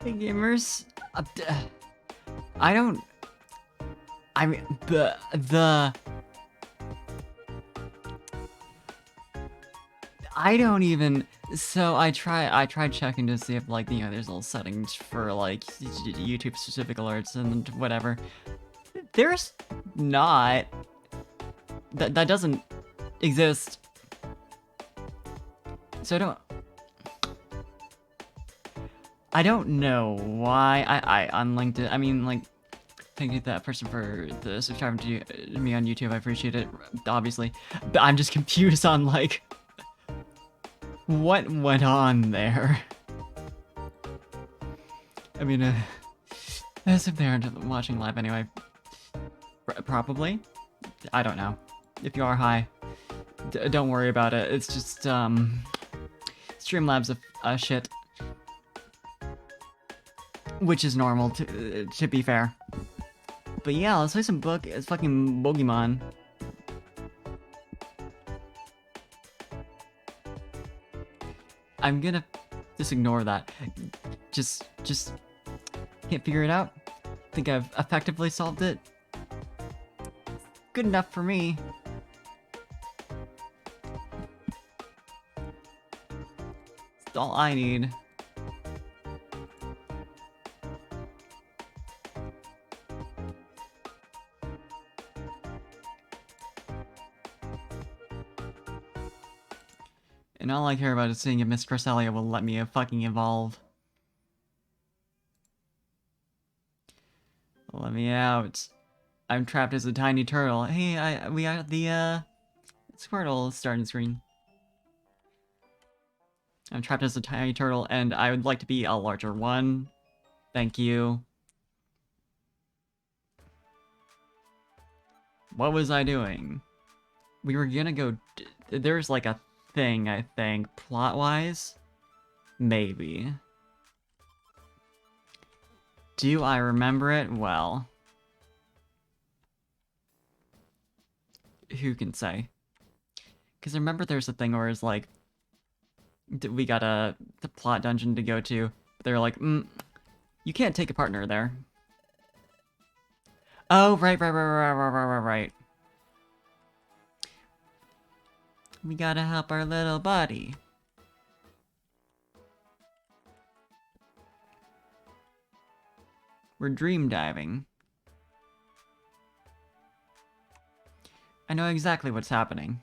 Hey gamers, I don't. I mean, the. I don't even. So I tried checking to see if like there's little settings for like YouTube specific alerts and whatever. There's not. That doesn't exist. So I don't know why I unlinked it. I mean, like, thank you to that person for the subscribing to me on YouTube. I appreciate it, obviously. But I'm just confused on like what went on there. I mean, as if they aren't watching live anyway. Probably. I don't know. If you are, hi. Don't worry about it. It's just Streamlabs of shit, which is normal to be fair. But yeah, let's play some it's fucking Pokemon. I'm gonna just ignore that. Just can't figure it out. Think I've effectively solved it. Good enough for me. It's all I need. And all I care about is seeing if Miss Cresselia will let me fucking evolve. Let me out. I'm trapped as a tiny turtle. Hey, we got the Squirtle starting screen. I'm trapped as a tiny turtle, and I would like to be a larger one. Thank you. What was I doing? We were gonna go... There's like a thing, I think, plot-wise? Maybe. Do I remember it? Well... who can say? Because I remember there's a thing where it's like... we got the plot dungeon to go to. But they're like, you can't take a partner there. Oh, right. We gotta help our little buddy. We're dream diving. I know exactly what's happening.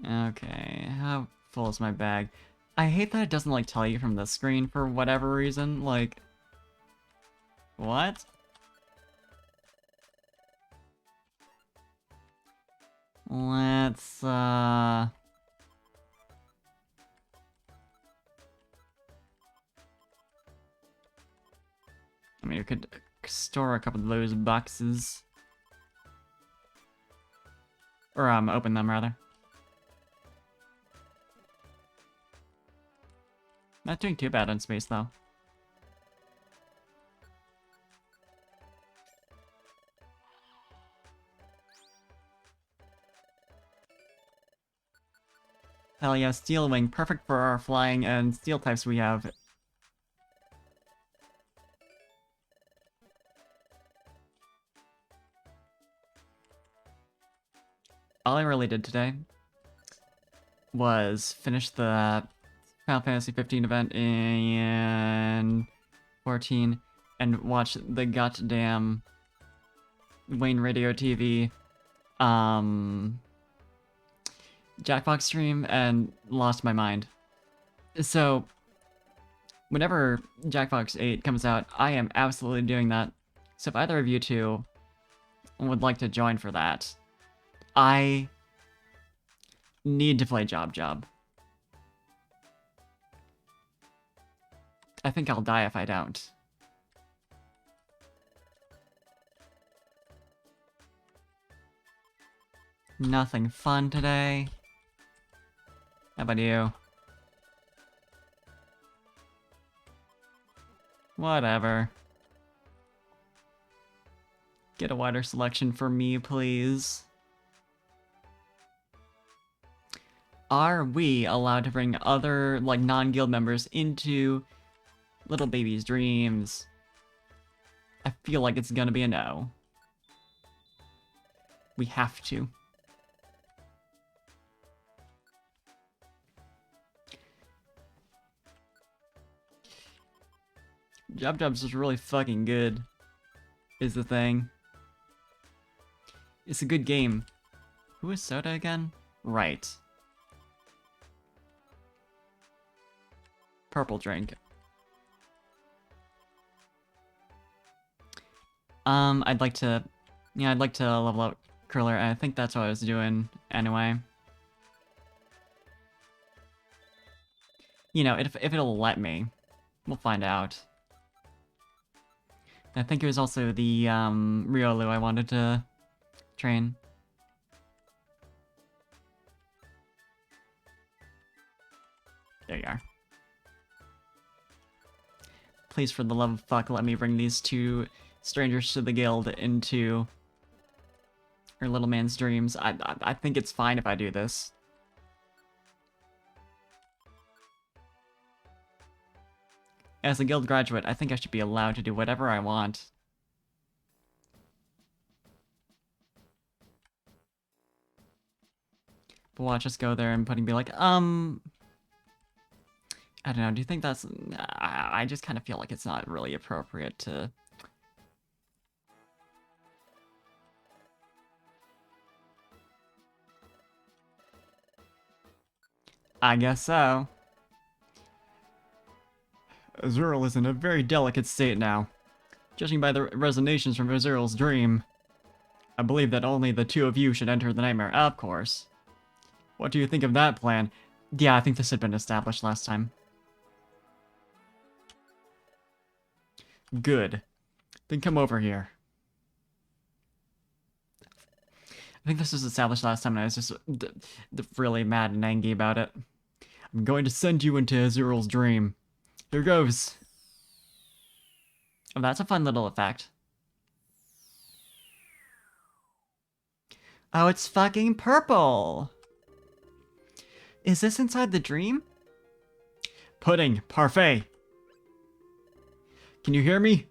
Okay, how full is my bag? I hate that it doesn't, like, tell you from the screen for whatever reason, like... What? Let's, I mean, we could store a couple of those boxes. Or, open them, rather. Not doing too bad on space, though. Hell yeah, Steel Wing, perfect for our flying and steel types we have. All I really did today was finish the Final Fantasy 15 event in 14 and watch the goddamn Wayne Radio TV Jackbox stream and lost my mind. So whenever Jackbox 8 comes out, I am absolutely doing that. So if either of you two would like to join for that, I need to play Job Job. I think I'll die if I don't. Nothing fun today. How about you? Whatever. Get a wider selection for me, please. Are we allowed to bring other, like, non-guild members into Little Baby's dreams? I feel like it's gonna be a no. We have to. Job's is really fucking good, is the thing. It's a good game. Who is Soda again? Right. Purple drink. I'd like to... Yeah, I'd like to level up Curler, and I think that's what I was doing anyway. You know, if it'll let me. We'll find out. I think it was also the, Riolu I wanted to train. There you are. Please, for the love of fuck, let me bring these two strangers to the guild into her little man's dreams. I think it's fine if I do this. As a guild graduate, I think I should be allowed to do whatever I want. But watch us go there and be like, I don't know, do you think that's... I just kind of feel like it's not really appropriate to... I guess so. Azuriel is in a very delicate state now. Judging by the resonations from Azuriel's dream, I believe that only the two of you should enter the nightmare, of course. What do you think of that plan? Yeah, I think this had been established last time. Good. Then come over here. I think this was established last time and I was just really mad and angry about it. I'm going to send you into Azuriel's dream. Here goes. Oh, that's a fun little effect. Oh, it's fucking purple! Is this inside the dream? Pudding, parfait. Can you hear me?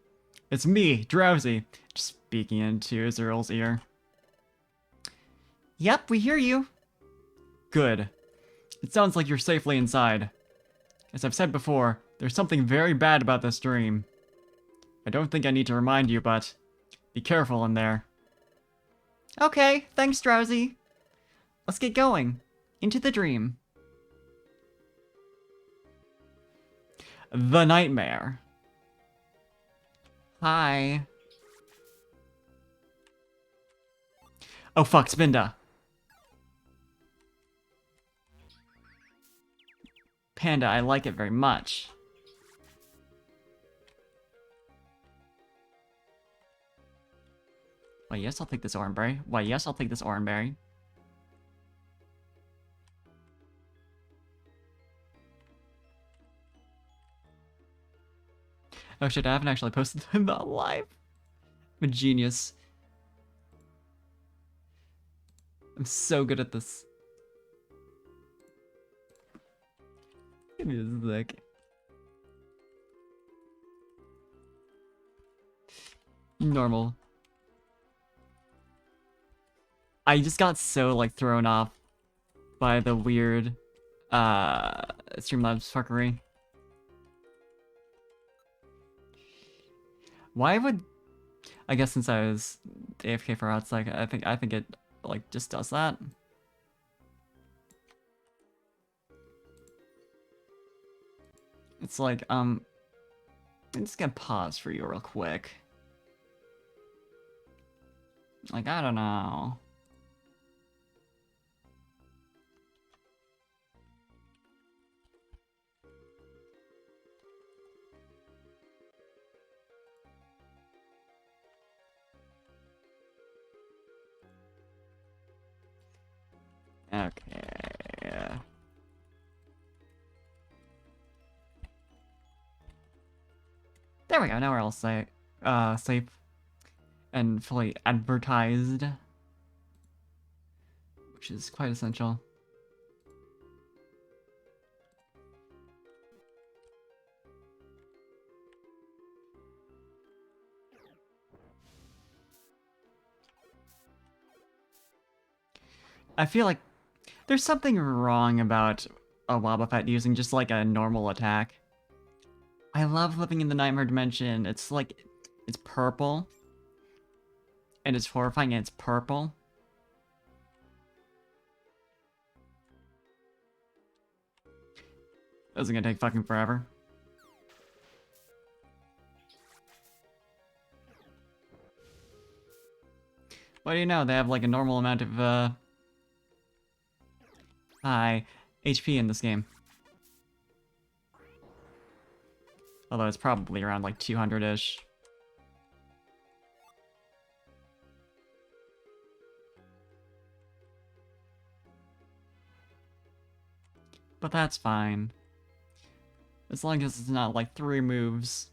It's me, Drowsy, just speaking into Azuriel's ear. Yep, we hear you. Good. It sounds like you're safely inside. As I've said before, there's something very bad about this dream. I don't think I need to remind you, but be careful in there. Okay, thanks, Drowsy. Let's get going. Into the dream. The nightmare. Hi. Oh fuck, Spinda. Panda, I like it very much. Why, yes, I'll take this oranberry. Why, yes, I'll take this oranberry. Oh shit, I haven't actually posted them live. I'm a genius. I'm so good at this. Give me a sec. Normal. I just got so, like, thrown off by the weird, Streamlabs fuckery. Why would... I guess since I was AFK for a hot sec, I think it, like, just does that. It's like, I'm just gonna pause for you real quick. Like, I don't know. Okay. There we go, now we're all safe and fully advertised, which is quite essential. I feel like there's something wrong about a Wobbuffet using just like a normal attack. I love living in the Nightmare Dimension. It's like, it's purple. And it's horrifying and it's purple. This is gonna take fucking forever. What do you know? They have like a normal amount of high HP in this game. Although it's probably around like 200-ish. But that's fine. As long as it's not like 3 moves.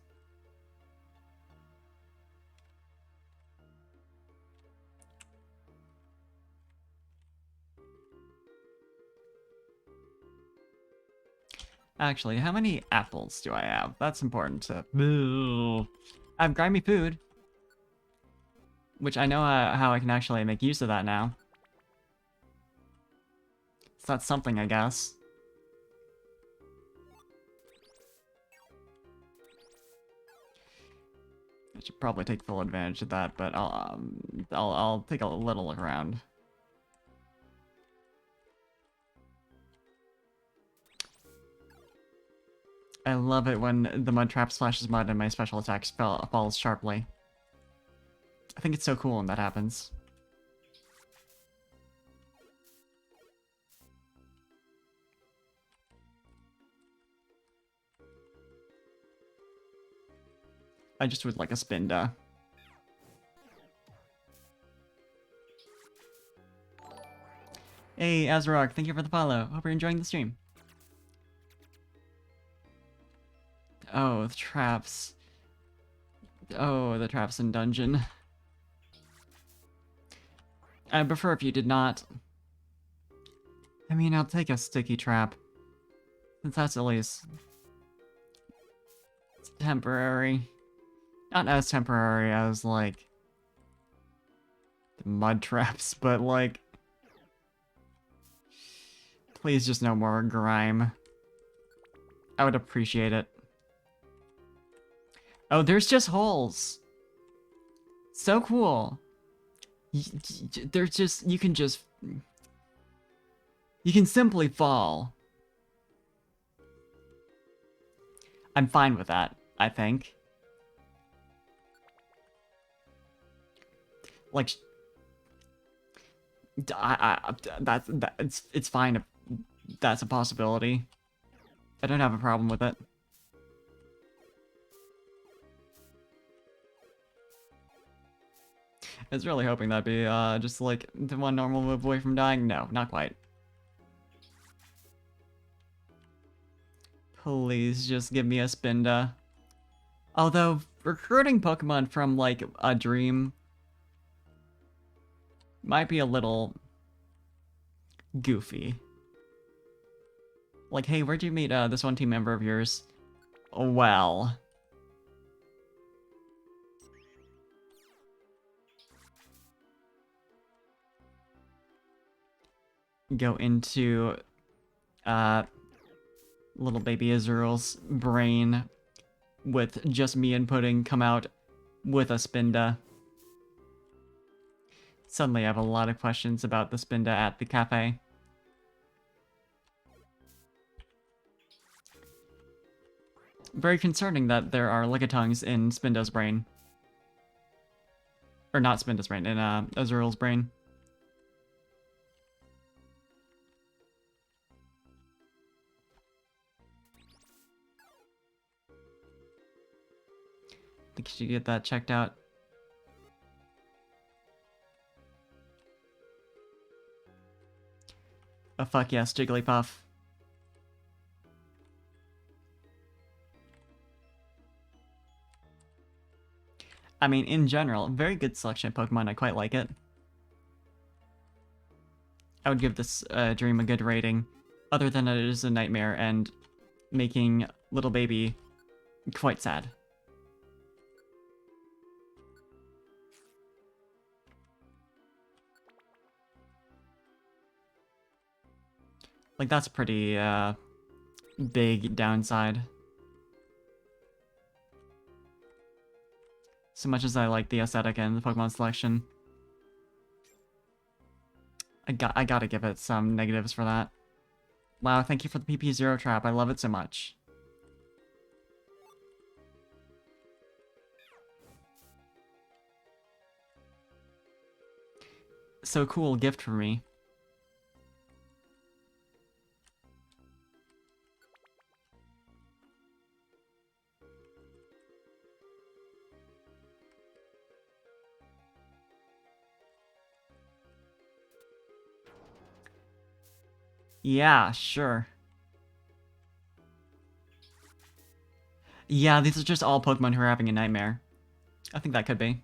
Actually, how many apples do I have? That's important to... I have grimy food. Which I know how I can actually make use of that now. So that's something, I guess. I should probably take full advantage of that, but I'll take a little look around. I love it when the mud trap splashes mud and my special attack falls sharply. I think it's so cool when that happens. I just would like a Spinda. Hey, Azarok, thank you for the follow. Hope you're enjoying the stream. Oh, the traps. Oh, the traps in dungeon. I'd prefer if you did not. I mean, I'll take a sticky trap. Since that's at least temporary. Not as temporary as, like, the mud traps, but, like... Please just no more grime. I would appreciate it. Oh, there's just holes! So cool! There's just... You can just... You can simply fall. I'm fine with that, I think. Like, it's fine if that's a possibility. I don't have a problem with it. I was really hoping that'd be just like the one normal move away from dying. No, not quite. Please just give me a Spinda. Although recruiting Pokemon from like a dream might be a little goofy. Like, hey, where'd you meet this one team member of yours? Well. Go into little baby Azuriel's brain with just me inputting, come out with a Spinda. Suddenly I have a lot of questions about the Spinda at the cafe. Very concerning that there are Lickitungs in Spinda's brain. Or not Spinda's brain, in Azuriel's brain. I think you should get that checked out. Oh fuck yes, Jigglypuff. I mean, in general, very good selection of Pokemon, I quite like it. I would give this dream a good rating, other than it is a nightmare and making little baby quite sad. Like, that's pretty, big downside. So much as I like the aesthetic and the Pokemon selection, I gotta give it some negatives for that. Wow, thank you for the PP0 trap. I love it so much. So cool gift for me. Yeah, sure. Yeah, these are just all Pokemon who are having a nightmare. I think that could be.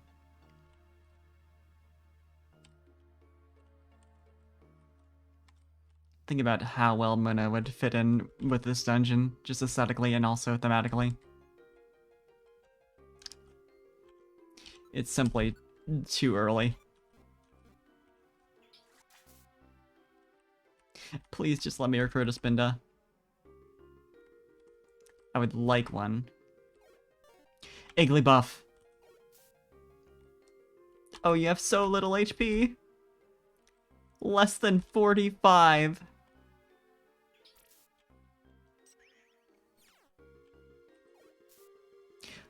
Think about how well Mona would fit in with this dungeon, just aesthetically and also thematically. It's simply too early. Please just let me recruit a Spinda. I would like one. Igglybuff. Oh, you have so little HP. Less than 45.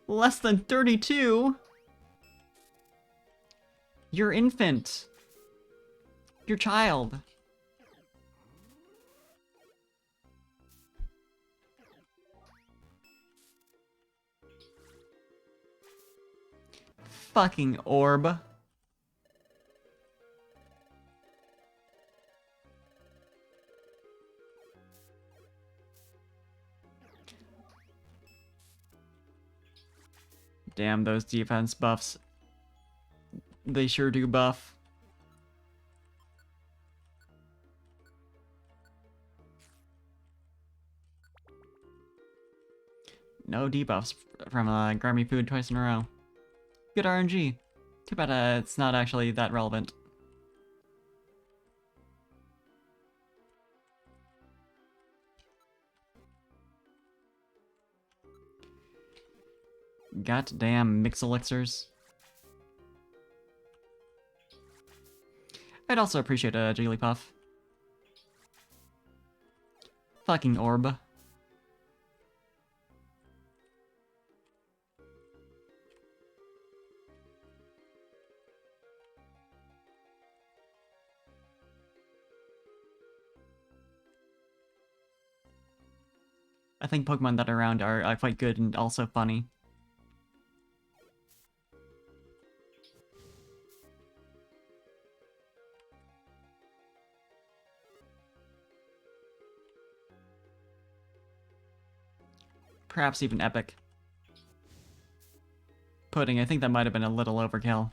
Less than 32. Your infant. Your child. Fucking orb. Damn, those defense buffs. They sure do buff. No debuffs from Grimy Food twice in a row. Good RNG. Too bad it's not actually that relevant. Goddamn mix elixirs. I'd also appreciate a Jigglypuff. Fucking orb. I think Pokemon that are around are quite good and also funny. Perhaps even epic. Pudding, I think that might have been a little overkill.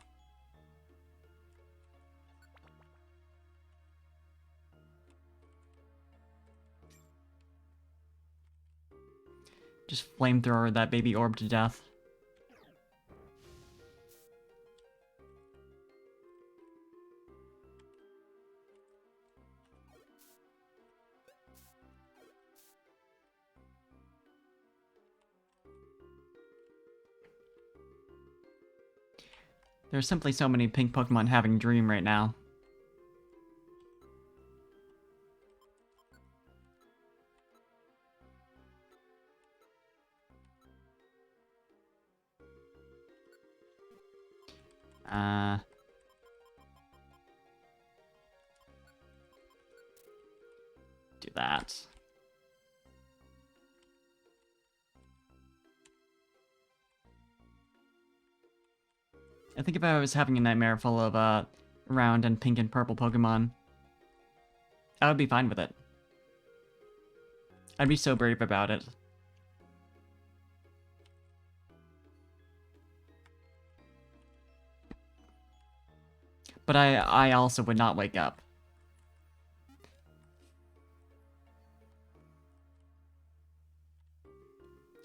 Just flamethrower that baby orb to death. There's simply so many pink Pokemon having Dream right now. Do that. I think if I was having a nightmare full of round and pink and purple Pokemon, I would be fine with it. I'd be so brave about it. But I also would not wake up.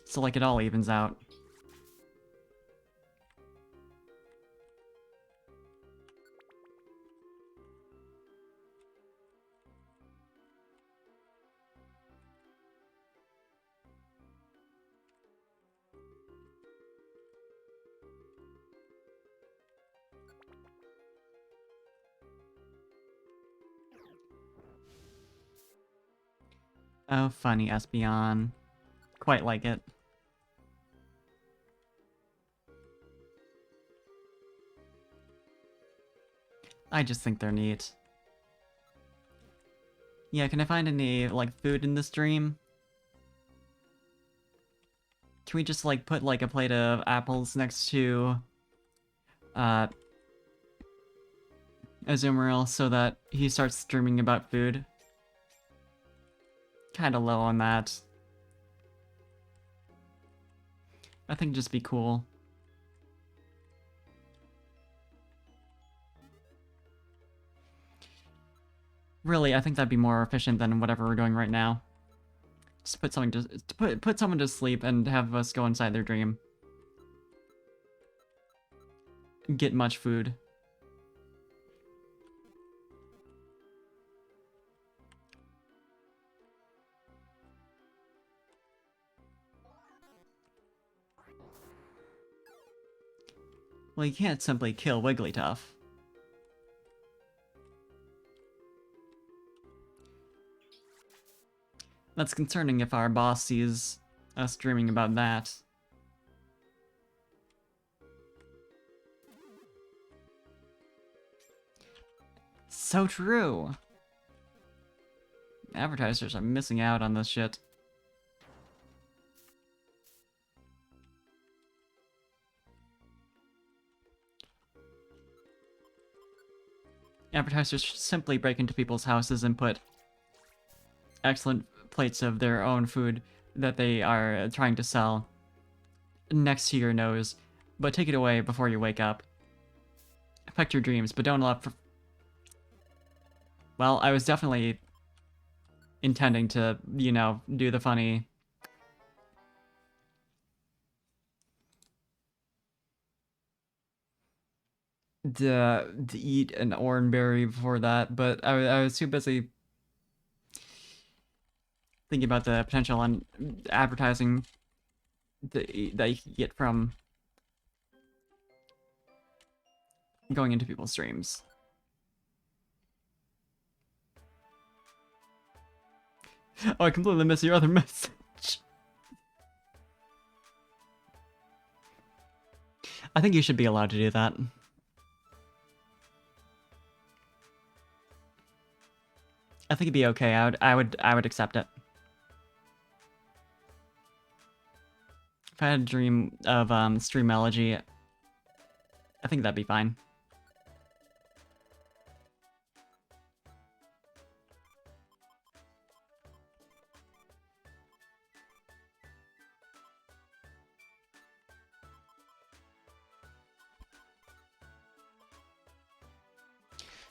So like it all evens out. Oh, funny, Espeon. Quite like it. I just think they're neat. Yeah, can I find any, like, food in this dream? Can we just, like, put, like, a plate of apples next to, uh, Azumarill so that he starts dreaming about food? Kinda low on that. I think just be cool. Really, I think that'd be more efficient than whatever we're doing right now. Just put something to put someone to sleep and have us go inside their dream. Get much food. Well, you can't simply kill Wigglytuff. That's concerning if our boss sees us dreaming about that. So true! Advertisers are missing out on this shit. Advertisers should simply break into people's houses and put excellent plates of their own food that they are trying to sell next to your nose, but take it away before you wake up. Affect your dreams, but don't allow for... Well, I was definitely intending to, you know, do the funny... to eat an oranberry before that, but I was too busy thinking about the potential on advertising that you can get from going into people's streams. Oh, I completely missed your other message. I think you should be allowed to do that. I think it'd be okay. I would accept it. If I had a dream of Streamology, I think that'd be fine.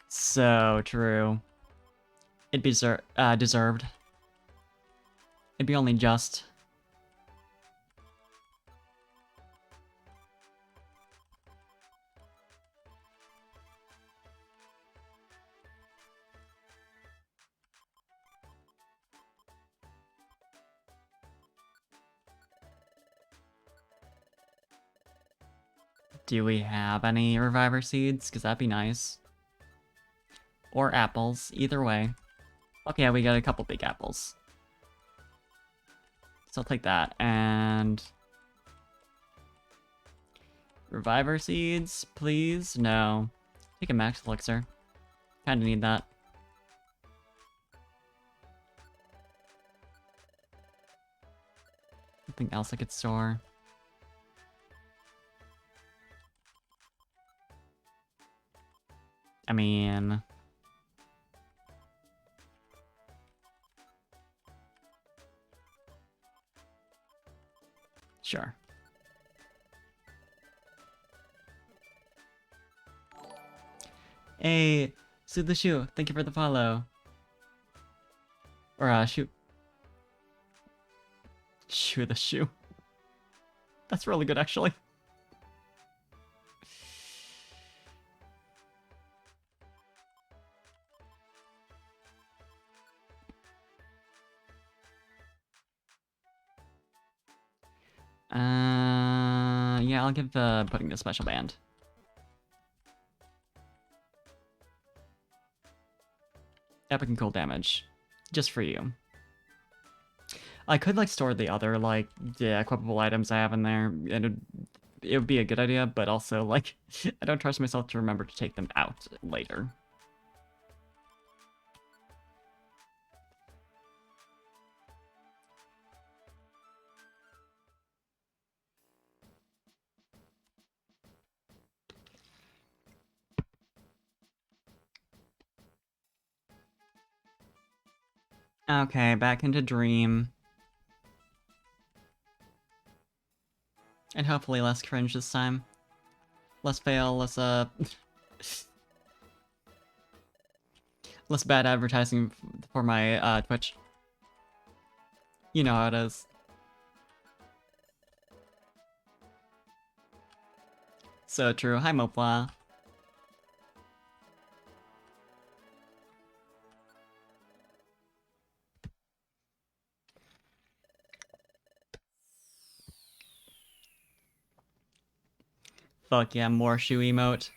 So true. It'd be deserved. It'd be only just. Do we have any Reviver Seeds? Because that'd be nice. Or apples, either way. Okay, we got a couple big apples. So I'll take that, and... Reviver Seeds, please? No. Take a Max Elixir. Kinda need that. Something else I could store. I mean... Sure. Hey, Sue the Shoe, thank you for the follow. Or, Shoe. Shoe the Shoe. That's really good, actually. Yeah, I'll give the pudding the special band. Epic and cool damage. Just for you. I could like store the other like equipable items I have in there, and it would be a good idea, but also like I don't trust myself to remember to take them out later. Okay, back into Dream. And hopefully less cringe this time. Less fail, less less bad advertising for my Twitch. You know how it is. So true. Hi, Mopla. Fuck yeah, more shoe emote.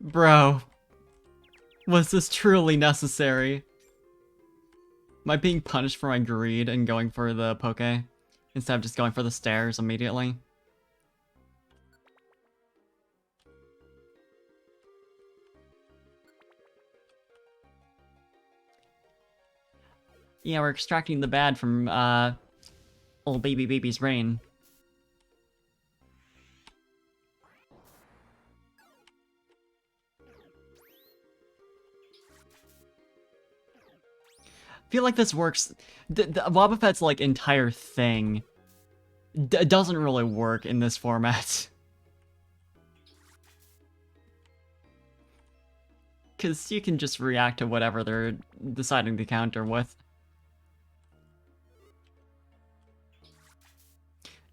Bro, was this truly necessary? Am I being punished for my greed and going for the poke instead of just going for the stairs immediately? Yeah, we're extracting the bad from old baby's brain. I feel like this works. The Wobbuffet's like entire thing doesn't really work in this format. Because you can just react to whatever they're deciding to counter with.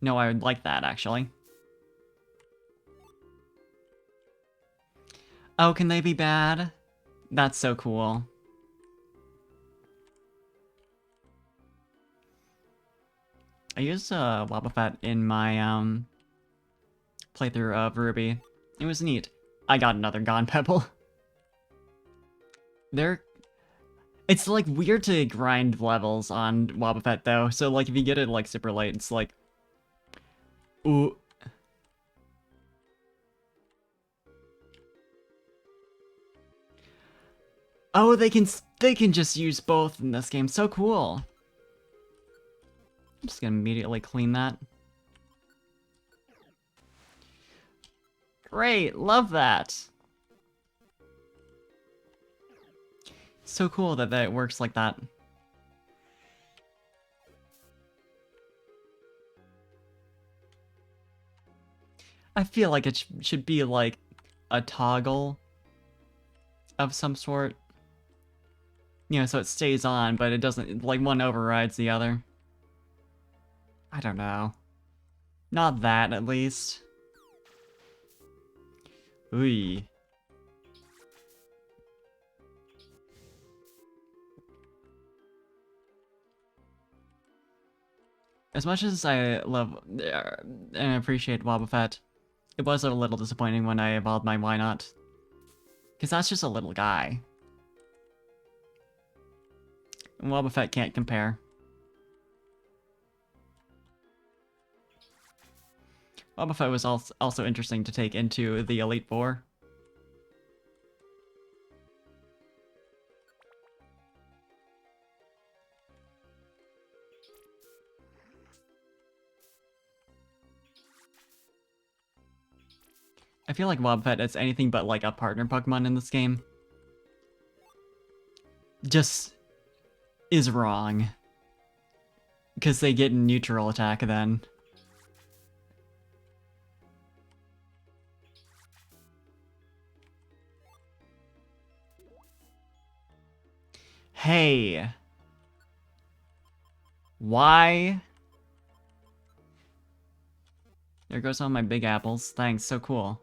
No, I would like that, actually. Oh, can they be bad? That's so cool. I used Wobbuffet in my playthrough of Ruby. It was neat. I got another Gone Pebble. They're... It's like weird to grind levels on Wobbuffet though, so like if you get it like super late, it's like... Ooh. Oh, they can just use both in this game. So cool. I'm just gonna immediately clean that. Great, love that. So cool that it works like that. I feel like it should be like a toggle of some sort. You know, so it stays on, but it doesn't, like one overrides the other. I don't know. Not that, at least. Ooh. As much as I love and appreciate Wobbuffet, it was a little disappointing when I evolved my Why Not. Because that's just a little guy. And Wobbuffet can't compare. Wobbuffet was also interesting to take into the Elite Four. I feel like Wobbuffet is anything but like a partner Pokemon in this game. Just is wrong. Because they get neutral attack then. Hey. Why? There goes all my big apples. Thanks, so cool.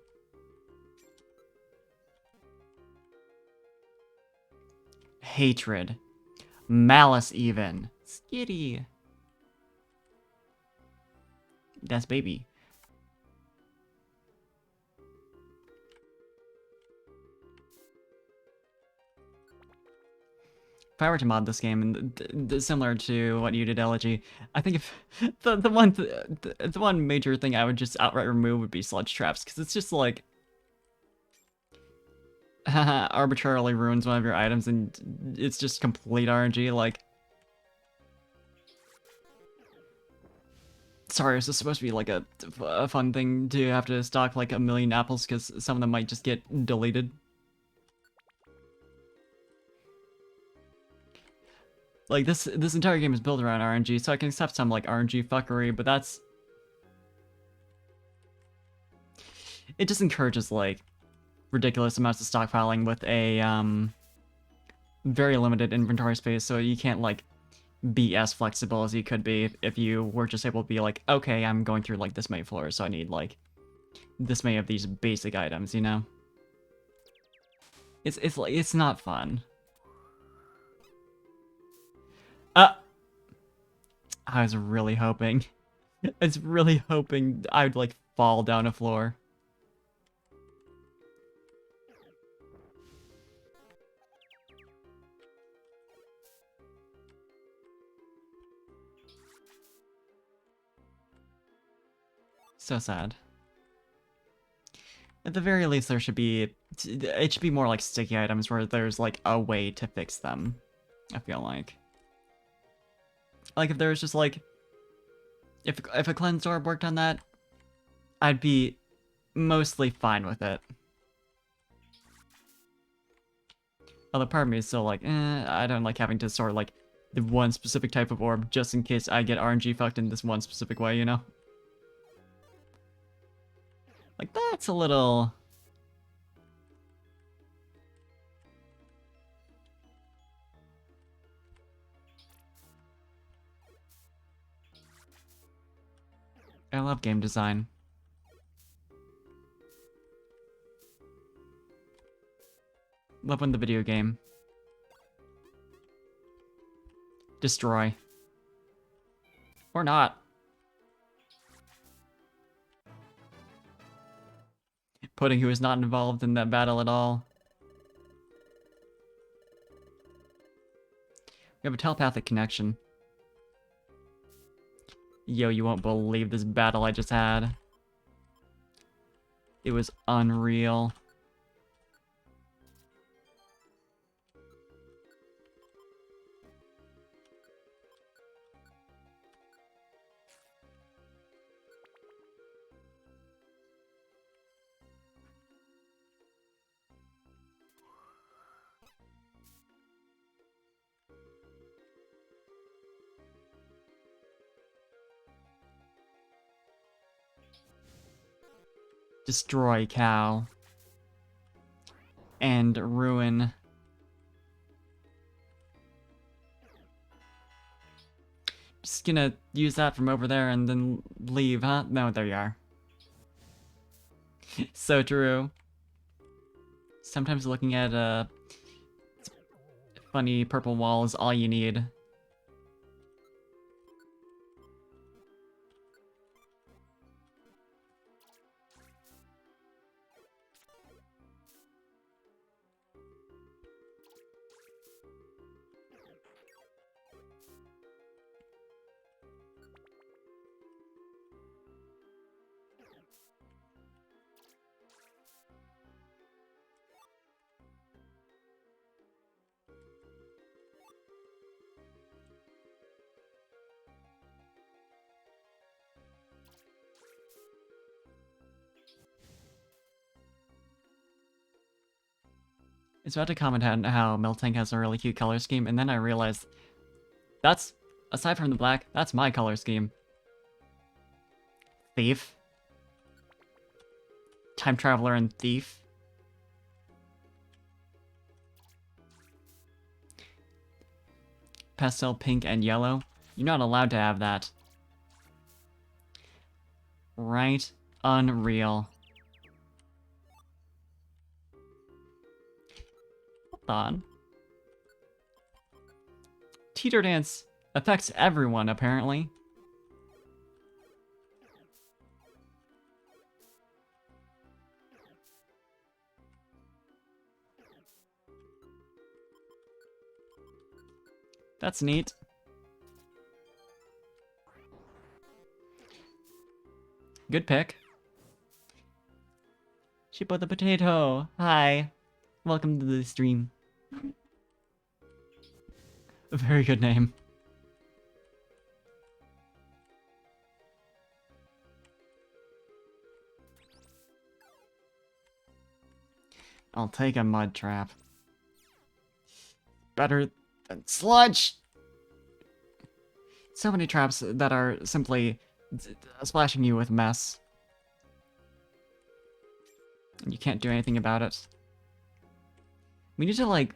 hatred, malice even. Skitty. That's baby. If I were to mod this game, and similar to what you did, Elegy, I think if the one major thing I would just outright remove would be sludge traps, because it's just like arbitrarily ruins one of your items, and it's just complete RNG. Like, sorry, is this supposed to be like a fun thing to have to stock like a million apples because some of them might just get deleted? Like this entire game is built around RNG, so I can accept some like RNG fuckery, but it just encourages like ridiculous amounts of stockpiling with a very limited inventory space, so you can't like be as flexible as you could be if you were just able to be like, okay, I'm going through like this many floors, so I need like this many of these basic items, you know? It's like it's not fun. I was really hoping. I was really hoping I would like fall down a floor. So sad. At the very least, there should be... It should be more like sticky items where there's like a way to fix them, I feel like. Like if there was just like... If a cleanse orb worked on that, I'd be mostly fine with it. Although part of me is still like, I don't like having to sort like the one specific type of orb just in case I get RNG fucked in this one specific way, you know? Like, that's a little... I love game design. Love when the video game. Destroy. Or not. Pudding, who is not involved in that battle at all. We have a telepathic connection. Yo, you won't believe this battle I just had. It was unreal. Destroy cow. And ruin. Just gonna use that from over there and then leave, huh? No, there you are. So true. Sometimes looking at a funny purple wall is all you need. I was about to comment on how Miltank has a really cute color scheme, and then I realized that's, aside from the black, that's my color scheme. Thief. Time Traveler and Thief. Pastel pink and yellow. You're not allowed to have that. Right? Unreal. Hold on. Teeter dance affects everyone, apparently. That's neat. Good pick. Shippo the potato. Hi. Welcome to the stream. A very good name. I'll take a mud trap. Better than sludge! So many traps that are simply splashing you with mess. And you can't do anything about it. We need to, like,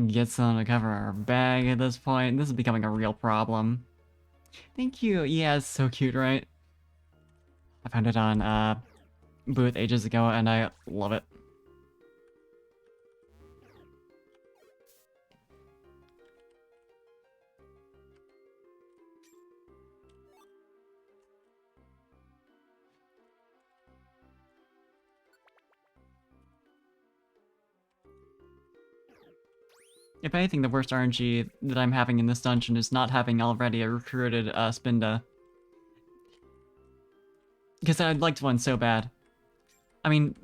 get someone to cover our bag at this point. This is becoming a real problem. Thank you. Yeah, it's so cute, right? I found it on Booth ages ago, and I love it. If anything, the worst RNG that I'm having in this dungeon is not having already a recruited Spinda. Because I'd liked one so bad. I mean,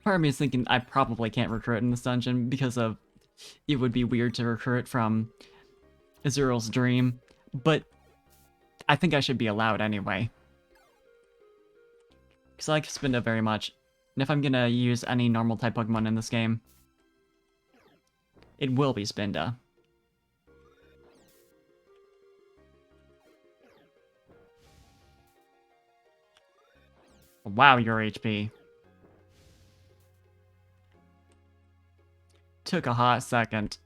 part of me is thinking I probably can't recruit in this dungeon because of it would be weird to recruit from Azural's Dream, but I think I should be allowed anyway. Because I like Spinda very much, and if I'm gonna use any normal type Pokemon in this game, it will be Spinda. Wow, your HP. Took a hot second.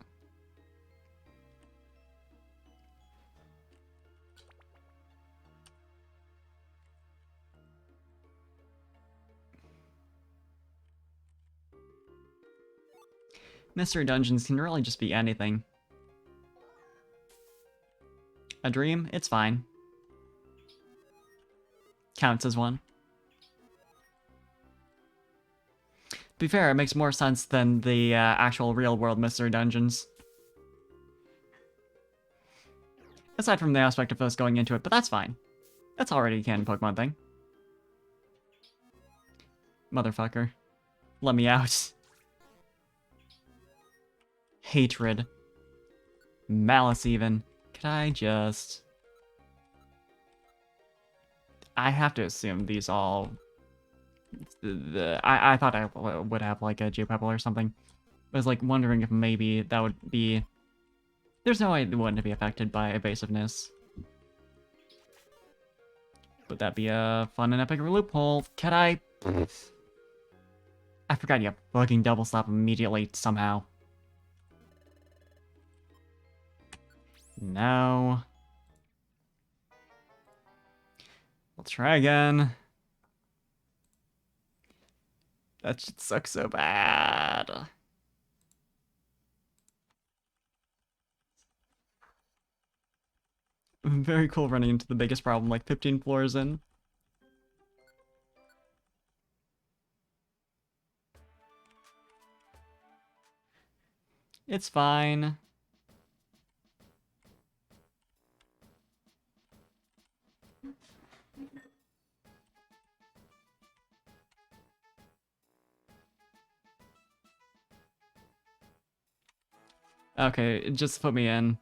Mystery dungeons can really just be anything. A dream? It's fine. Counts as one. To be fair, it makes more sense than the actual real-world mystery dungeons. Aside from the aspect of us going into it, but that's fine. That's already a canon Pokemon thing. Motherfucker. Let me out. Hatred. Malice, even. Could I just... I have to assume these all... I thought I would have, like, a J-Pebble or something. I was, like, wondering if maybe that would be... There's no way it wouldn't be affected by evasiveness. Would that be a fun and epic loophole? Can I... I forgot you fucking double slap immediately, somehow. No. We'll try again. That should suck so bad. Very cool running into the biggest problem like 15 floors in. It's fine. Okay, just put me in.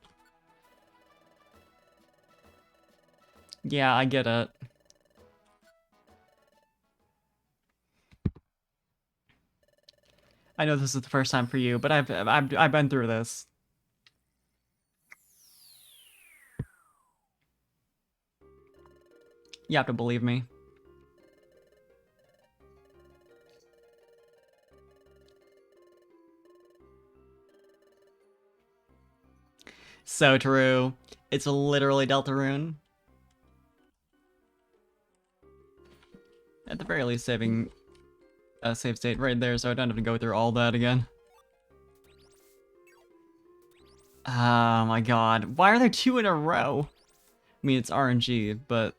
Yeah, I get it. I know this is the first time for you, but I've been through this. You have to believe me. So true. It's literally Deltarune. At the very least, saving a save state right there, so I don't have to go through all that again. Oh my god. Why are there two in a row? I mean, it's RNG, but...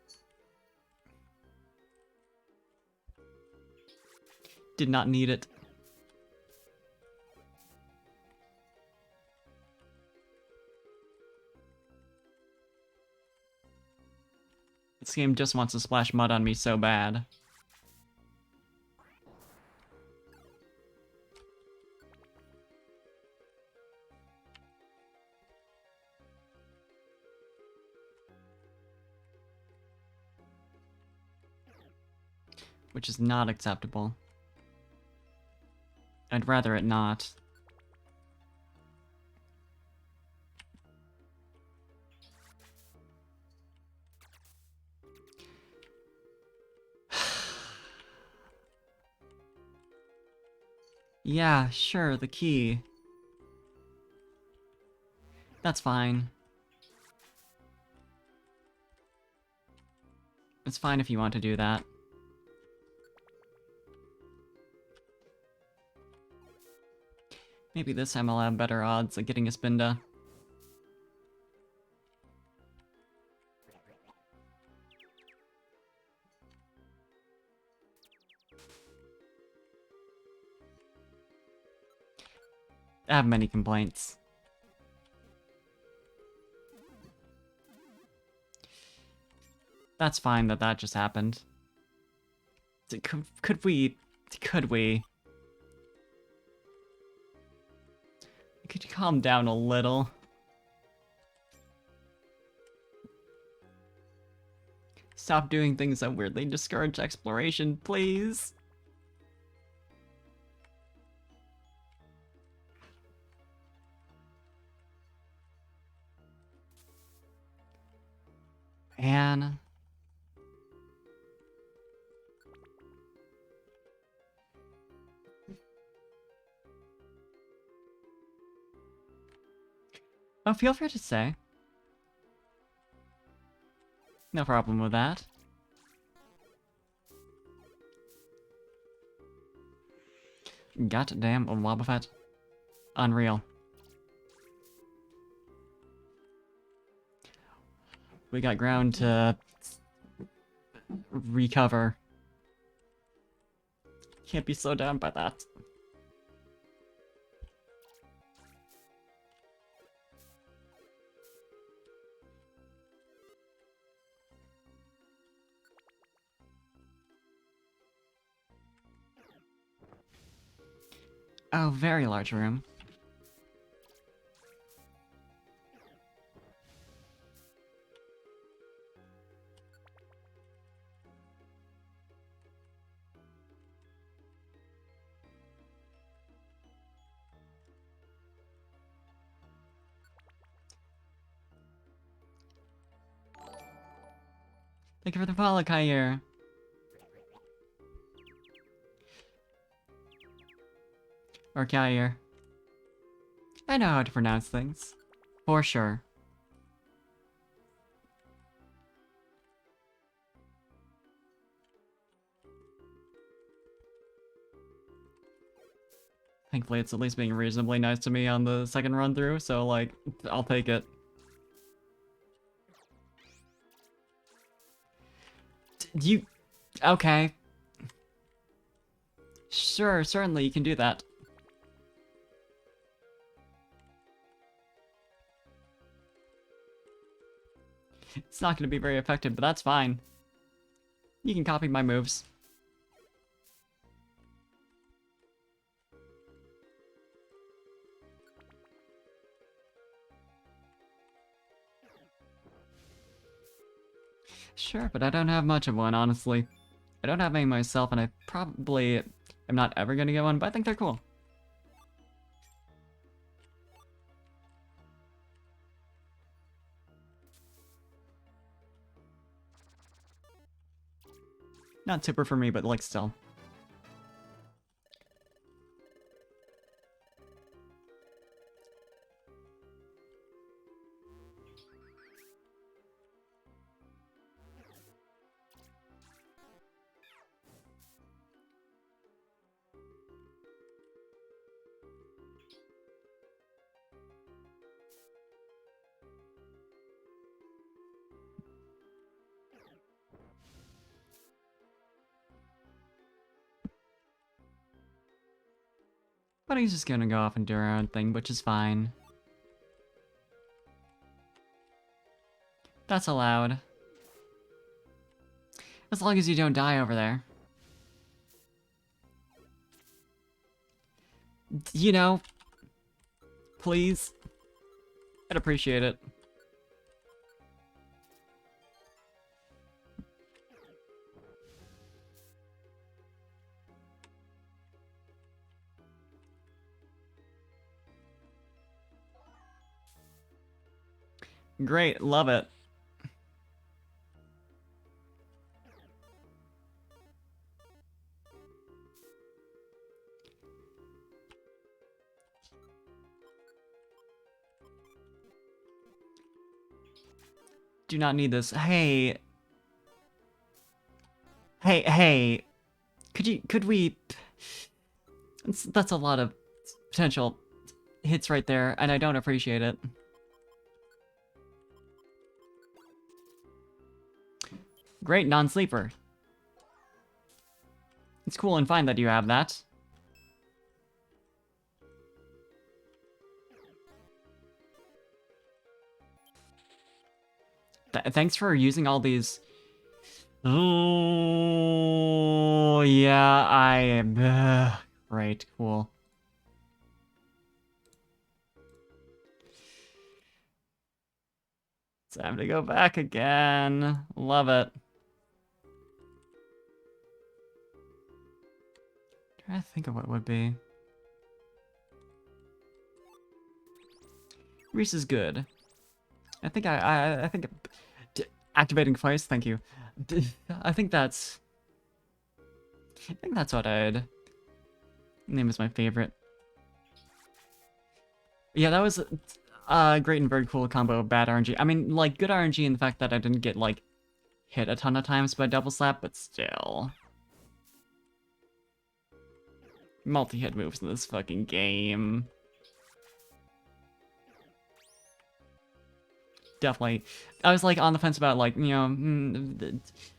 Did not need it. This game just wants to splash mud on me so bad. Which is not acceptable. I'd rather it not. Yeah, sure, the key. That's fine. It's fine if you want to do that. Maybe this time I'll have better odds at getting a Spinda. I have many complaints. That's fine that that just happened. Could we... Could you calm down a little? Stop doing things that weirdly discourage exploration, please. Man. Oh, feel free to say. No problem with that. Goddamn Wobbuffet. Unreal. We got ground to recover. Can't be slowed down by that. Oh, very large room. Thank you for the follow, Kair. Or Kair. I know how to pronounce things. For sure. Thankfully, it's at least being reasonably nice to me on the second run through, so, like, I'll take it. You... Okay. Sure, certainly you can do that. It's not going to be very effective, but that's fine. You can copy my moves. Sure, but I don't have much of one, honestly. I don't have any myself, and I probably am not ever going to get one, but I think they're cool. Not super for me, but like still. Everybody's just gonna go off and do their own thing, which is fine. That's allowed. As long as you don't die over there. You know, please. I'd appreciate it. Great, love it. Do not need this. Hey. Hey. Could we... That's a lot of potential hits right there, and I don't appreciate it. Great, non-sleeper. It's cool and fine that you have that. Thanks for using all these... Oh, yeah, I am... Right, cool. Time to go back again. Love it. Trying to think of what it would be. Reese is good. I think I think activating twice. Thank you. I think that's what I'd name as my favorite. Yeah, that was great and very cool combo of bad RNG. I mean, like, good RNG in the fact that I didn't get, like, hit a ton of times by double slap, but still. Multi-hit moves in this fucking game. Definitely. I was, like, on the fence about, like, you know,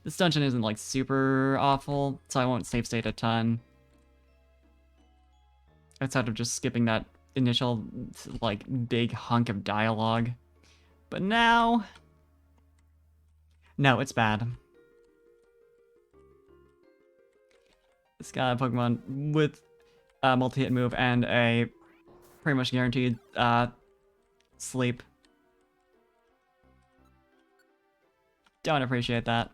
this dungeon isn't, like, super awful, so I won't save state a ton. Outside of just skipping that initial, like, big hunk of dialogue. But now... No, it's bad. It's got a Pokemon with a multi-hit move and a pretty much guaranteed sleep. Don't appreciate that.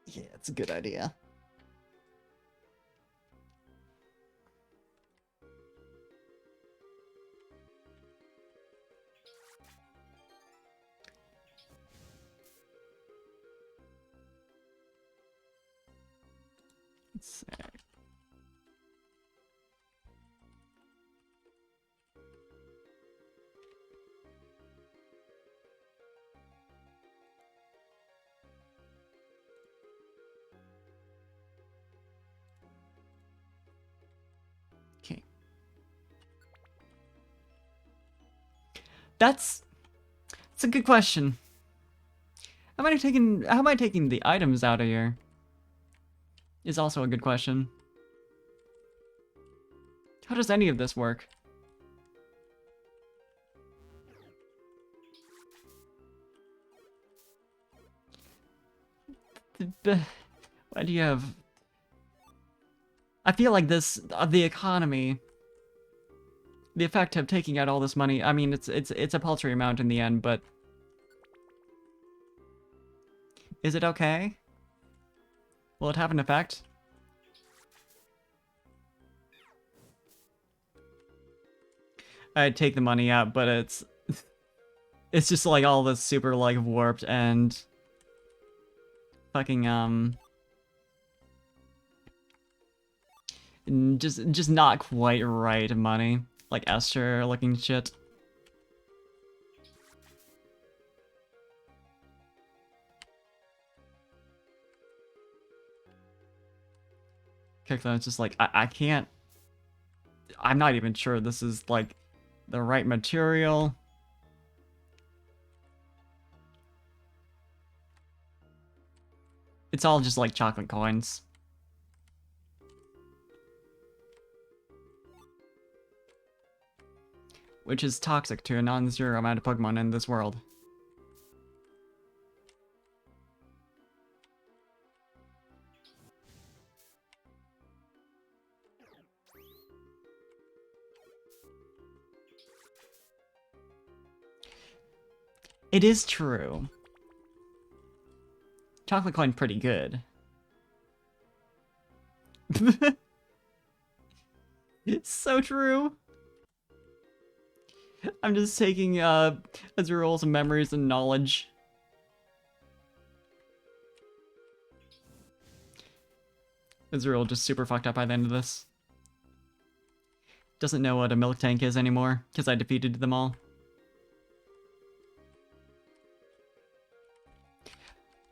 Yeah, it's a good idea. Let's see. Okay. That's a good question. How am I taking the items out of here? Is also a good question. How does any of this work? Why do you have... I feel like this, the economy, the effect of taking out all this money, I mean, it's a paltry amount in the end, but... Is it okay? Will it have an effect? I'd take the money out, but it's... It's just like all this super, like, warped and... Fucking, just not quite right money. Like Esther looking shit. It's just like, I can't... I'm not even sure this is, like, the right material. It's all just like chocolate coins. Which is toxic to a non-zero amount of Pokemon in this world. It is true. Chocolate coin pretty good. It's so true. I'm just taking Azrael's memories and knowledge. Azrael just super fucked up by the end of this. Doesn't know what a milk tank is anymore, because I defeated them all.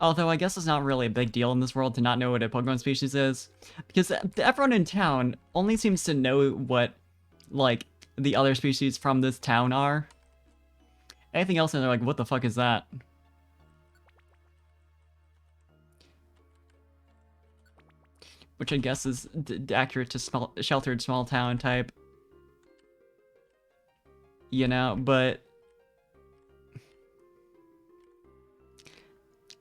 Although I guess it's not really a big deal in this world to not know what a Pokemon species is, because everyone in town only seems to know what, like, the other species from this town are. Anything else and they're like, what the fuck is that? Which I guess is accurate to sheltered small town type. You know, but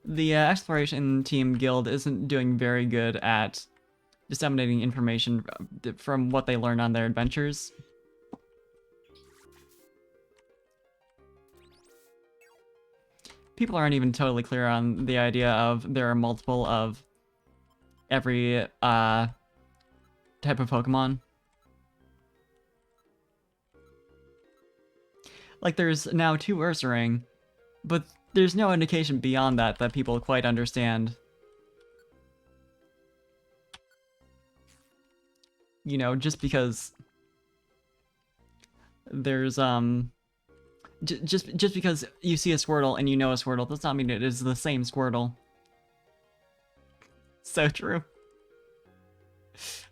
the exploration team guild isn't doing very good at disseminating information from what they learn on their adventures. People aren't even totally clear on the idea of there are multiple of every type of Pokemon. Like, there's now 2 Ursaring, but there's no indication beyond that that people quite understand. You know, just because there's just because you see a Squirtle and you know a Squirtle does not mean it is the same Squirtle. So true.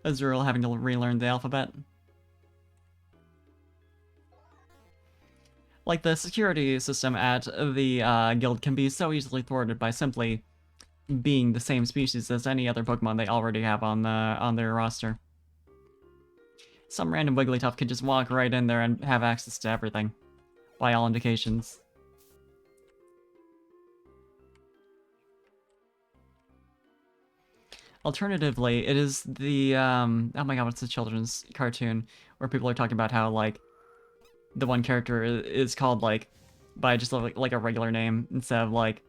Azrael having to relearn the alphabet. Like, the security system at the guild can be so easily thwarted by simply being the same species as any other Pokemon they already have on their roster. Some random Wigglytuff could just walk right in there and have access to everything, by all indications. Alternatively, it is the, oh my god, what's the children's cartoon where people are talking about how, like, the one character is called, like, by just, like a regular name instead of, like,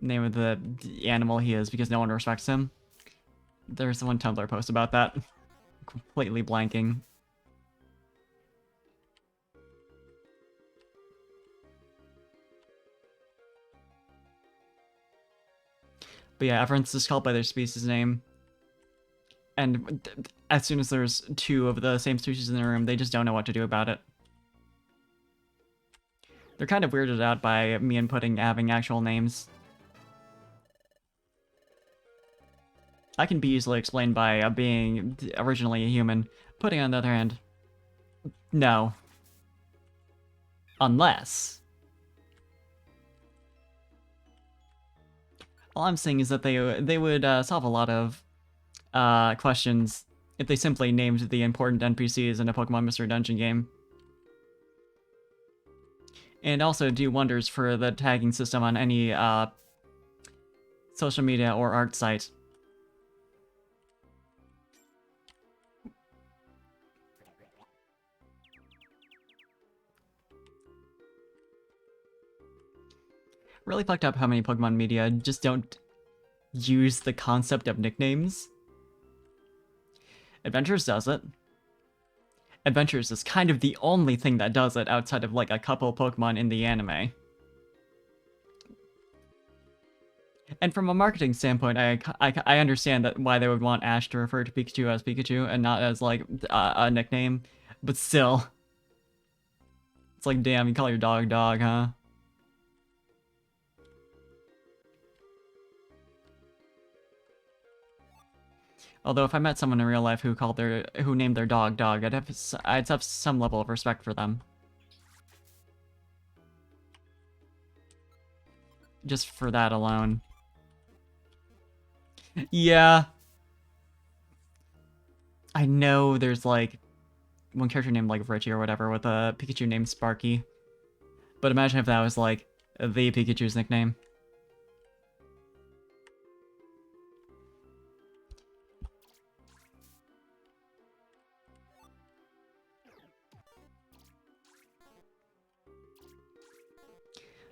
name of the animal he is because no one respects him. There's one Tumblr post about that. Completely blanking. But yeah, everyone's just called by their species name. And as soon as there's 2 of the same species in the room, they just don't know what to do about it. They're kind of weirded out by me inputting having actual names. I can be easily explained by being originally a human. Pudding, on the other hand, no. Unless... all I'm saying is that they would solve a lot of questions if they simply named the important NPCs in a Pokemon Mystery Dungeon game. And also do wonders for the tagging system on any social media or art site. Really fucked up how many Pokemon media just don't use the concept of nicknames. Adventures does it. Adventures is kind of the only thing that does it outside of, like, a couple Pokemon in the anime. And from a marketing standpoint, I understand that why they would want Ash to refer to Pikachu as Pikachu and not as, like, a nickname. But still. It's like, damn, you call your dog Dog, huh? Although if I met someone in real life who named their dog Dog, I'd have some level of respect for them. Just for that alone. Yeah, I know there's like one character named like Richie or whatever with a Pikachu named Sparky. But imagine if that was like the Pikachu's nickname.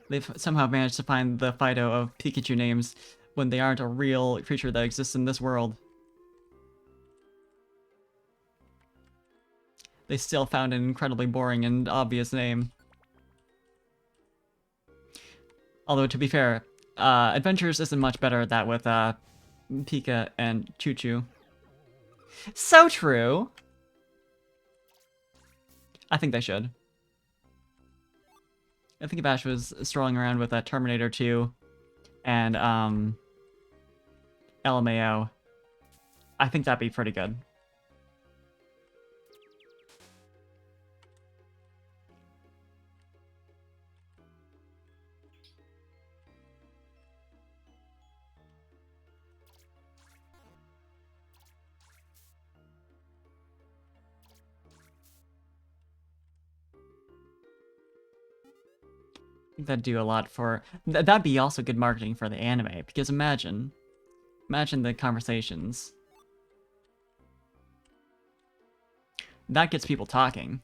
They've somehow managed to find the Fido of Pikachu names when they aren't a real creature that exists in this world. They still found an incredibly boring and obvious name. Although, to be fair, Adventures isn't much better at that with Pika and Choo Choo. So true! I think they should. I think if Ash was strolling around with Terminator 2 and LMAO, I think that'd be pretty good. I think that'd do a lot for... That'd be also good marketing for the anime, because imagine the conversations. That gets people talking.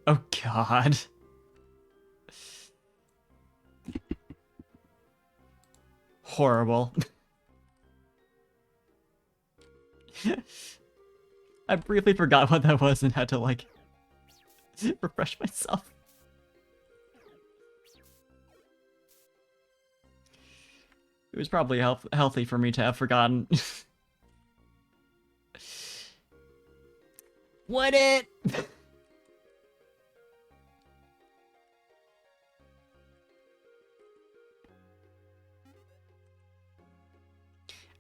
Oh god. Horrible. I briefly forgot what that was and had to, like, refresh myself. It was probably healthy for me to have forgotten. What it?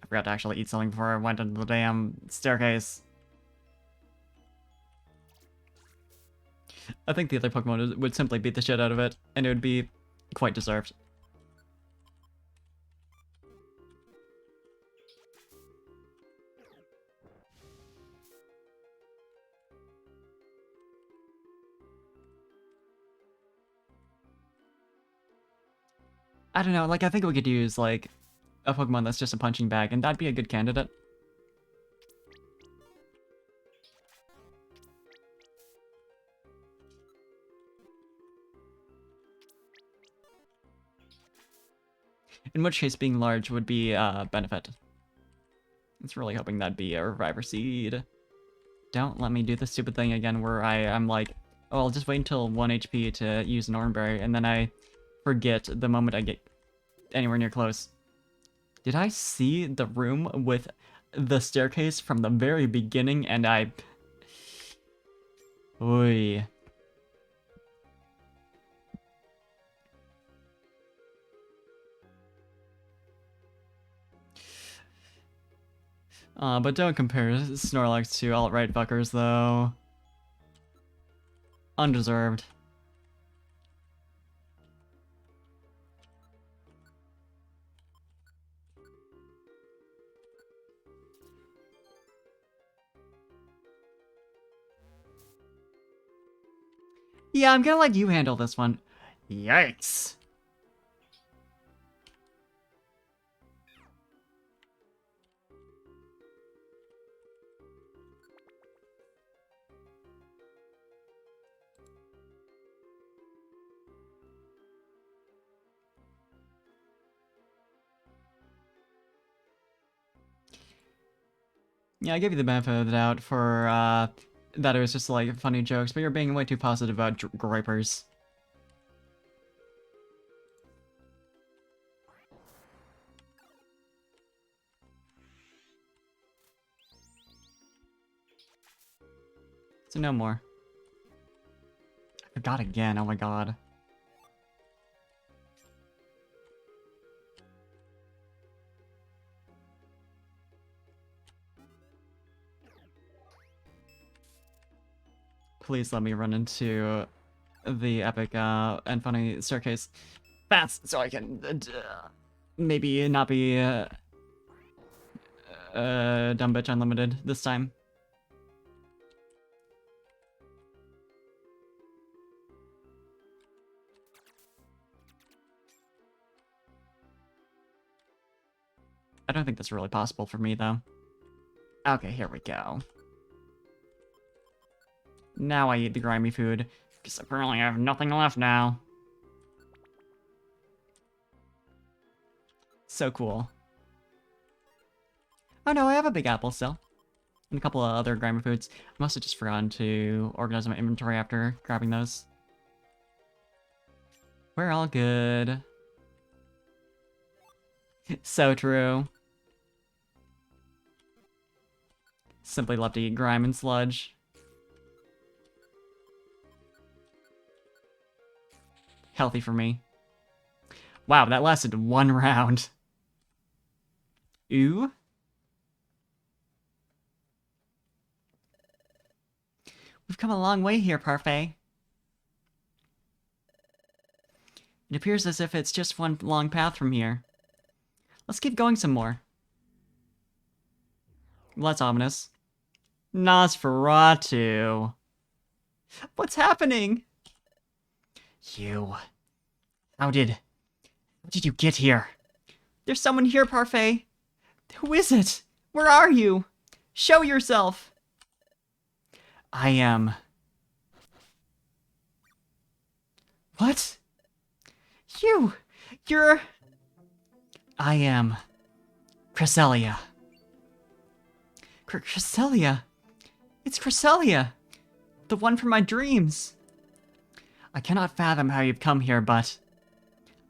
I forgot to actually eat something before I went into the damn staircase. I think the other Pokemon would simply beat the shit out of it, and it would be quite deserved. I don't know, like, I think we could use, like, a Pokemon that's just a punching bag, and that'd be a good candidate. In which case, being large would be a benefit. It's really hoping that'd be a Reviver Seed. Don't let me do the stupid thing again where I'm like, oh, I'll just wait until 1 HP to use an Oranberry, and then I forget the moment I get anywhere near close. Did I see the room with the staircase from the very beginning and I... Oy. But don't compare Snorlax to alt-right fuckers, though. Undeserved. Yeah, I'm gonna let you handle this one. Yikes. Yeah, I gave you the benefit of the doubt for, that it was just, like, funny jokes, but you're being way too positive about gripers. So no more. I forgot again, oh my god. Please let me run into the epic and funny staircase fast so I can maybe not be dumb bitch unlimited this time. I don't think that's really possible for me, though. Okay, here we go. Now I eat the grimy food, because apparently I have nothing left now. So cool. Oh no, I have a big apple still. And a couple of other grimy foods. I must have just forgotten to organize my inventory after grabbing those. We're all good. So true. Simply love to eat grime and sludge. Healthy for me. Wow, that lasted 1 round. Ooh. We've come a long way here, Parfait. It appears as if it's just one long path from here. Let's keep going some more. Well, that's ominous. Nosferatu. What's happening? You. How did you get here? There's someone here, Parfait. Who is it? Where are you? Show yourself. I am... What? You're... I am... Cresselia. Cresselia? It's Cresselia! The one from my dreams! I cannot fathom how you've come here, but...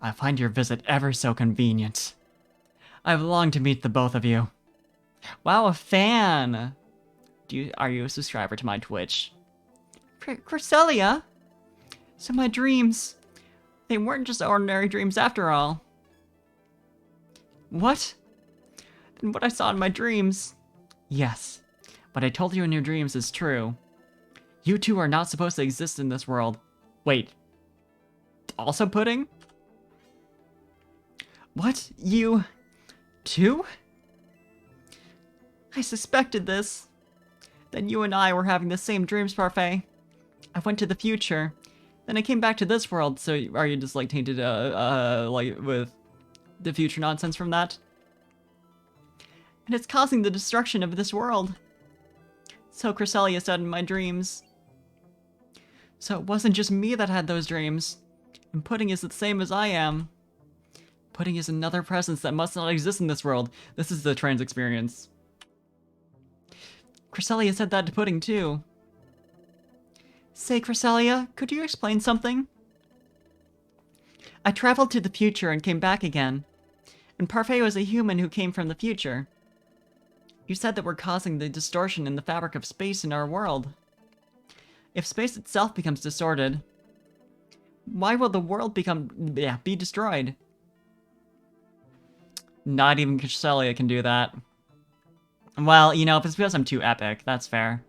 I find your visit ever so convenient. I've longed to meet the both of you. Wow, a fan! Are you a subscriber to my Twitch? Cresselia? So my dreams... They weren't just ordinary dreams after all. What? Then what I saw in my dreams... Yes, what I told you in your dreams is true. You two are not supposed to exist in this world. Wait. Also pudding? What? You... too? I suspected this. Then you and I were having the same dreams, Parfait. I went to the future. Then I came back to this world, so are you just, like, tainted, like, with the future nonsense from that? And it's causing the destruction of this world. So Cresselia said in my dreams. So it wasn't just me that had those dreams. And Pudding is the same as I am. Pudding is another presence that must not exist in this world. This is the trans experience. Cresselia said that to Pudding too. Say, Cresselia, could you explain something? I traveled to the future and came back again. And Parfait was a human who came from the future. You said that we're causing the distortion in the fabric of space in our world. If space itself becomes distorted, why will the world be destroyed? Not even Cresselia can do that. Well, you know, if it's because I'm too epic, that's fair.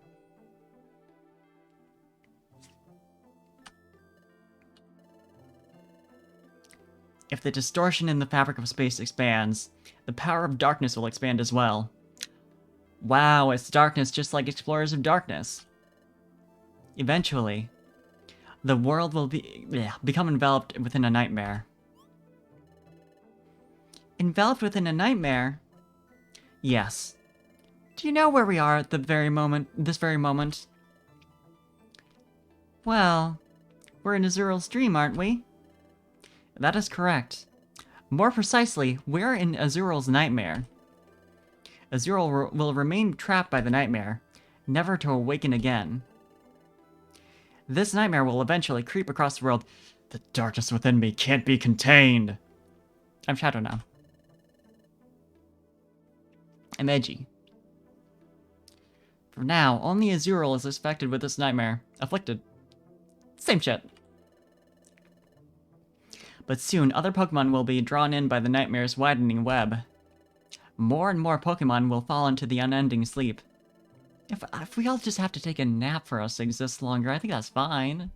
If the distortion in the fabric of space expands, the power of darkness will expand as well. Wow, it's darkness just like Explorers of Darkness. Eventually, the world will become enveloped within a nightmare. Enveloped within a nightmare? Yes. Do you know where we are at this very moment? Well, we're in Azural's dream, aren't we? That is correct. More precisely, we're in Azural's nightmare. Azural will remain trapped by the nightmare, never to awaken again. This nightmare will eventually creep across the world. The darkness within me can't be contained. I'm Shadow now. I'm edgy. For now, only Azural is affected with this nightmare. Afflicted. Same shit. But soon, other Pokemon will be drawn in by the nightmare's widening web. More and more Pokemon will fall into the unending sleep. If we all just have to take a nap for us to exist longer, I think that's fine.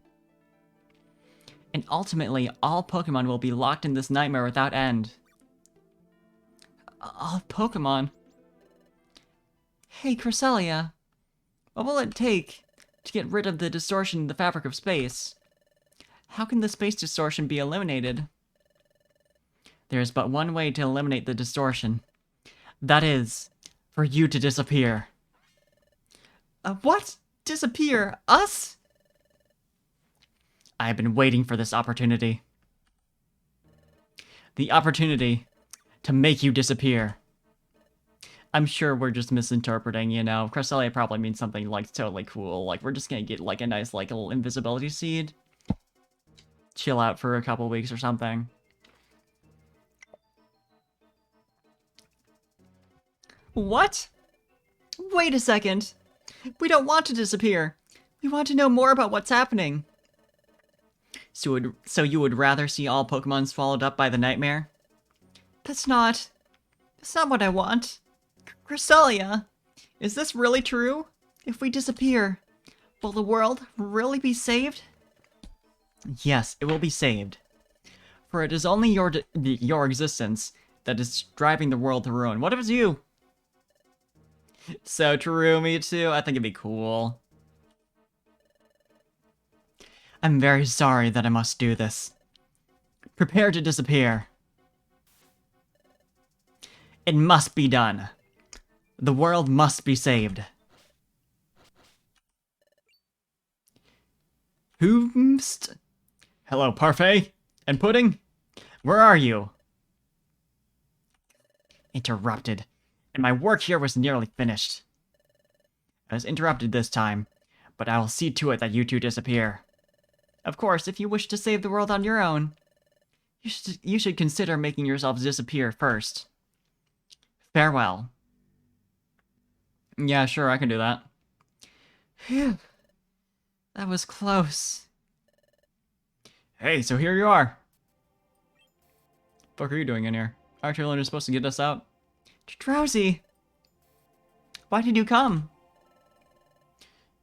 And ultimately, all Pokemon will be locked in this nightmare without end. All Pokemon? Hey, Cresselia. What will it take to get rid of the distortion in the fabric of space? How can the space distortion be eliminated? There is but one way to eliminate the distortion. That is, for you to disappear. What? Disappear? Us? I have been waiting for this opportunity. The opportunity to make you disappear. I'm sure we're just misinterpreting, you know. Cresselia probably means something, like, totally cool. Like, we're just gonna get, like, a nice, like, little invisibility seed. Chill out for a couple weeks or something. What? Wait a second. We don't want to disappear. We want to know more about what's happening. So you would rather see all Pokemon swallowed up by the nightmare? That's not what I want. Cresselia, is this really true? If we disappear, will the world really be saved? Yes, it will be saved. For it is only your existence that is driving the world to ruin. What if it's you? So true, me too. I think it'd be cool. I'm very sorry that I must do this. Prepare to disappear. It must be done. The world must be saved. Whomst? Hello, Parfait and Pudding? Where are you? Interrupted. And my work here was nearly finished. I was interrupted this time, but I will see to it that you two disappear. Of course, if you wish to save the world on your own, you should consider making yourselves disappear first. Farewell. Yeah, sure, I can do that. Phew. That was close. Hey, so here you are. What are you doing in here? Aren't you only supposed to get us out? Drowsy! Why did you come?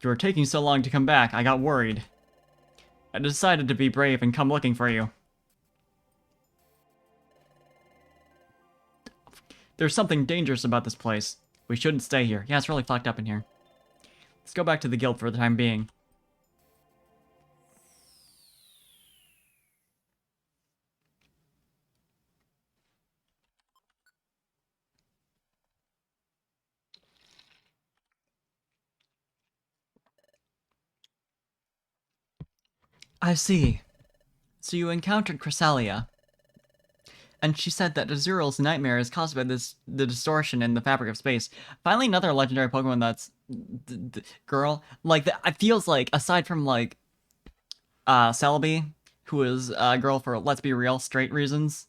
You were taking so long to come back, I got worried. I decided to be brave and come looking for you. There's something dangerous about this place. We shouldn't stay here. Yeah, it's really fucked up in here. Let's go back to the guild for the time being. I see. So you encountered Cresselia. And she said that Azuriel's nightmare is caused by the distortion in the fabric of space. Finally, another legendary Pokemon that's girl. Like, it feels like, aside from, like, Celebi, who is a girl for, let's be real, straight reasons.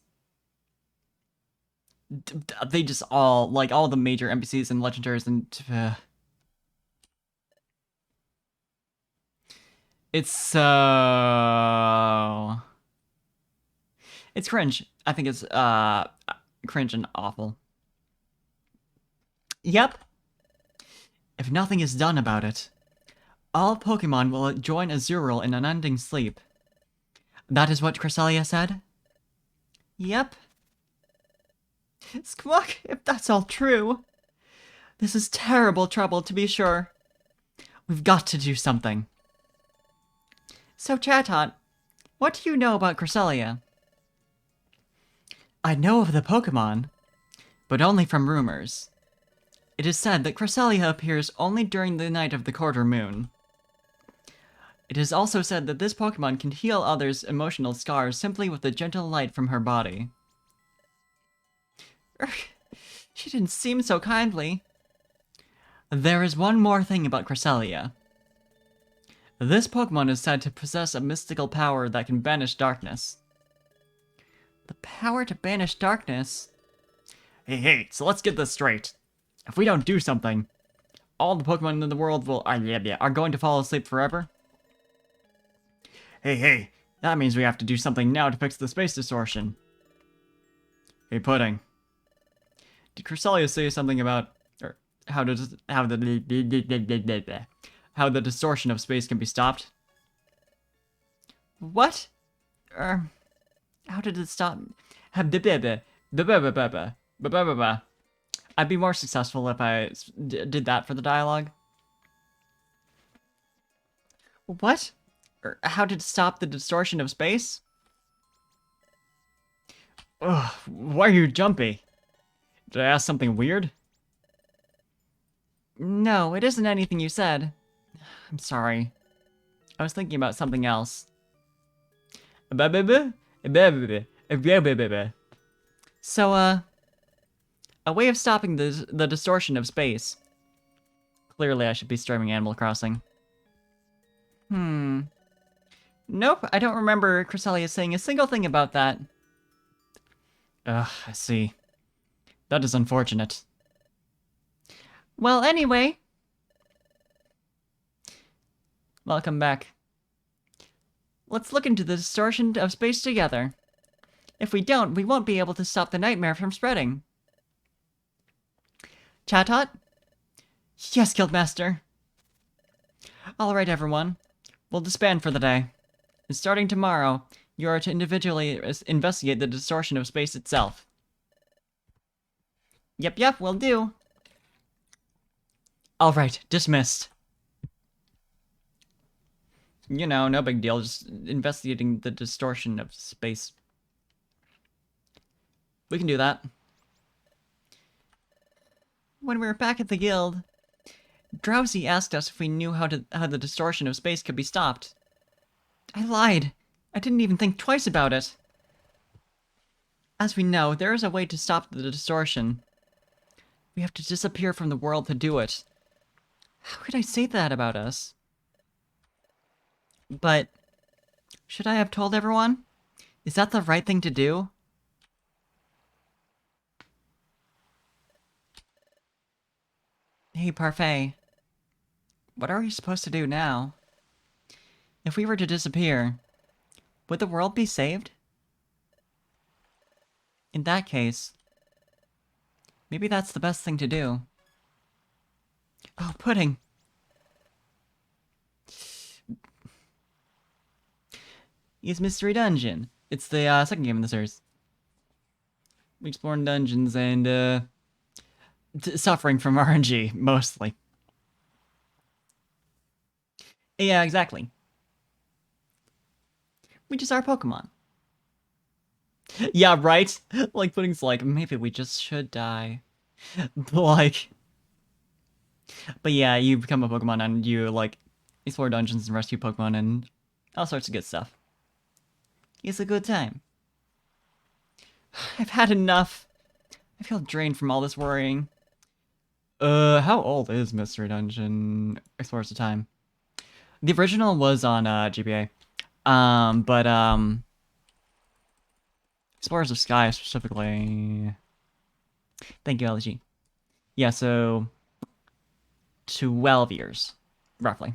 They just all, like, all the major NPCs and legendaries and... It's so... It's cringe. I think it's, cringe and awful. Yep. If nothing is done about it, all Pokemon will join Azuriel in unending sleep. That is what Cresselia said? Yep. Squawk, if that's all true. This is terrible trouble, to be sure. We've got to do something. So, Chatot, what do you know about Cresselia? I know of the Pokemon, but only from rumors. It is said that Cresselia appears only during the night of the quarter moon. It is also said that this Pokemon can heal others' emotional scars simply with the gentle light from her body. She didn't seem so kindly. There is one more thing about Cresselia. This Pokemon is said to possess a mystical power that can banish darkness. The power to banish darkness? Hey, so let's get this straight. If we don't do something, all the Pokemon in the world are going to fall asleep forever? Hey, that means we have to do something now to fix the space distortion. Hey, Pudding. Did Cresselia say something about... how the distortion of space can be stopped. What? How did it stop? I'd be more successful if I did that for the dialogue. What? How did it stop the distortion of space? Ugh, why are you jumpy? Did I ask something weird? No, it isn't anything you said. I'm sorry. I was thinking about something else. So, a way of stopping the distortion of space. Clearly, I should be streaming Animal Crossing. Nope, I don't remember Cresselia saying a single thing about that. Ugh, I see. That is unfortunate. Well, anyway. Welcome back. Let's look into the distortion of space together. If we don't, we won't be able to stop the nightmare from spreading. Chatot? Yes, Guildmaster. Alright, everyone. We'll disband for the day. And starting tomorrow, you are to individually investigate the distortion of space itself. Yep, will do. Alright, dismissed. You know, no big deal, just investigating the distortion of space. We can do that. When we were back at the guild, Drowsy asked us if we knew how the distortion of space could be stopped. I lied. I didn't even think twice about it. As we know, there is a way to stop the distortion. We have to disappear from the world to do it. How could I say that about us? But, should I have told everyone? Is that the right thing to do? Hey, Parfait. What are we supposed to do now? If we were to disappear, would the world be saved? In that case, maybe that's the best thing to do. Oh, pudding! It's Mystery Dungeon. It's the second game in the series. We exploring dungeons and suffering from RNG, mostly. Yeah, exactly. We just are Pokemon. Yeah, right? Like, Pudding's like, maybe we just should die. Like... But yeah, you become a Pokemon and you, like, explore dungeons and rescue Pokemon and all sorts of good stuff. It's a good time. I've had enough. I feel drained from all this worrying. How old is Mystery Dungeon Explorers of Time? The original was on, GBA. But Explorers of Sky specifically... Thank you, LG. Yeah, so... 12 years, roughly.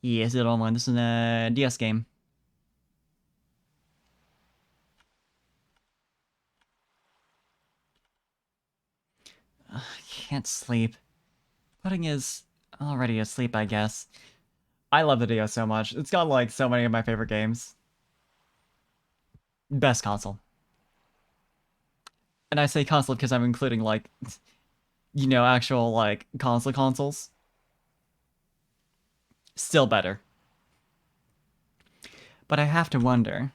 Yes, it all one. This is a DS game. I can't sleep. Pudding is already asleep, I guess. I love the DS so much. It's got, like, so many of my favorite games. Best console. And I say console because I'm including, like, you know, actual, like, consoles. Still better. But I have to wonder.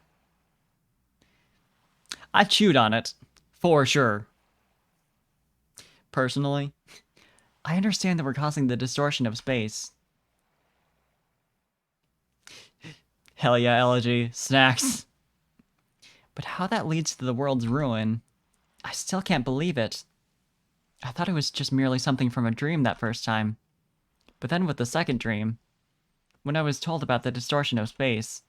I chewed on it. For sure. Personally, I understand that we're causing the distortion of space. Hell yeah, elegy. Snacks. But how that leads to the world's ruin, I still can't believe it. I thought it was just merely something from a dream that first time. But then with the second dream, when I was told about the distortion of space,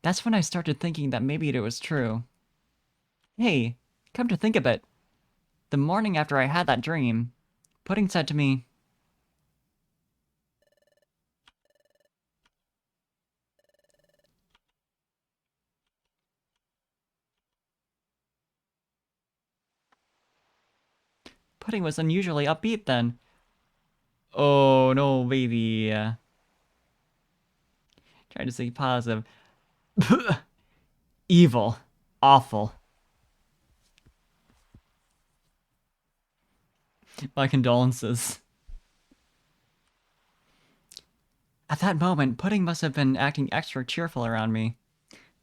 that's when I started thinking that maybe it was true. Hey, come to think of it, the morning after I had that dream, Pudding said to me, Pudding was unusually upbeat then. Oh no, baby. Trying to stay positive. Evil. Awful. My condolences. At that moment, Pudding must have been acting extra cheerful around me,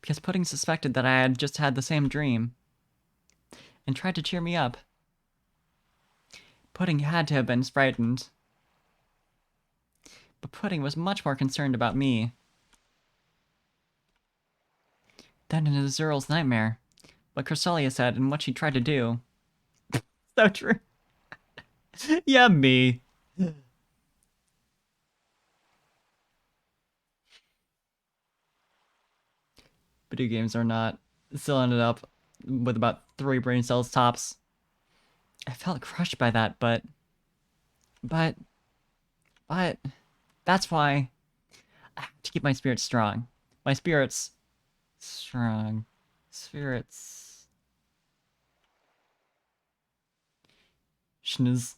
because Pudding suspected that I had just had the same dream, and tried to cheer me up. Pudding had to have been frightened, but Pudding was much more concerned about me. Then in his Earl's nightmare, what cresselia said and what she tried to do. So true. Yeah, me. Video games are not. Still ended up with about 3 brain cells tops. I felt crushed by that, but, but, that's why I have to keep my spirits strong. My spirits strong. Spirits. Schniz.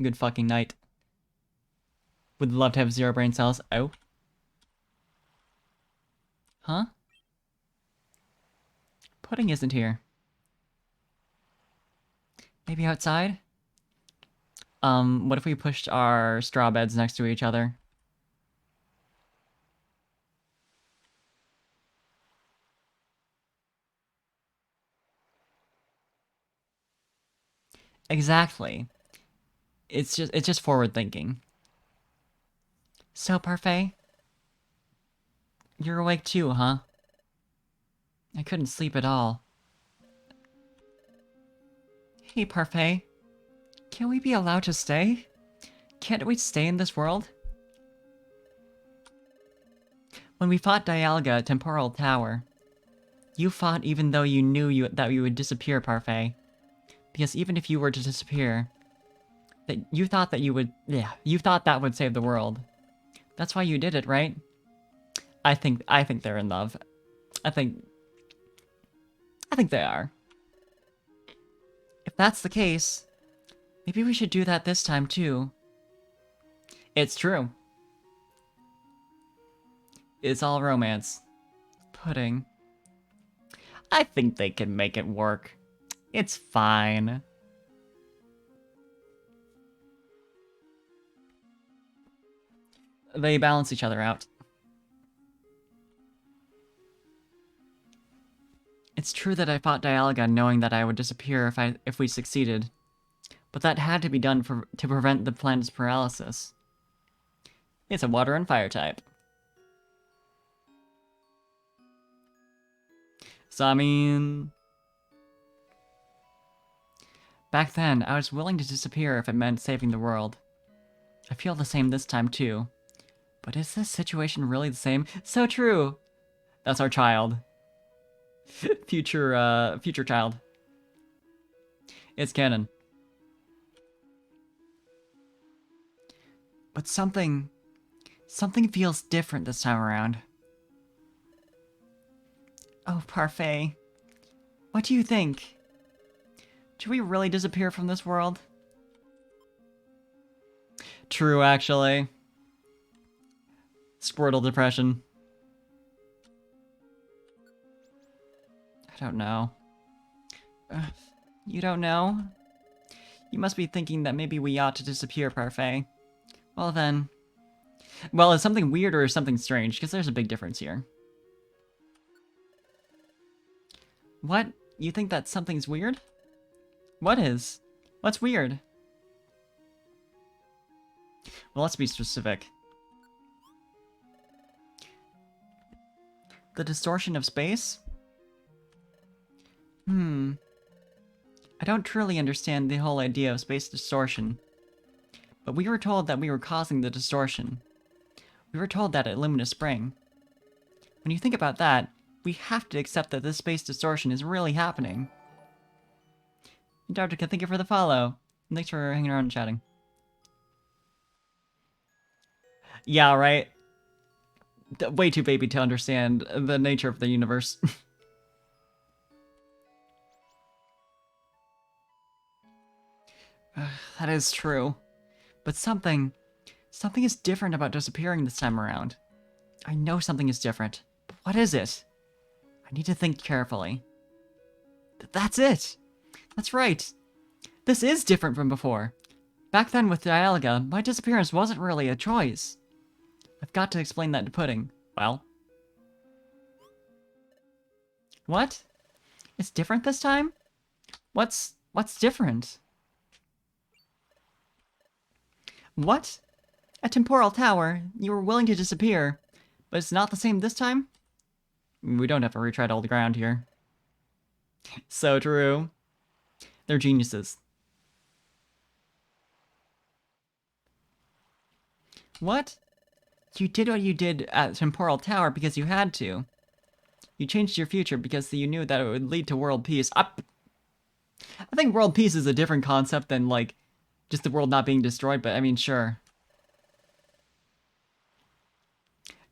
Good fucking night. Would love to have 0 brain cells. Oh. Huh? Pudding isn't here. Maybe outside? What if we pushed our straw beds next to each other? Exactly. It's just forward thinking. So, Parfait? You're awake too, huh? I couldn't sleep at all. Hey, Parfait. Can we be allowed to stay? Can't we stay in this world? When we fought Dialga at Temporal Tower, you fought even though you knew that you would disappear, Parfait. Because even if you were to disappear, that you thought that you would, yeah, you thought that would save the world. That's why you did it, right? I think they're in love. I think they are. If that's the case, maybe we should do that this time too. It's true. It's all romance. Pudding. I think they can make it work. It's fine. They balance each other out. It's true that I fought Dialga knowing that I would disappear if we succeeded, but that had to be done to prevent the planet's paralysis. It's a water and fire type. So, I mean... Back then, I was willing to disappear if it meant saving the world. I feel the same this time, too. But is this situation really the same? So true! That's our child. Future child. It's canon. But something feels different this time around. Oh, Parfait. What do you think? Should we really disappear from this world? True, actually. Squirtle depression. I don't know. You don't know? You must be thinking that maybe we ought to disappear, Parfait. Well then... Well, is something weird or is something strange? Because there's a big difference here. What? You think that something's weird? What is? What's weird? Well, let's be specific. The distortion of space? I don't truly understand the whole idea of space distortion. But we were told that we were causing the distortion. We were told that at Luminous Spring. When you think about that, we have to accept that this space distortion is really happening. Antarctica, thank you for the follow. Thanks for hanging around and chatting. Yeah, right? Way too baby to understand the nature of the universe. That is true. But something is different about disappearing this time around. I know something is different. But what is it? I need to think carefully. That's it! That's right! This is different from before. Back then with Dialga, my disappearance wasn't really a choice. I've got to explain that to Pudding. Well? What? It's different this time? What's different? What? At Temporal Tower, you were willing to disappear, but it's not the same this time? We don't have to retread all the ground here. So true. They're geniuses. What? You did what you did at Temporal Tower because you had to. You changed your future because you knew that it would lead to world peace. I think world peace is a different concept than, like, just the world not being destroyed, but I mean, sure.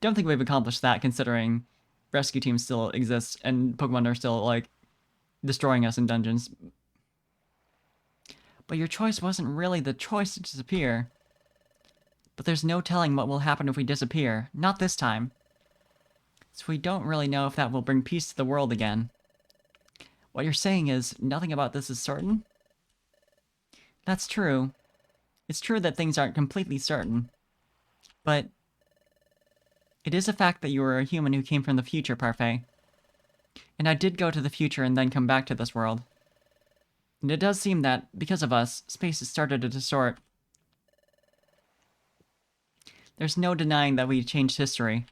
Don't think we've accomplished that considering rescue teams still exist and Pokemon are still, like, destroying us in dungeons. But your choice wasn't really the choice to disappear. But there's no telling what will happen if we disappear. Not this time. So we don't really know if that will bring peace to the world again. What you're saying is, nothing about this is certain? That's true. It's true that things aren't completely certain. But it is a fact that you were a human who came from the future, Parfait. And I did go to the future and then come back to this world. And it does seem that, because of us, space has started to distort. There's no denying that we changed history.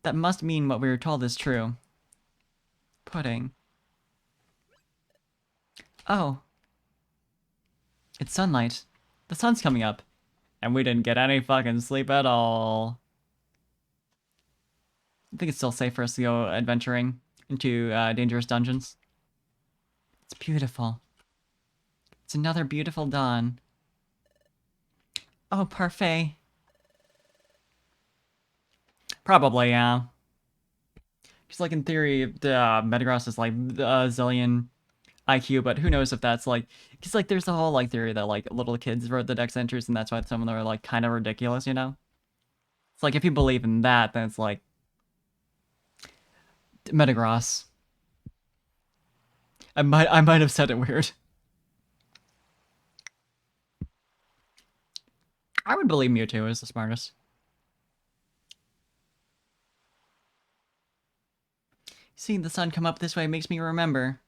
That must mean what we were told is true. Pudding. Oh. It's sunlight. The sun's coming up. And we didn't get any fucking sleep at all. I think it's still safe for us to go adventuring into dangerous dungeons. It's beautiful. It's another beautiful dawn. Oh, Parfait. Probably, yeah. Because, like, in theory, the Metagross is, like, a zillion IQ, but who knows if that's, like... Because, like, there's the whole, like, theory that, like, little kids wrote the Dex entries, and that's why some of them are, like, kind of ridiculous, you know? It's like, if you believe in that, then it's, like... Metagross. I might have said it weird. I would believe Mewtwo is the smartest. Seeing the sun come up this way makes me remember.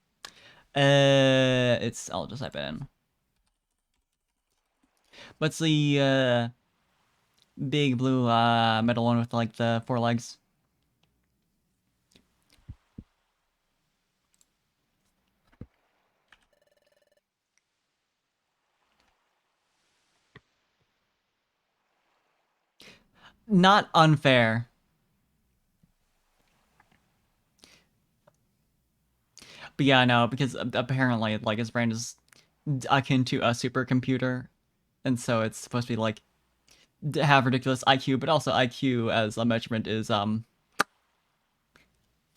I'll just type it in. What's the, big blue, metal one with, like, the 4 legs? Not unfair. But yeah, no, because apparently, like, his brain is akin to a supercomputer. And so it's supposed to be, like, have ridiculous IQ, but also IQ as a measurement is,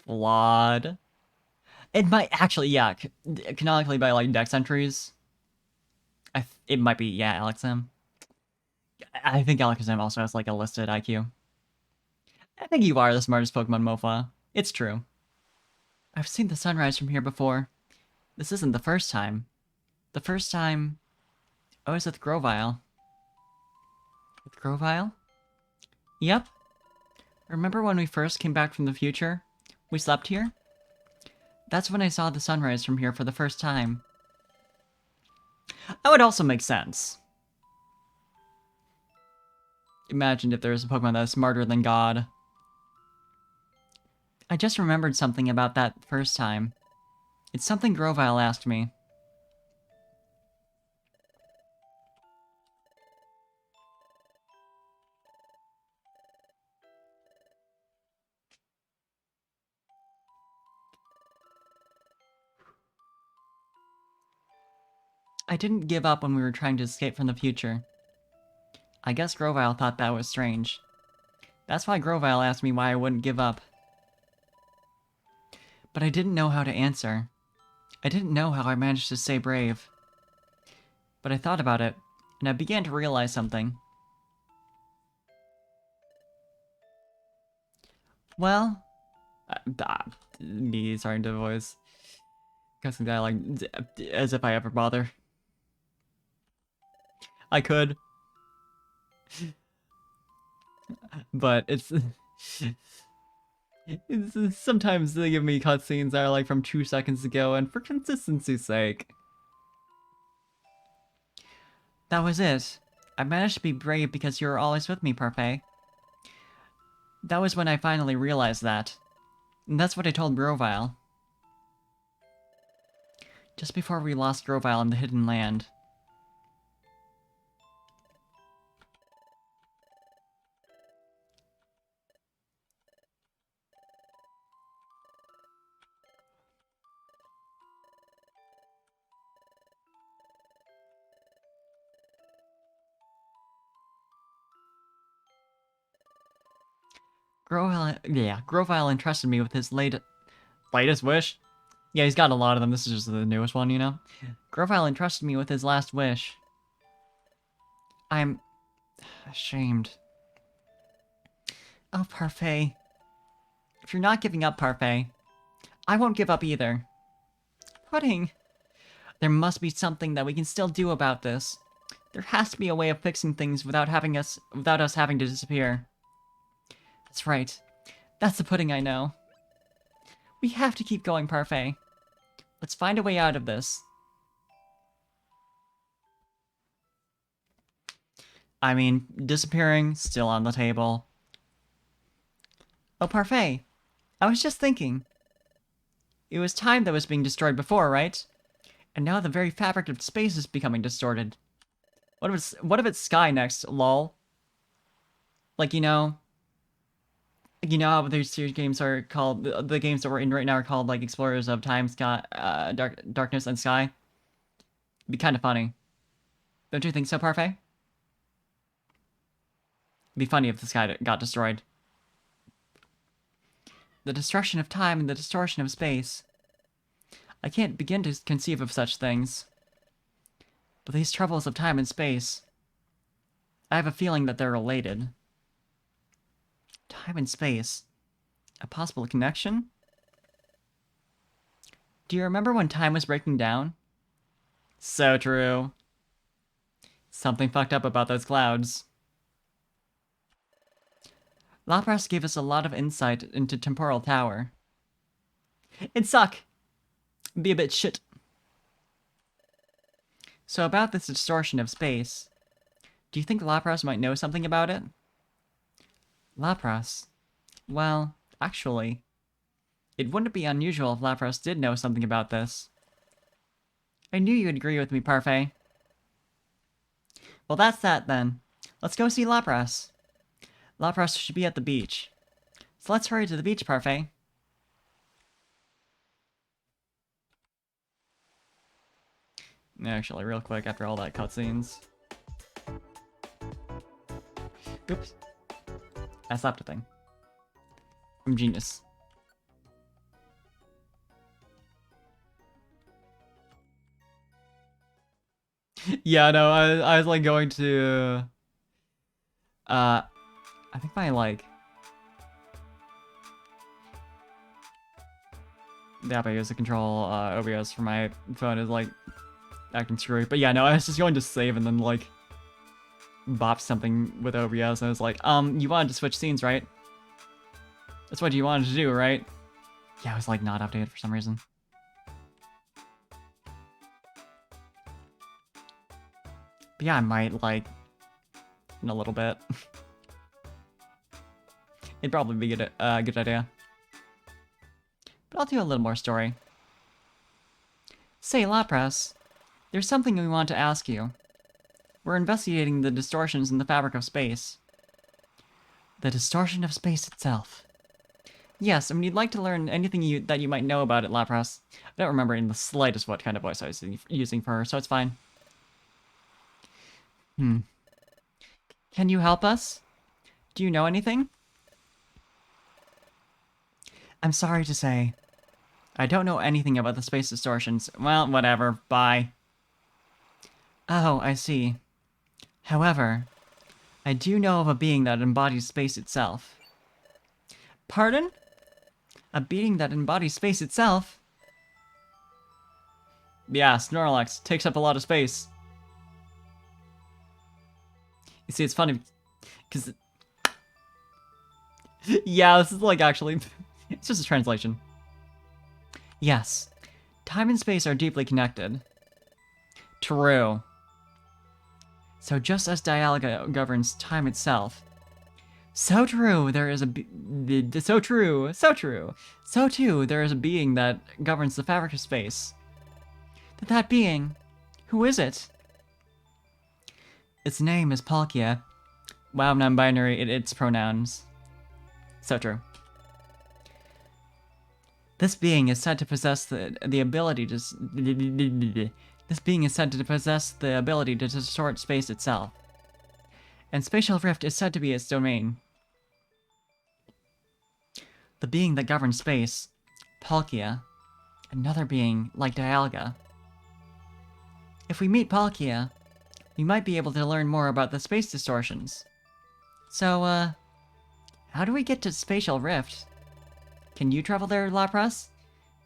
flawed. It might actually, yeah, canonically by, like, Dex entries. It might be, yeah, Alexam. I think Alakazam also has, like, a listed IQ. I think you are the smartest Pokemon, Mofa. It's true. I've seen the sunrise from here before. This isn't the first time. The first time... I was with Grovyle. With Grovyle? Yep. Remember when we first came back from the future? We slept here? That's when I saw the sunrise from here for the first time. That would also make sense. Imagine if there was a Pokemon that was smarter than God. I just remembered something about that first time. It's something Grovyle asked me. I didn't give up when we were trying to escape from the future. I guess Grovyle thought that was strange. That's why Grovyle asked me why I wouldn't give up. But I didn't know how to answer. I didn't know how I managed to stay brave. But I thought about it, and I began to realize something. Well, me starting to voice cussing dialogue as if I ever bother. I could, but sometimes they give me cutscenes that are like from 2 seconds ago, and for consistency's sake. That was it. I managed to be brave because you were always with me, Parfait. That was when I finally realized that. And that's what I told Grovile. Just before we lost Grovile in the Hidden Land. Grovile entrusted me with his latest wish. Yeah, he's got a lot of them. This is just the newest one, you know? Grovile entrusted me with his last wish. I'm ashamed. Oh, Parfait. If you're not giving up, Parfait, I won't give up either. Pudding. There must be something that we can still do about this. There has to be a way of fixing things without us having to disappear. That's right. That's the pudding I know. We have to keep going, Parfait. Let's find a way out of this. I mean, disappearing, still on the table. Oh, Parfait. I was just thinking. It was time that was being destroyed before, right? And now the very fabric of space is becoming distorted. What if it's sky next, lol? Like, you know how these series games are called, the games that we're in right now are called, like, Explorers of Time, Sky, Darkness, and Sky? It'd be kind of funny. Don't you think so, Parfait? It'd be funny if the sky got destroyed. The destruction of time and the distortion of space. I can't begin to conceive of such things. But these troubles of time and space, I have a feeling that they're related. Time and space. A possible connection? Do you remember when time was breaking down? So true. Something fucked up about those clouds. Lapras gave us a lot of insight into Temporal Tower. It'd suck. Be a bit shit. So about this distortion of space, do you think Lapras might know something about it? Lapras? Well, actually, it wouldn't be unusual if Lapras did know something about this. I knew you'd agree with me, Parfait. Well, that's that then. Let's go see Lapras. Lapras should be at the beach. So let's hurry to the beach, Parfait. Actually, real quick, after all that cutscenes. Oops. I slapped a thing. I'm genius. Yeah, no, I was like going to... I think my like... The app I use to control OBS for my phone is like acting screwy. But yeah, no, I was just going to save and then like bop something with OBS and I was like, you wanted to switch scenes, right? That's what you wanted to do, right? Yeah, I was like not updated for some reason. But yeah, I might like in a little bit. It'd probably be a good idea. But I'll do a little more story. Say, Lapras, there's something we want to ask you. We're investigating the distortions in the fabric of space. The distortion of space itself. Yes, and we'd like to learn anything that you might know about it, Lapras. I don't remember in the slightest what kind of voice I was using for her, so it's fine. Can you help us? Do you know anything? I'm sorry to say, I don't know anything about the space distortions. Well, whatever, bye. Oh, I see. However, I do know of a being that embodies space itself. Pardon? A being that embodies space itself? Yeah, Snorlax takes up a lot of space. You see, it's funny, because... yeah, this is like actually... it's just a translation. Yes, time and space are deeply connected. True. So just as Dialga governs time itself, so true there is a so true, so true. So too there is a being that governs the fabric of space. That being, who is it? Its name is Palkia. Wow, non-binary, its pronouns. So true. This being is said to possess the ability to... This being is said to possess the ability to distort space itself. And Spatial Rift is said to be its domain. The being that governs space, Palkia, another being like Dialga. If we meet Palkia, we might be able to learn more about the space distortions. So, how do we get to Spatial Rift? Can you travel there, Lapras?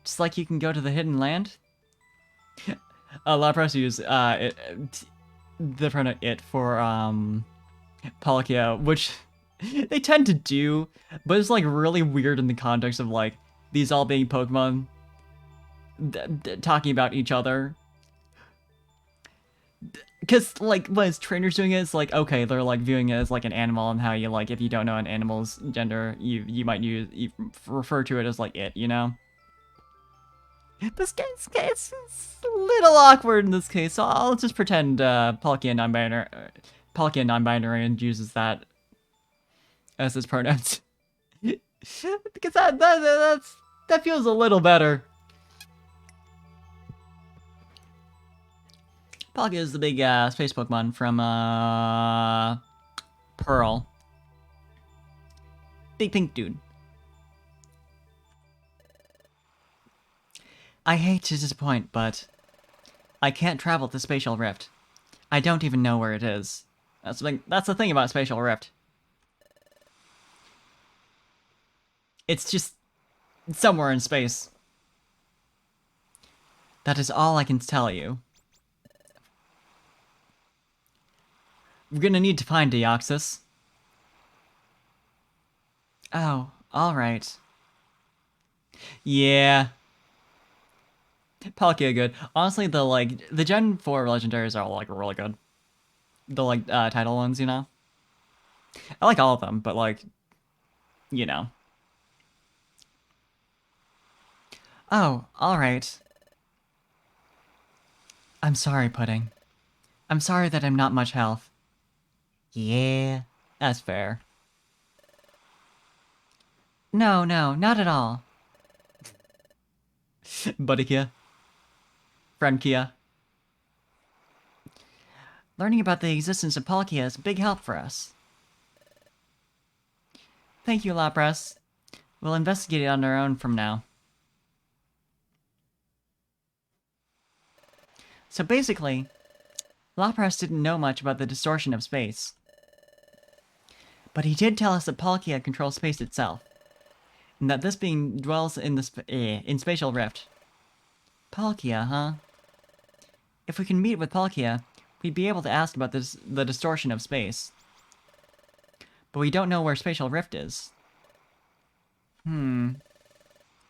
Just like you can go to the Hidden Land? Lapras used, the pronoun it for, Palkia, which they tend to do, but it's, like, really weird in the context of, like, these all being Pokemon talking about each other. Because, like, when his trainers doing it, it's like, okay, they're, like, viewing it as, like, an animal, and how you, like, if you don't know an animal's gender, you might refer to it as, like, it, you know? This guy's it's a little awkward in this case, so I'll just pretend, Palkia non-binary and uses that as his pronouns. Because that feels a little better. Palkia is the big space Pokemon from Pearl. Big pink dude. I hate to disappoint, but I can't travel to Spatial Rift. I don't even know where it is. That's the thing about Spatial Rift. It's just somewhere in space. That is all I can tell you. We're gonna need to find Deoxys. Oh, alright. Yeah. Palkia good. Honestly, the Gen 4 legendaries are, like, really good. The, like, title ones, you know? I like all of them, but, like, you know. Oh, alright. I'm sorry, Pudding. I'm sorry that I'm not much health. Yeah, that's fair. No, not at all. Buddy Kia. Friend Kia. Learning about the existence of Palkia is a big help for us. Thank you, Lapras. We'll investigate it on our own from now. So basically, Lapras didn't know much about the distortion of space. But he did tell us that Palkia controls space itself, and that this being dwells in in Spatial Rift. Palkia, huh? If we can meet with Palkia, we'd be able to ask about the distortion of space. But we don't know where Spatial Rift is. I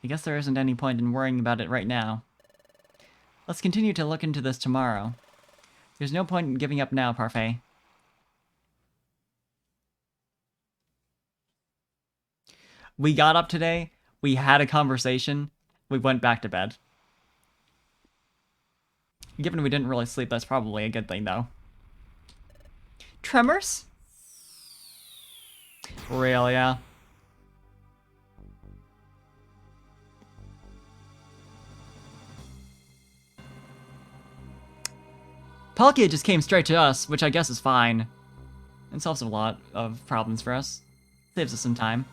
guess there isn't any point in worrying about it right now. Let's continue to look into this tomorrow. There's no point in giving up now, Parfait. We got up today, we had a conversation, we went back to bed. Given we didn't really sleep, that's probably a good thing, though. Tremors? Real, yeah. Palkia just came straight to us, which I guess is fine. It solves a lot of problems for us. Saves us some time.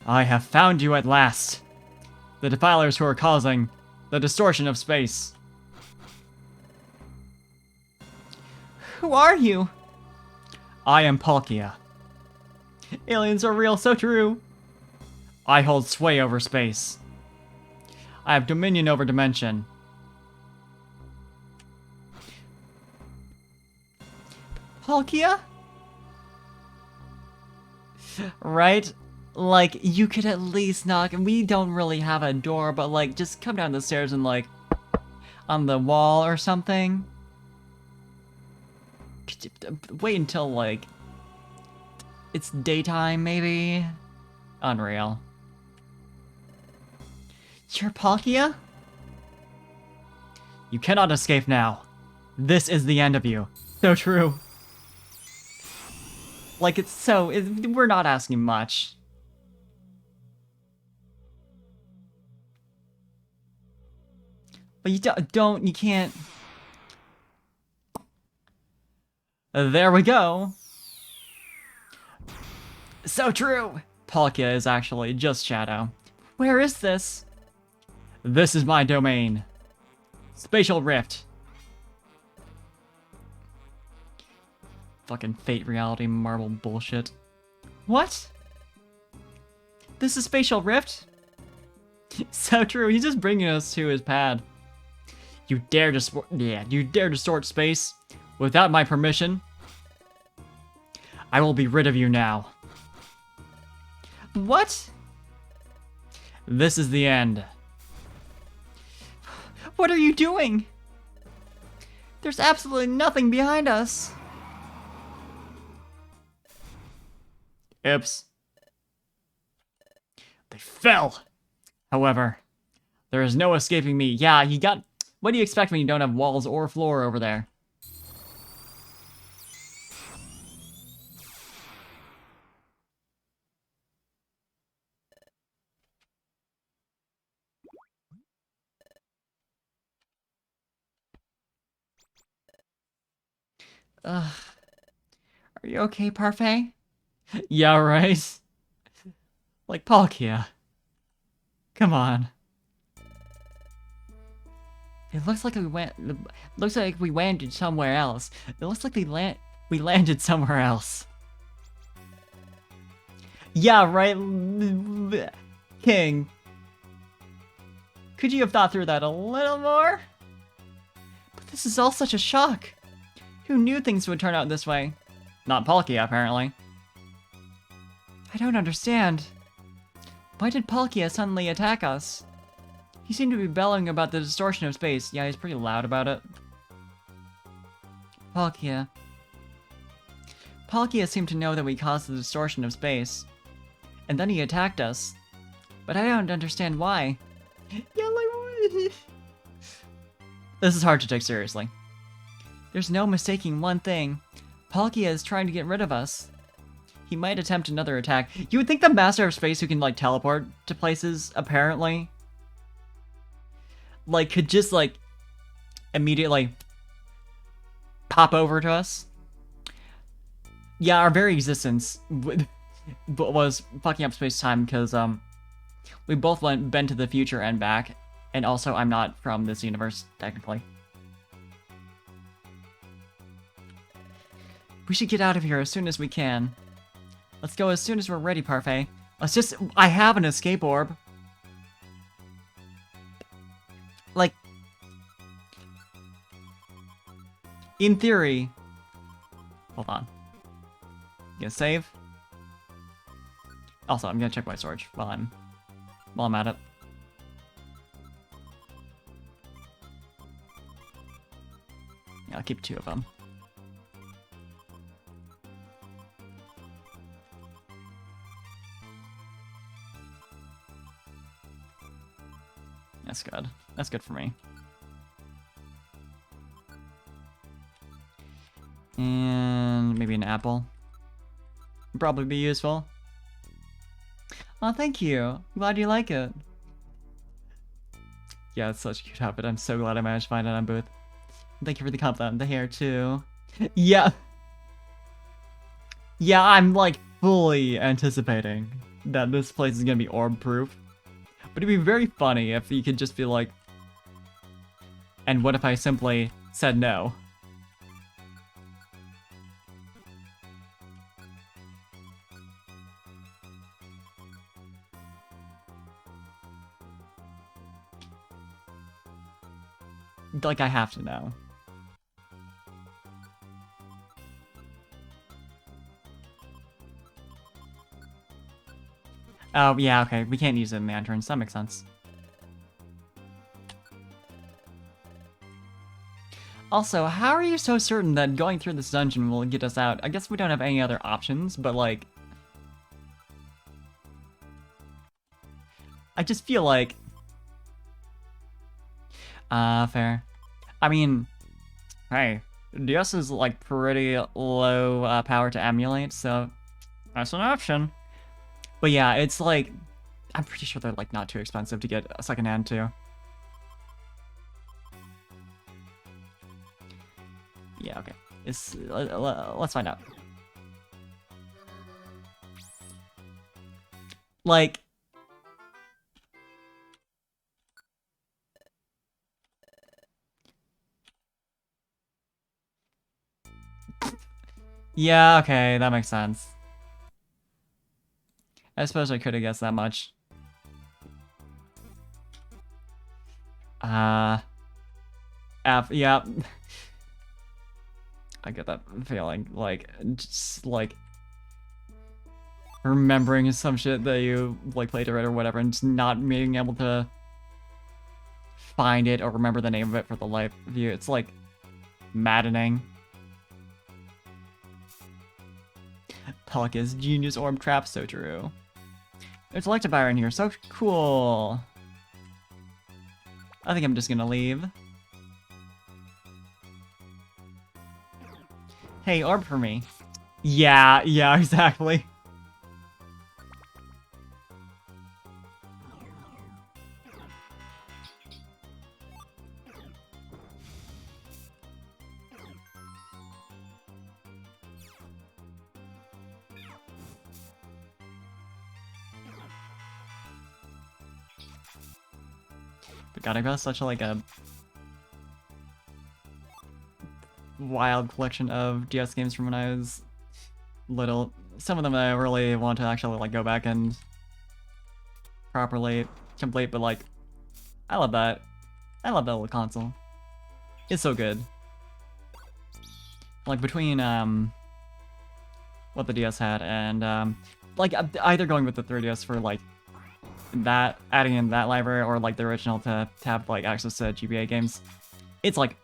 I have found you at last. The defilers who are causing the distortion of space. Who are you? I am Palkia. Aliens are real, so true. I hold sway over space. I have dominion over dimension. Palkia? Right? Like, you could at least knock, and we don't really have a door, but like, just come down the stairs and like, on the wall or something. Wait until like, it's daytime maybe? Unreal. You're Palkia? You cannot escape now. This is the end of you. So true. Like, we're not asking much. But you can't. There we go. So true. Palkia is actually just Shadow. Where is this? This is my domain. Spatial Rift. Fucking fate reality marble bullshit. What? This is Spatial Rift? So true, he's just bringing us to his pad. You dare distort space without my permission? I will be rid of you now. What? This is the end. What are you doing? There's absolutely nothing behind us. Oops. They fell. However, there is no escaping me. Yeah, what do you expect when you don't have walls or floor over there? Ugh. Are you okay, Parfait? Yeah, right? Like Palkia. Come on. It looks like we landed somewhere else. It looks like we landed somewhere else. Yeah, right? King. Could you have thought through that a little more? But this is all such a shock. Who knew things would turn out this way? Not Palkia, apparently. I don't understand. Why did Palkia suddenly attack us? He seemed to be bellowing about the distortion of space. Yeah, he's pretty loud about it. Palkia. Palkia seemed to know that we caused the distortion of space. And then he attacked us. But I don't understand why. Yeah, like... This is hard to take seriously. There's no mistaking one thing. Palkia is trying to get rid of us. He might attempt another attack. You would think the Master of Space who can, like, teleport to places, apparently, like, could just, like, immediately pop over to us. Yeah, our very existence was fucking up space-time because, we both been to the future and back, and also I'm not from this universe, technically. We should get out of here as soon as we can. Let's go as soon as we're ready, Parfait. I have an escape orb. Like, in theory. Hold on. Gonna save. Also, I'm gonna check my storage while I'm at it. Yeah, I'll keep 2 of them. That's good. That's good for me. And maybe an apple. Would probably be useful. Oh, thank you. Glad you like it. Yeah, it's such a cute outfit. I'm so glad I managed to find it on Booth. Thank you for the compliment. The hair, too. Yeah. Yeah, I'm, like, fully anticipating that this place is gonna be orb-proof. But it'd be very funny if you could just be like, and what if I simply said no? Like, I have to know. Oh, yeah, okay. We can't use it in the entrance. That makes sense. Also, how are you so certain that going through this dungeon will get us out? I guess we don't have any other options, but like... I just feel like... fair. I mean, hey, DS is like pretty low power to emulate, so that's an option. But yeah, it's like, I'm pretty sure they're like not too expensive to get a secondhand too. Yeah, okay. Let's find out. Like, yeah, okay, that makes sense. I suppose I could have guessed that much. Yeah. I get that feeling, like, just, like, remembering some shit that you, like, played it or whatever, and just not being able to find it or remember the name of it for the life of you. It's, like, maddening. Pelican's genius orb trap, so true. There's a Electivire in here, so cool. I think I'm just gonna leave. Hey, orb for me. Yeah, exactly. But God, I got such like a wild collection of DS games from when I was little. Some of them I really want to actually like go back and properly complete, but like, I love that. I love that little console. It's so good. Like between what the DS had and like either going with the 3DS for like that, adding in that library, or like the original to have like access to GBA games, it's like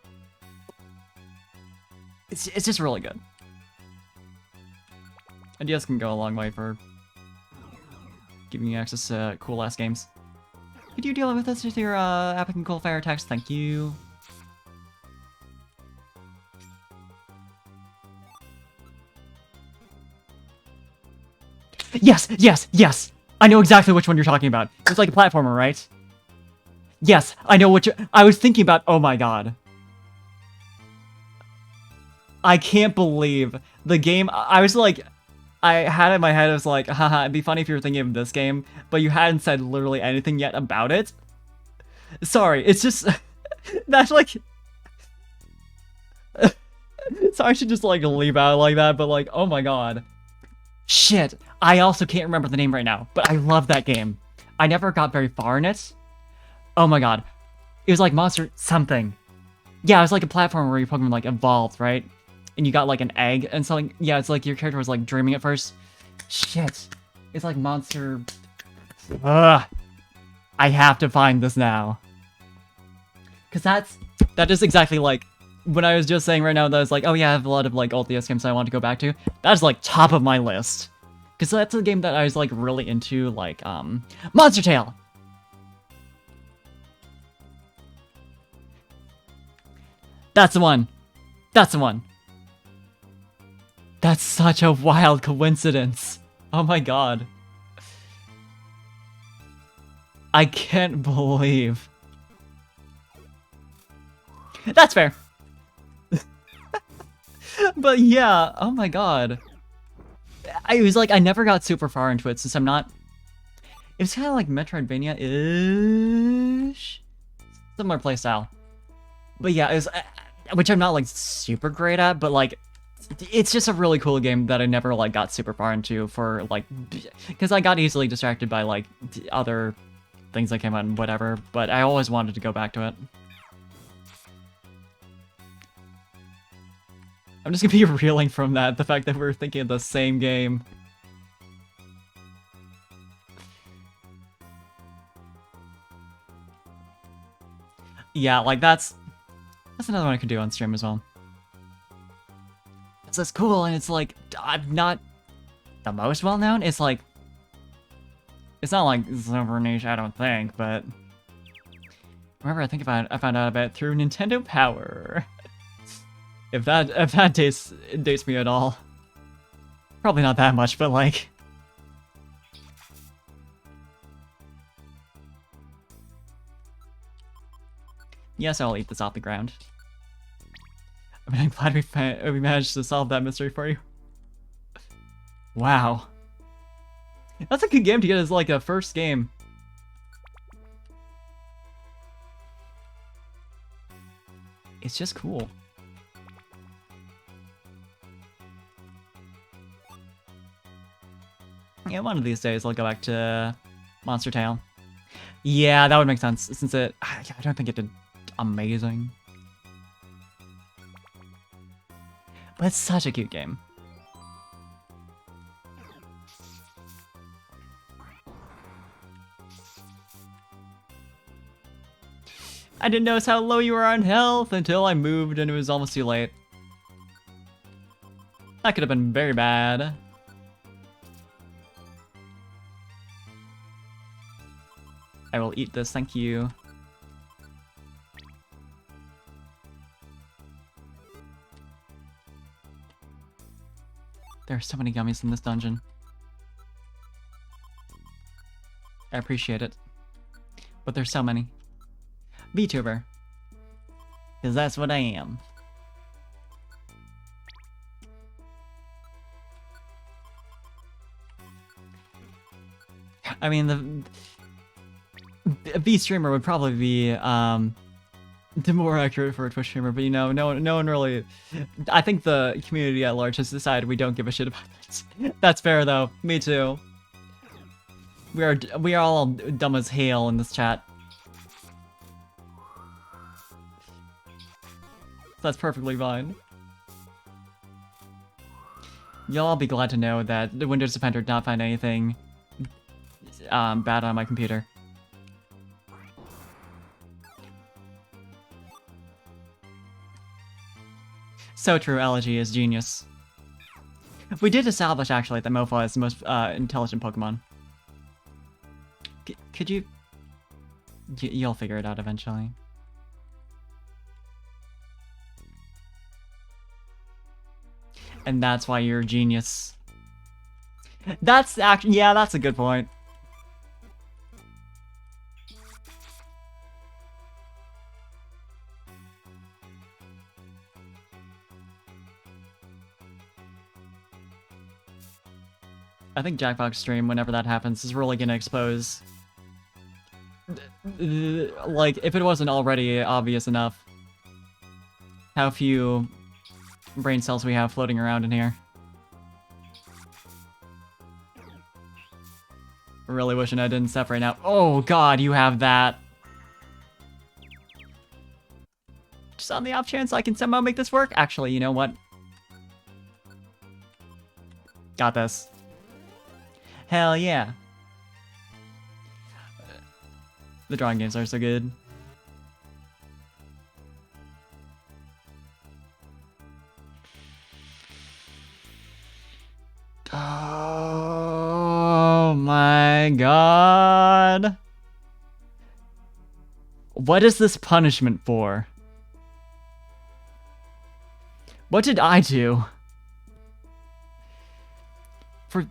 it's just really good. And DS can go a long way for giving you access to cool ass games. Could you deal with this with your epic and cool fire attacks? Thank you. Yes! I know exactly which one you're talking about. It's like a platformer, right? Yes, I know what I was thinking about. Oh my god. I can't believe the game. I was like, I had it in my head, I was like, haha, it'd be funny if you were thinking of this game, but you hadn't said literally anything yet about it. Sorry, it's just, that's like, so I should just like leave out like that, but like, oh my god. Shit, I also can't remember the name right now, but I love that game. I never got very far in it. Oh my god. It was like Monster something. Yeah, it was like a platform where your Pokemon like evolved, right? And you got like an egg and something. Yeah, it's like your character was like dreaming at first. Shit. It's like Monster... Ugh. I have to find this now. Because that is exactly like... When I was just saying right now that I was like, oh yeah, I have a lot of like old DS games I want to go back to. That's like top of my list. Because that's a game that I was like really into, like, Monster Tail! That's the one. That's the one. That's such a wild coincidence. Oh my god. I can't believe. That's fair. But yeah, oh my god. I was like, I never got super far into it since I'm not... It's kind of like Metroidvania-ish. Similar playstyle. But yeah, it's which I'm not like super great at, but like it's just a really cool game that I never like got super far into for like because I got easily distracted by like other things that came out and whatever, but I always wanted to go back to it. I'm just gonna be reeling from that, the fact that we're thinking of the same game. Yeah, like that's another one I could do on stream as well. It's cool, and it's like I'm not the most well known. It's like it's not like super niche, I don't think, but whenever I think about it, I found out about it through Nintendo Power. if that dates me at all. Probably not that much, but like yes, I'll eat this off the ground. I mean, I'm glad we managed to solve that mystery for you. Wow. That's a good game to get as like a first game. It's just cool. Yeah, one of these days I'll go back to Monster Tale. Yeah, that would make sense, since I don't think it did amazing. But it's such a cute game. I didn't notice how low you were on health until I moved and it was almost too late. That could have been very bad. I will eat this, thank you. There are so many gummies in this dungeon. I appreciate it. But there's so many. VTuber. Because that's what I am. I mean, a V streamer would probably be the more accurate for a Twitch streamer, but you know, no one really. I think the community at large has decided we don't give a shit about this. That's fair though. Me too. We are all dumb as hail in this chat. That's perfectly fine. You'll all be glad to know that the Windows Defender did not find anything bad on my computer. So true, Elegy is genius. We did establish, actually, that Mofa is the most intelligent Pokemon. Could you... You'll figure it out eventually. And that's why you're a genius. That's actually... Yeah, that's a good point. I think Jackbox stream, whenever that happens, is really gonna expose... Like, if it wasn't already obvious enough, how few brain cells we have floating around in here. Really wishing I didn't separate now. Oh god, you have that! Just on the off chance I can somehow make this work? Actually, you know what? Got this. Hell yeah. The drawing games are so good. Oh my god. What is this punishment for? What did I do? For...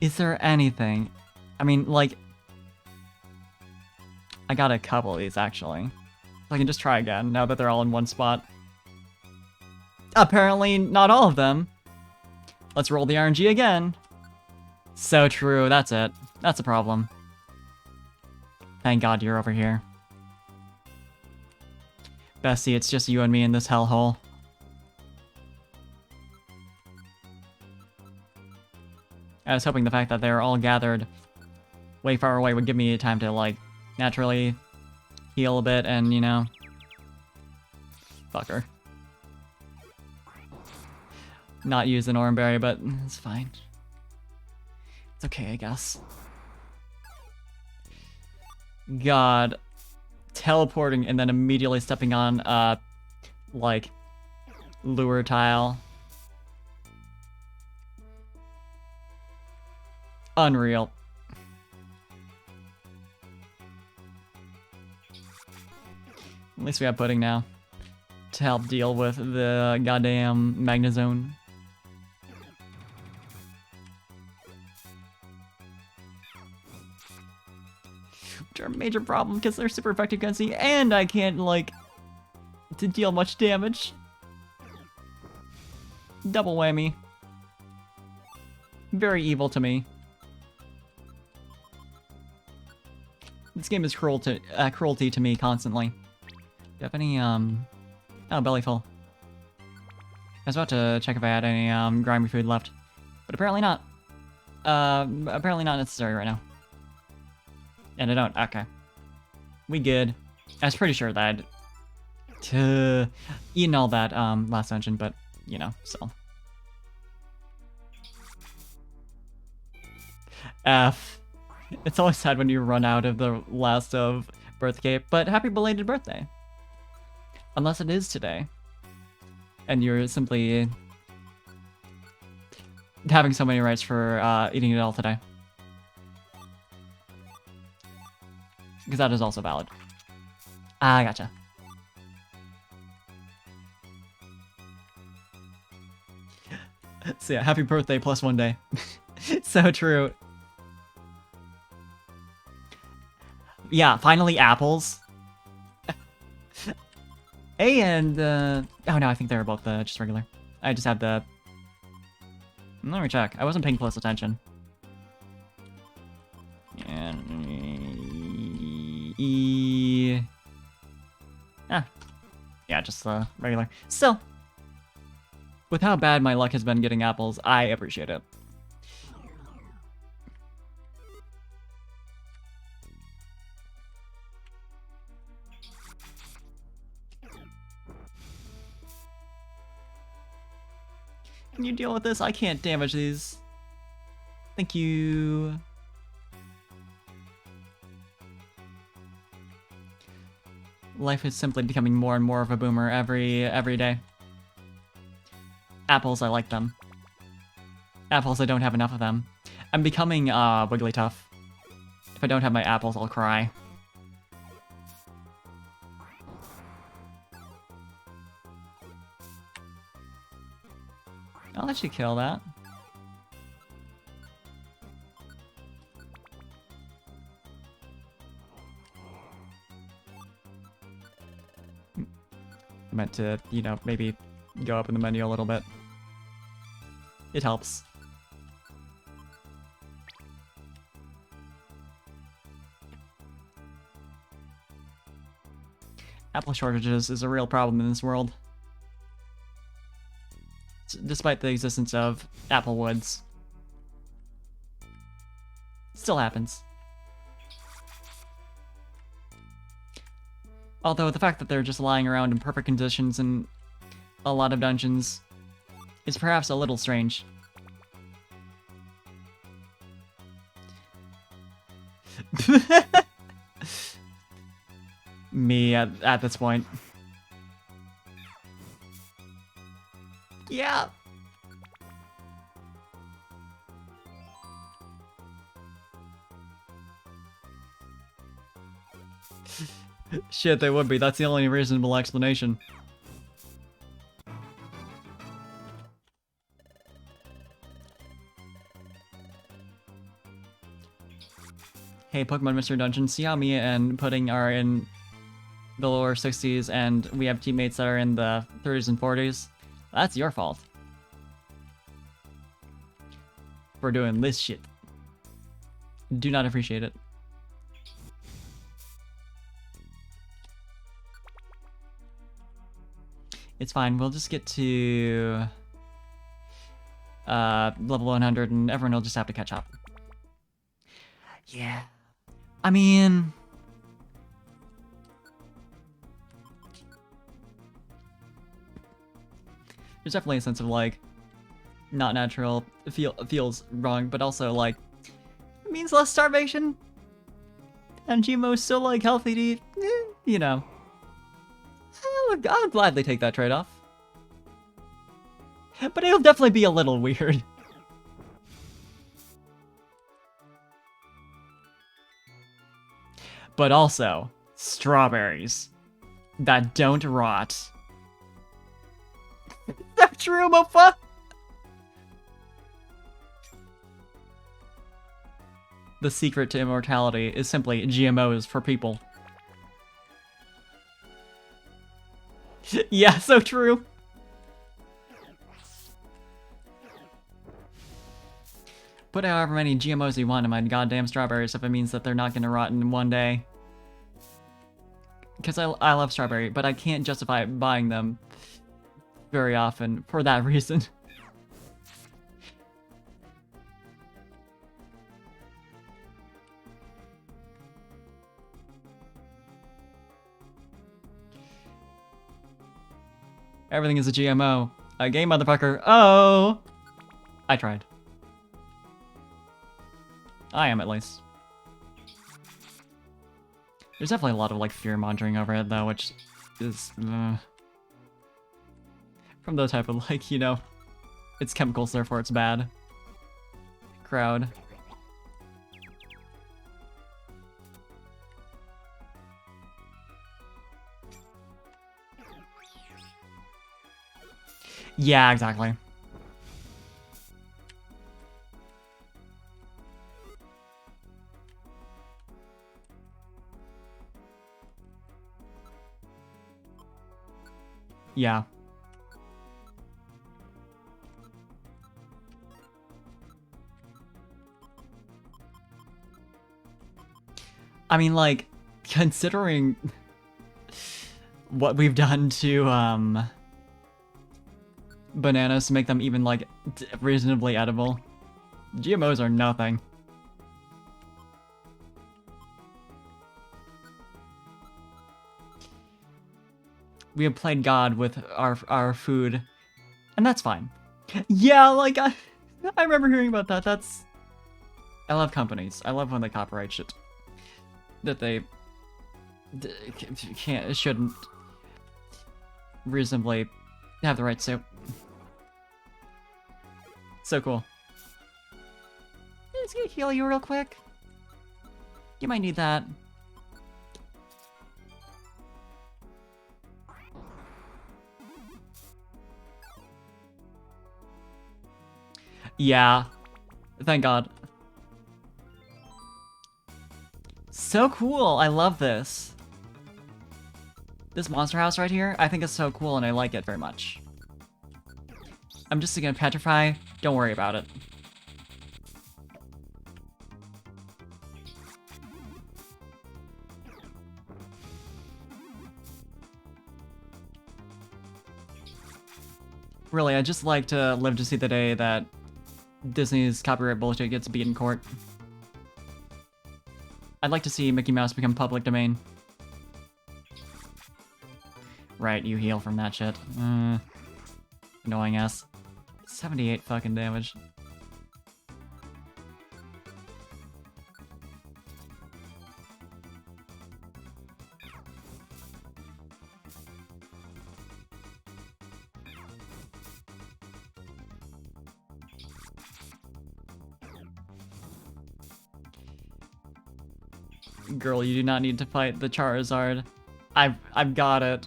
Is there anything? I mean, like... I got a couple of these, actually. I can just try again, now that they're all in one spot. Apparently not all of them. Let's roll the RNG again. So true, that's it. That's a problem. Thank God you're over here. Bessie, it's just you and me in this hellhole. I was hoping the fact that they're all gathered way far away would give me time to, like, naturally heal a bit and, you know... Fucker. Not use an Oranberry, but it's fine. It's okay, I guess. God. Teleporting and then immediately stepping on, like, lure tile. Unreal. At least we have pudding now to help deal with the goddamn Magnezone. Which are a major problem because they're super effective against me and I can't, like, to deal much damage. Double whammy. Very evil to me. This game is cruelty to me constantly. Do you have any, Oh, belly full. I was about to check if I had any, grimy food left. But apparently not. Apparently not necessary right now. And I don't, okay. We good. I was pretty sure that I'd eaten all that, last dungeon, but, you know, so. F. It's always sad when you run out of the last of birth cape, but happy belated birthday. Unless it is today. And you're simply having so many rights for eating it all today. Because that is also valid. Ah, gotcha. So yeah, happy birthday plus 1 day. So true. Yeah, finally apples. And, oh no, I think they were both just regular. I just had the... Let me check. I wasn't paying close attention. Yeah, just regular. Still, with how bad my luck has been getting apples, I appreciate it. Can you deal with this? I can't damage these. Thank you. Life is simply becoming more and more of a boomer every day. Apples, I like them. Apples, I don't have enough of them. I'm becoming Wigglytuff. If I don't have my apples, I'll cry. I'll let you kill that. I meant to, you know, maybe go up in the menu a little bit. It helps. Apple shortages is a real problem in this world. Despite the existence of apple woods. Still happens. Although the fact that they're just lying around in perfect conditions in a lot of dungeons is perhaps a little strange. Me at this point. Yeah. Shit, they would be. That's the only reasonable explanation. Hey, Pokemon Mystery Dungeon, see how me and Pudding are in the lower 60s and we have teammates that are in the 30s and 40s? That's your fault. For doing this shit. Do not appreciate it. It's fine, we'll just get to level 100 and everyone will just have to catch up. Yeah. I mean... There's definitely a sense of, like, not natural, feels wrong, but also, like, it means less starvation. And GMO's still, like, healthy to eat, you know. I'll gladly take that trade-off. But it'll definitely be a little weird. But also, strawberries that don't rot. That's true, Mofa! The secret to immortality is simply GMOs for people. Yeah, so true. Put however many GMOs you want in my goddamn strawberries if it means that they're not gonna rot in one day. Because I love strawberry, but I can't justify buying them very often for that reason. Everything is a GMO. A game, motherfucker. Oh! I tried. I am, at least. There's definitely a lot of, like, fear-mongering over it, though, which is... from the type of, like, you know, it's chemicals, therefore it's bad crowd. Yeah, exactly. Yeah. I mean, like, considering what we've done to, bananas to make them even, like, reasonably edible, GMOs are nothing. We have played God with our food, and that's fine. Yeah, like, I remember hearing about that. That's... I love companies. I love when they copyright shit that they shouldn't reasonably have the rights to. So cool. It's gonna heal you real quick. You might need that. Yeah. Thank God. So cool. I love this. This monster house right here, I think is so cool and I like it very much. I'm just gonna petrify. Don't worry about it. Really, I'd just like to live to see the day that Disney's copyright bullshit gets beat in court. I'd like to see Mickey Mouse become public domain. Right, you heal from that shit. Annoying ass. 78 fucking damage. Girl, you do not need to fight the Charizard. I've got it.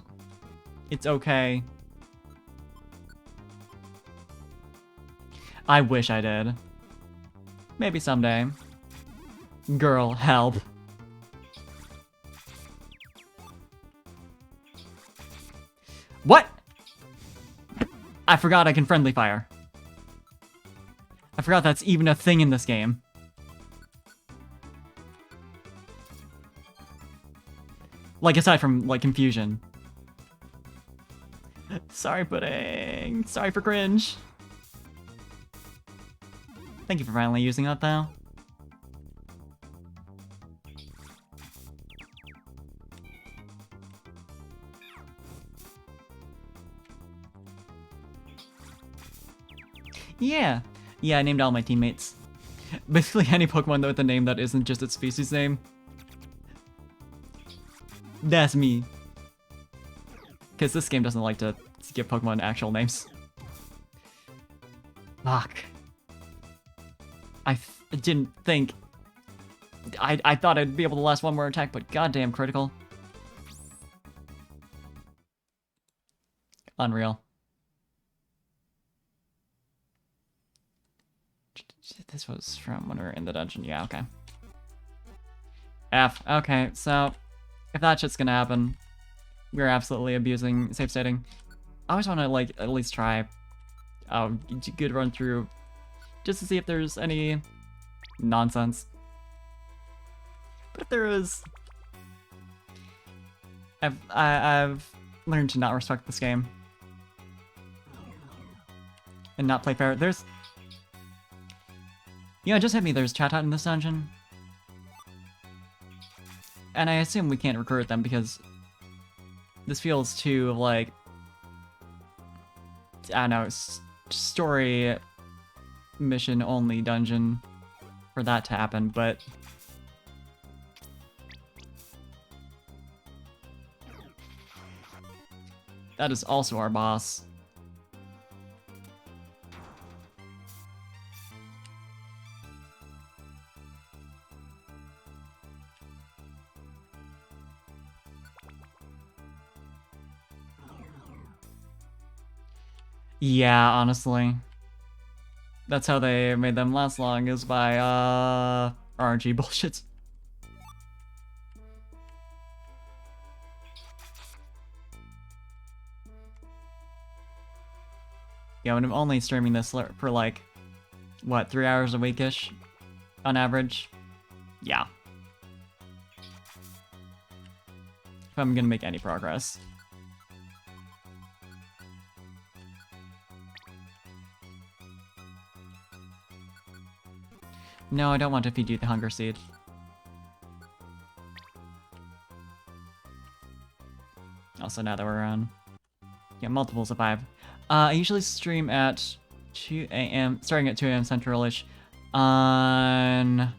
It's okay. I wish I did. Maybe someday. Girl, help. What? I forgot I can friendly fire. I forgot that's even a thing in this game. Like, aside from, like, confusion. Sorry, Pudding. Sorry for cringe. Thank you for finally using that, though. Yeah. Yeah, I named all my teammates. Basically any Pokemon with a name that isn't just its species name. That's me. Because this game doesn't like to give Pokemon actual names. Fuck. I didn't think... I thought I'd be able to last one more attack, but goddamn critical. Unreal. This was from when we were in the dungeon. Yeah, okay. F. Okay, so if that shit's gonna happen, we're absolutely abusing safe stating. I always want to, like, at least try a good run through just to see if there's any nonsense. But if there is, I've learned to not respect this game and not play fair. There's... Yeah, it just hit me. There's Chatot in this dungeon. And I assume we can't recruit them because this feels too, like, I don't know, story mission only dungeon for that to happen, but... That is also our boss. Yeah, honestly. That's how they made them last long, is by, RNG bullshit. Yeah, when I'm only streaming this for, like, what, 3 hours a week-ish? On average? Yeah. If I'm gonna make any progress. No, I don't want to feed you the hunger seed. Also, now that we're on... Yeah, multiples of 5. I usually stream at 2 a.m., starting at 2 a.m. Central-ish, on...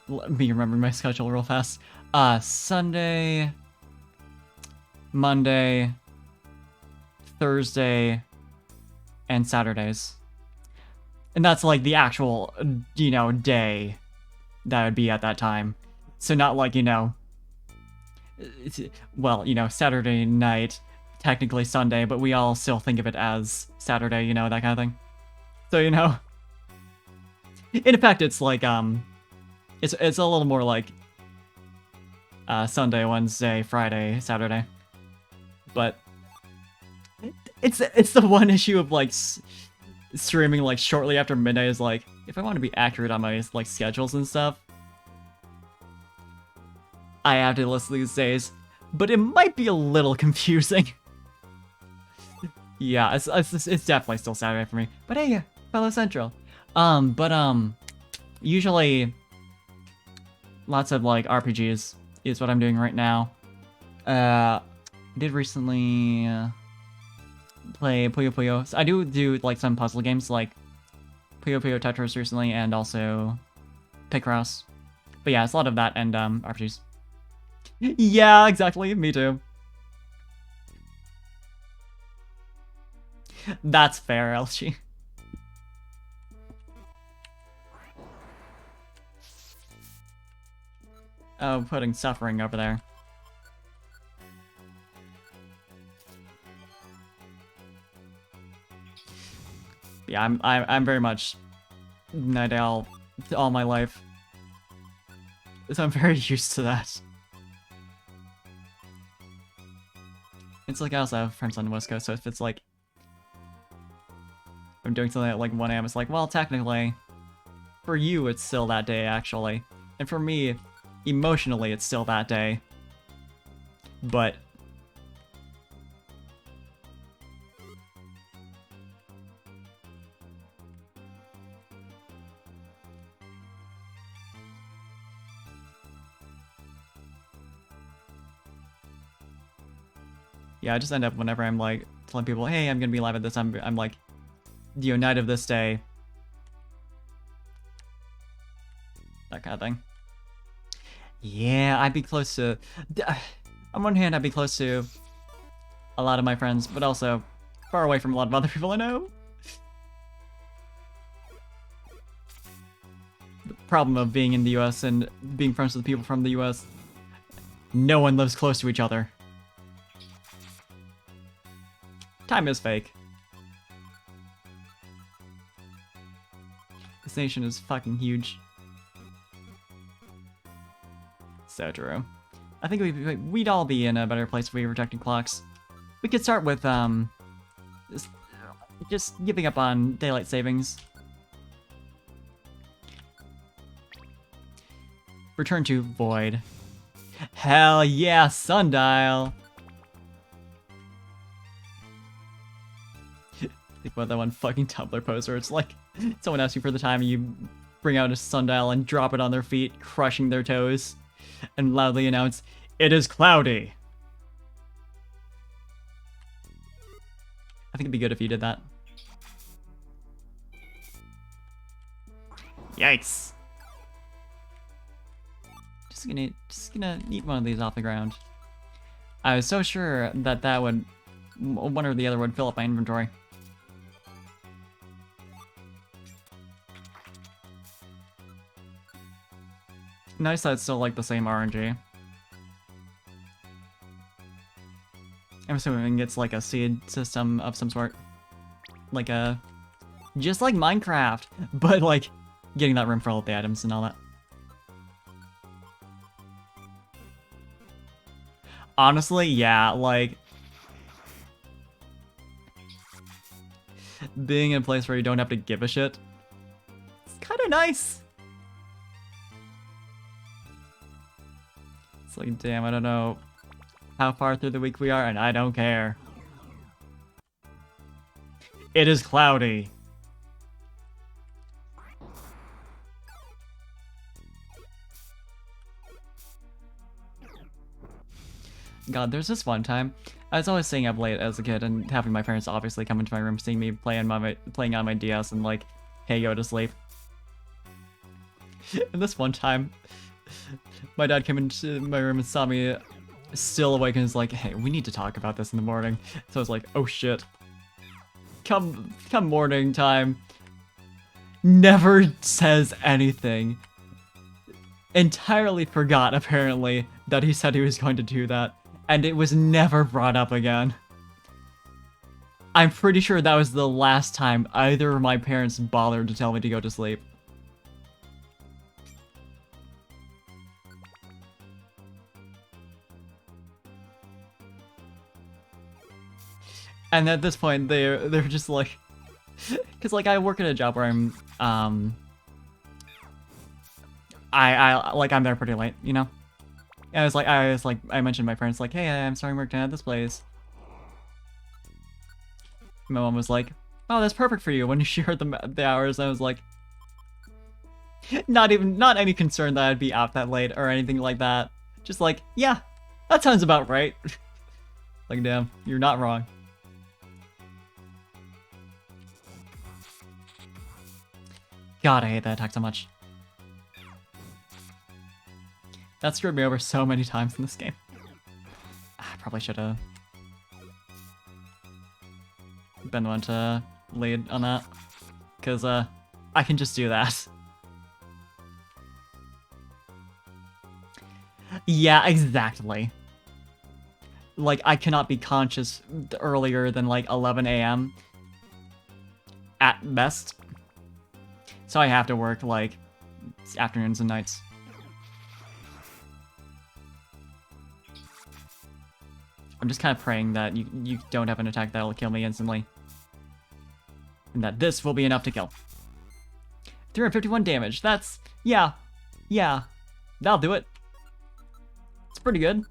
Let me remember my schedule real fast. Sunday, Monday, Thursday, and Saturdays. And that's like the actual, you know, day that would be at that time. So not like, you know, well, you know, Saturday night, technically Sunday, but we all still think of it as Saturday, you know, that kind of thing. So, you know, in effect, it's like, it's a little more like Sunday, Wednesday, Friday, Saturday. But it's the one issue of, like, streaming, like, shortly after midnight is, like, if I want to be accurate on my, like, schedules and stuff, I have to list these days, but it might be a little confusing. Yeah, it's definitely still Saturday for me. But hey, fellow Central. Usually lots of, like, RPGs is what I'm doing right now. I did recently play Puyo Puyo. So I do like some puzzle games like Puyo Puyo Tetris recently, and also Picross. But yeah, it's a lot of that and RPGs. Yeah, exactly. Me too. That's fair, LG. Oh, putting suffering over there. Yeah, I'm very much Night Owl all my life, so I'm very used to that. It's like I also have friends on the West Coast, so if it's like I'm doing something at like 1 a.m., it's like, well, technically, for you, it's still that day, actually. And for me, emotionally, it's still that day. But yeah, I just end up whenever I'm like telling people, hey, I'm gonna be live at this, I'm like, night of this day. That kind of thing. Yeah, I'd be close to... On one hand, I'd be close to a lot of my friends, but also far away from a lot of other people I know. The problem of being in the US and being friends with people from the US, no one lives close to each other. Time is fake. This nation is fucking huge. So true. I think we'd all be in a better place if we were protecting clocks. We could start with, just giving up on daylight savings. Return to void. Hell yeah, sundial! Think about that one fucking Tumblr post where it's like, someone asks you for the time and you bring out a sundial and drop it on their feet, crushing their toes, and loudly announce, "It is cloudy!" I think it'd be good if you did that. Yikes! Just gonna eat one of these off the ground. I was so sure that that would, one or the other would fill up my inventory. Nice that it's still like the same RNG. I'm assuming it's like a seed system of some sort. Like a... Just like Minecraft, but like getting that room for all of the items and all that. Honestly, yeah, like... Being in a place where you don't have to give a shit. It's kind of nice. It's like, damn, I don't know how far through the week we are, and I don't care. It is cloudy. God, there's this one time, I was always staying up late as a kid and having my parents obviously come into my room, seeing me playing on my DS and like, hey, go to sleep. And this one time, my dad came into my room and saw me still awake and was like, hey, we need to talk about this in the morning. So I was like, oh shit. Come morning time. Never says anything. Entirely forgot, apparently, that he said he was going to do that. And it was never brought up again. I'm pretty sure that was the last time either of my parents bothered to tell me to go to sleep. And at this point, they're just like, because like I work at a job where I'm I'm there pretty late, you know. And I mentioned to my parents like, hey, I'm starting work tonight at this place. My mom was like, oh, that's perfect for you. When she heard the hours, I was like, not any concern that I'd be out that late or anything like that. Just like, yeah, that sounds about right. Like, damn, you're not wrong. God, I hate that attack so much. That screwed me over so many times in this game. I probably should have been the one to lead on that. Because, I can just do that. Yeah, exactly. Like, I cannot be conscious earlier than, like, 11 a.m. at best. So I have to work, like, afternoons and nights. I'm just kind of praying that you don't have an attack that'll kill me instantly. And that this will be enough to kill. 351 damage. That's... yeah. Yeah. That'll do it. It's pretty good.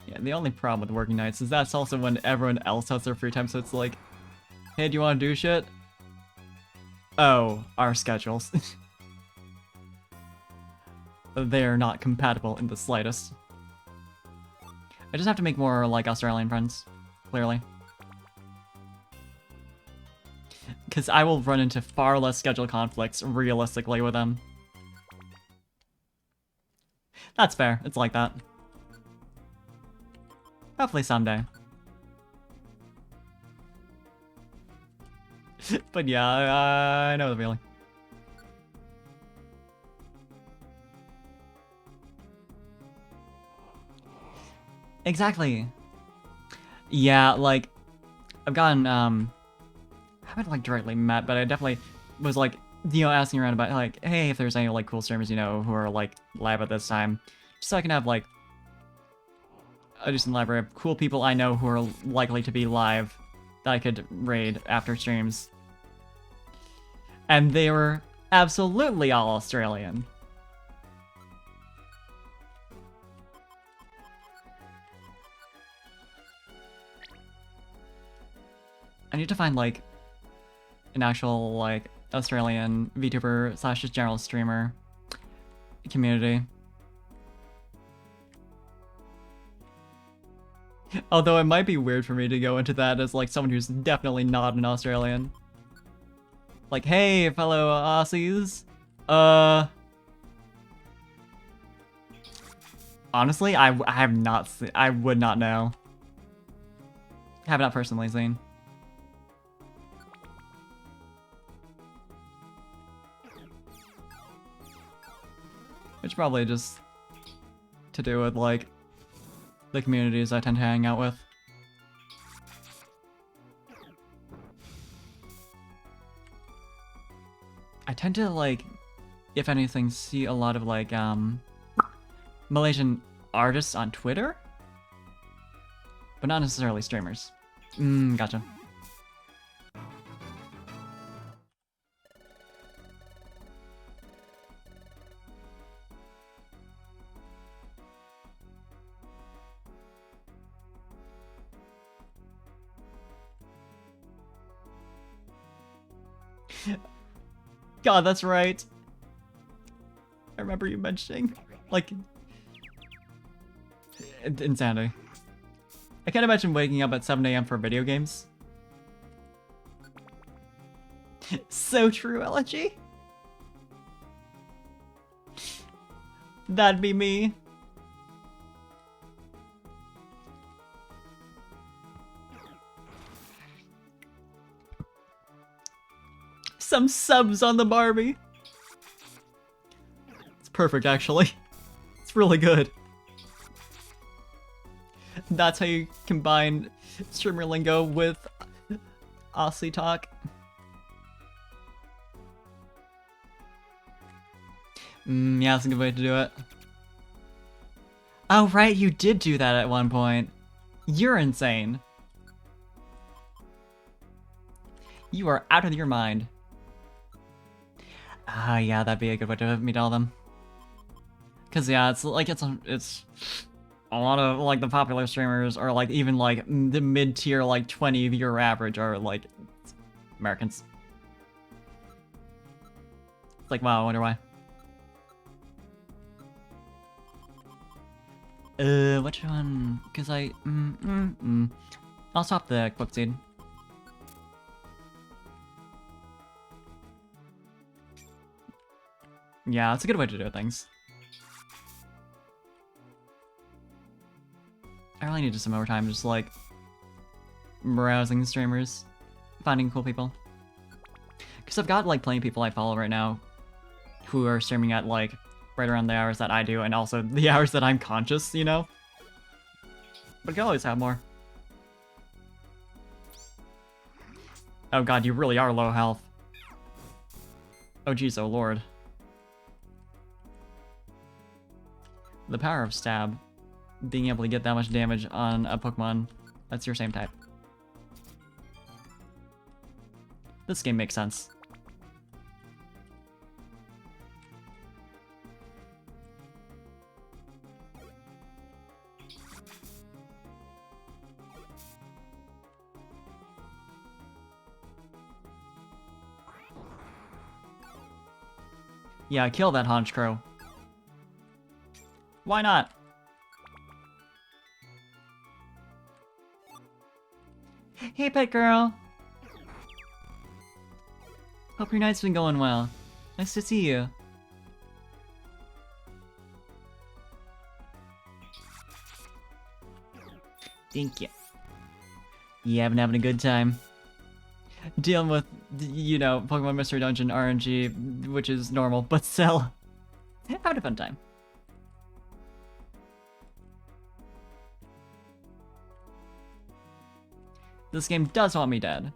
Yeah, the only problem with working nights is that's also when everyone else has their free time, so it's like, hey, do you want to do shit? Oh, our schedules. They're not compatible in the slightest. I just have to make more, like, Australian friends, clearly. Because I will run into far less schedule conflicts, realistically, with them. That's fair, it's like that. Hopefully someday. But yeah, I know the feeling. Exactly. Yeah, like, I've gotten, I haven't, like, directly met, but I definitely was, like, you know, asking around about, like, hey, if there's any, like, cool streamers, you know, who are, like, live at this time. Just so I can have, like, a decent library of cool people I know who are likely to be live that I could raid after streams. And they were absolutely all Australian. I need to find, like, an actual, like, Australian VTuber / just general streamer community. Although it might be weird for me to go into that as, like, someone who's definitely not an Australian. Like, hey, fellow Aussies. Honestly, I have not seen, I would not know. Have not personally seen. Which probably just to do with, like, the communities I tend to hang out with. I tend to, like, if anything, see a lot of, like, Malaysian artists on Twitter, but not necessarily streamers. Gotcha. God, that's right. I remember you mentioning, like, insanity. I can't imagine waking up at 7 AM for video games. So true, LG. That'd be me. Some subs on the Barbie. It's perfect, actually. It's really good. That's how you combine streamer lingo with Aussie talk. Yeah, that's a good way to do it. Oh, right, you did do that at one point. You're insane. You are out of your mind. Ah, yeah, that'd be a good way to meet all of them. Cause yeah, it's like it's a lot of, like, the popular streamers or, like, even, like, the mid-tier, like, 20 viewer average are, like, Americans. It's like, wow, I wonder why. Which one? Cause I'll stop the quick seed. Yeah, it's a good way to do things. I really need just some overtime, just, like, browsing streamers, finding cool people. Because I've got, like, plenty of people I follow right now who are streaming at, like, right around the hours that I do, and also the hours that I'm conscious, you know? But I can always have more. Oh god, you really are low health. Oh jeez, oh lord. The power of stab. Being able to get that much damage on a Pokemon that's your same type. This game makes sense. Yeah, kill that Honchkrow. Why not? Hey, pet girl. Hope your night's been going well. Nice to see you. Thank you. Yeah, I've been having a good time. Dealing with, you know, Pokemon Mystery Dungeon RNG, which is normal, but still. Having a fun time. This game does want me dead.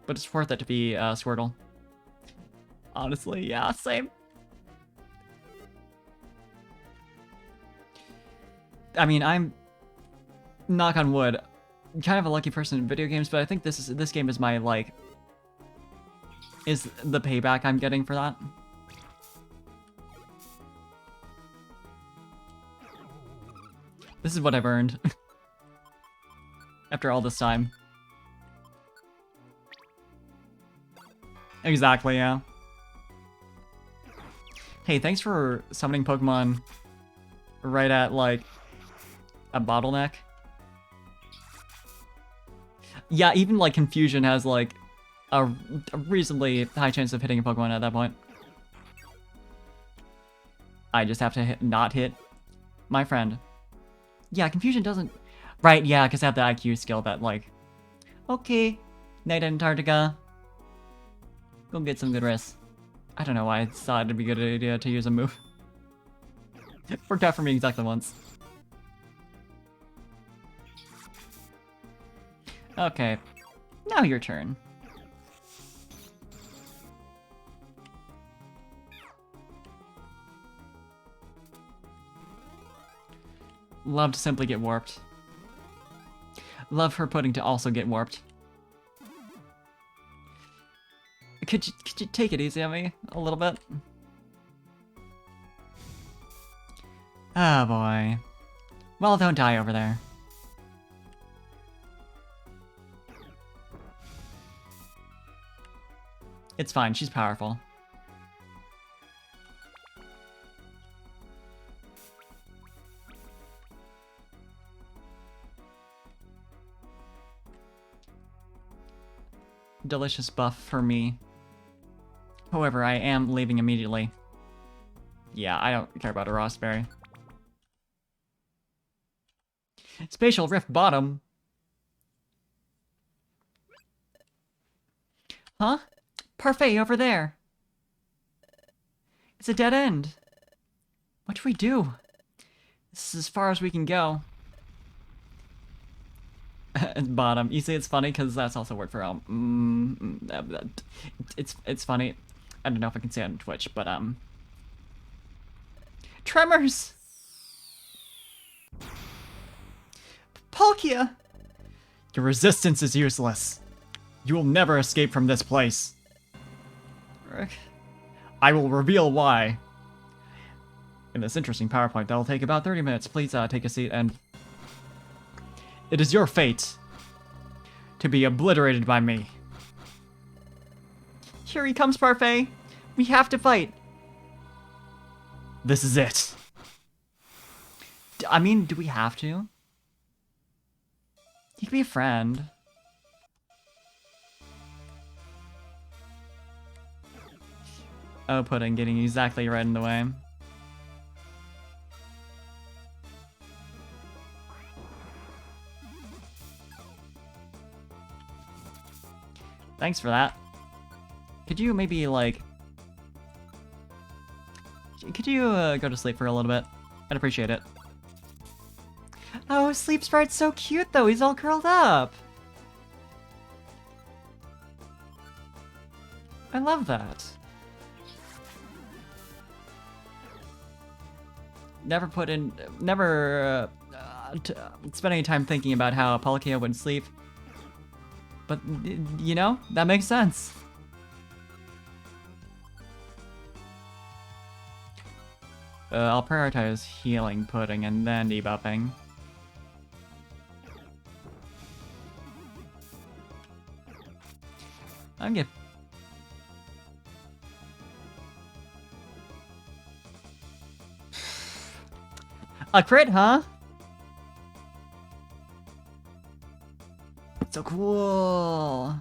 But it's worth it to be Squirtle. Honestly, yeah, same. I mean, I'm, knock on wood, kind of a lucky person in video games, but I think this game is my, like, is the payback I'm getting for that. This is what I've earned. After all this time. Exactly, yeah. Hey, thanks for summoning Pokemon right at, like, a bottleneck. Yeah, even, like, Confusion has, like, a reasonably high chance of hitting a Pokemon at that point. I just have to not hit my friend. Yeah, Confusion doesn't... Right, yeah, because I have the IQ skill that, like... Okay, Night Antarctica. Go get some good rest. I don't know why I thought it'd be a good idea to use a move. It worked out for me exactly once. Okay, now your turn. Love to simply get warped. Love her pudding to also get warped. Could you take it easy on me a little bit? Oh boy. Well, don't die over there. It's fine, she's powerful. Delicious buff for me. However, I am leaving immediately. Yeah, I don't care about a Rossberry. Spatial Rift Bottom. Huh? Parfait over there. It's a dead end. What do we do? This is as far as we can go. Bottom. You see, it's funny because that's also word for it's funny. I don't know if I can say it on Twitch, but Tremors. Palkia. Your resistance is useless. You will never escape from this place. I will reveal why. In this interesting PowerPoint that'll take about 30 minutes, please take a seat and... It is your fate to be obliterated by me. Here he comes, Parfait. We have to fight. This is it. I mean, do we have to? He could be a friend. Oh, Pudding getting exactly right in the way. Thanks for that. Could you maybe, like... Could you go to sleep for a little bit? I'd appreciate it. Oh, Sleep Sprite's so cute though. He's all curled up. I love that. Never spend any time thinking about how Palkia would sleep. But, you know, that makes sense. I'll prioritize healing pudding and then debuffing. I'm good. A crit, huh? So cool.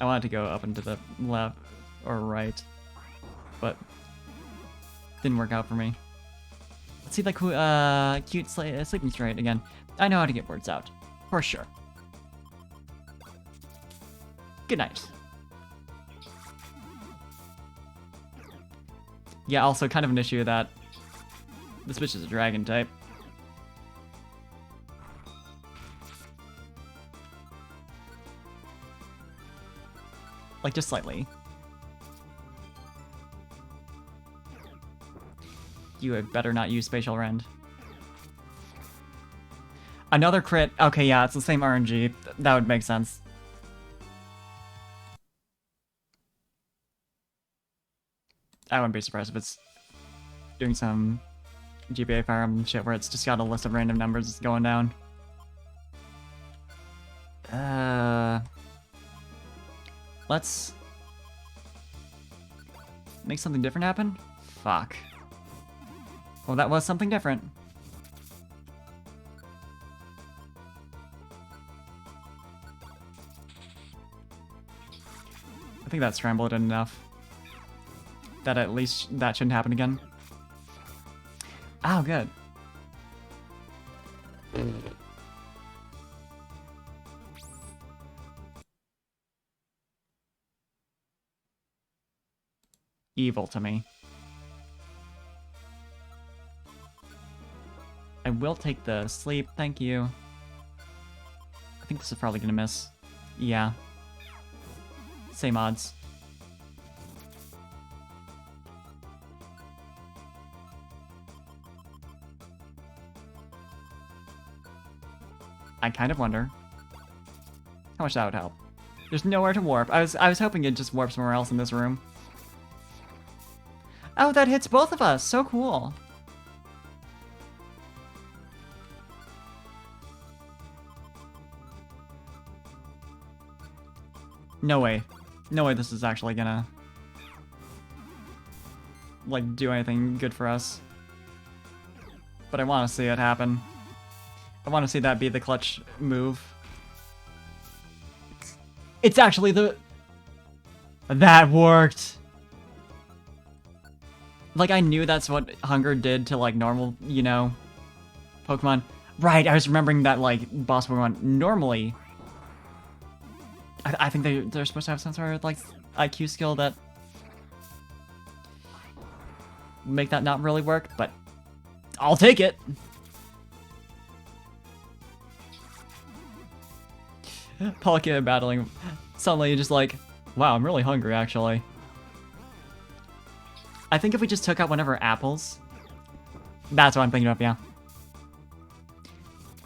I wanted to go up and to the left or right, but didn't work out for me. Let's see that cute sleeping sprite again. I know how to get words out, for sure. Good night. Yeah, also kind of an issue that this bitch is a dragon type. Like, just slightly. You had better not use Spatial Rend. Another crit. Okay, yeah, it's the same RNG. That would make sense. I wouldn't be surprised if it's doing some GBA Fire Emblem shit where it's just got a list of random numbers going down. Let's make something different happen? Fuck. Well, that was something different. I think that scrambled enough that at least that shouldn't happen again. Oh, good. Evil to me. I will take the sleep, thank you. I think this is probably gonna miss. Yeah. Same odds. I kind of wonder how much that would help. There's nowhere to warp. I was hoping it'd just warp somewhere else in this room. Oh, that hits both of us. So cool. No way. No way this is actually gonna like do anything good for us. But I want to see it happen. I want to see that be the clutch move. It's actually the... That worked! Like, I knew that's what Hunger did to, like, normal, you know, Pokemon. Right, I was remembering that, like, boss Pokemon normally... I think they're supposed to have some sort of, like, IQ skill that... make that not really work, but... I'll take it! Palkia battling. Suddenly you're just like, wow, I'm really hungry, actually. I think if we just took out one of our apples... That's what I'm thinking of, yeah.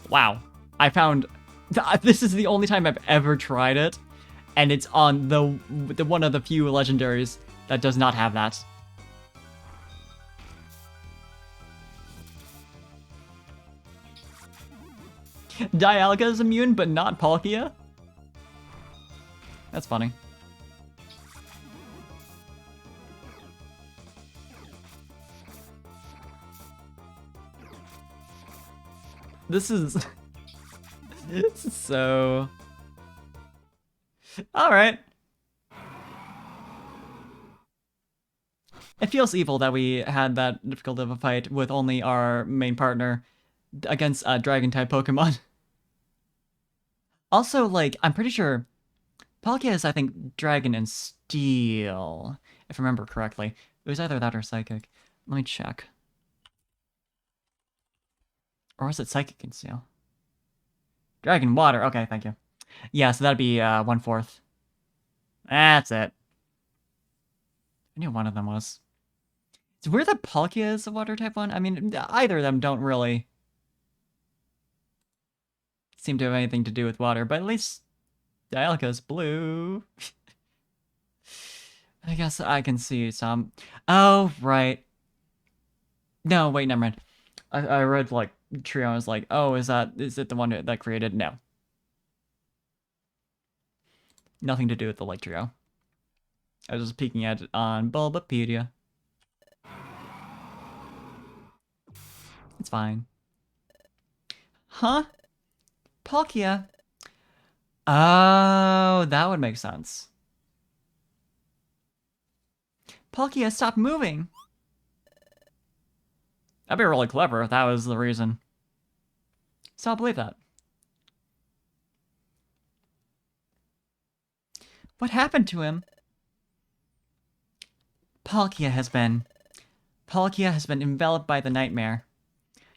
Wow. I found... This is the only time I've ever tried it, and it's on the one of the few legendaries that does not have that. Dialga is immune, but not Palkia? That's funny. This is... this is so... Alright. It feels evil that we had that difficult of a fight with only our main partner against dragon-type Pokemon. Also, like, I'm pretty sure Palkia is, I think, Dragon and Steel, if I remember correctly. It was either that or Psychic. Let me check. Or was it Psychic and Steel? Dragon Water. Okay, thank you. Yeah, so that'd be 1/4. That's it. I knew one of them was. It's weird that Palkia is a water type one. I mean, either of them don't really seem to have anything to do with water, but at least Dialga's blue. I guess I can see some. Oh, right. No, wait, never mind. I read, like, Trio, I was like, oh, is it the one that created? No. Nothing to do with the Lake Trio. I was just peeking at it on Bulbapedia. It's fine. Huh? Palkia? Oh, that would make sense. Palkia, stop moving! That'd be really clever if that was the reason. So I'll believe that. What happened to him? Palkia has been enveloped by the nightmare.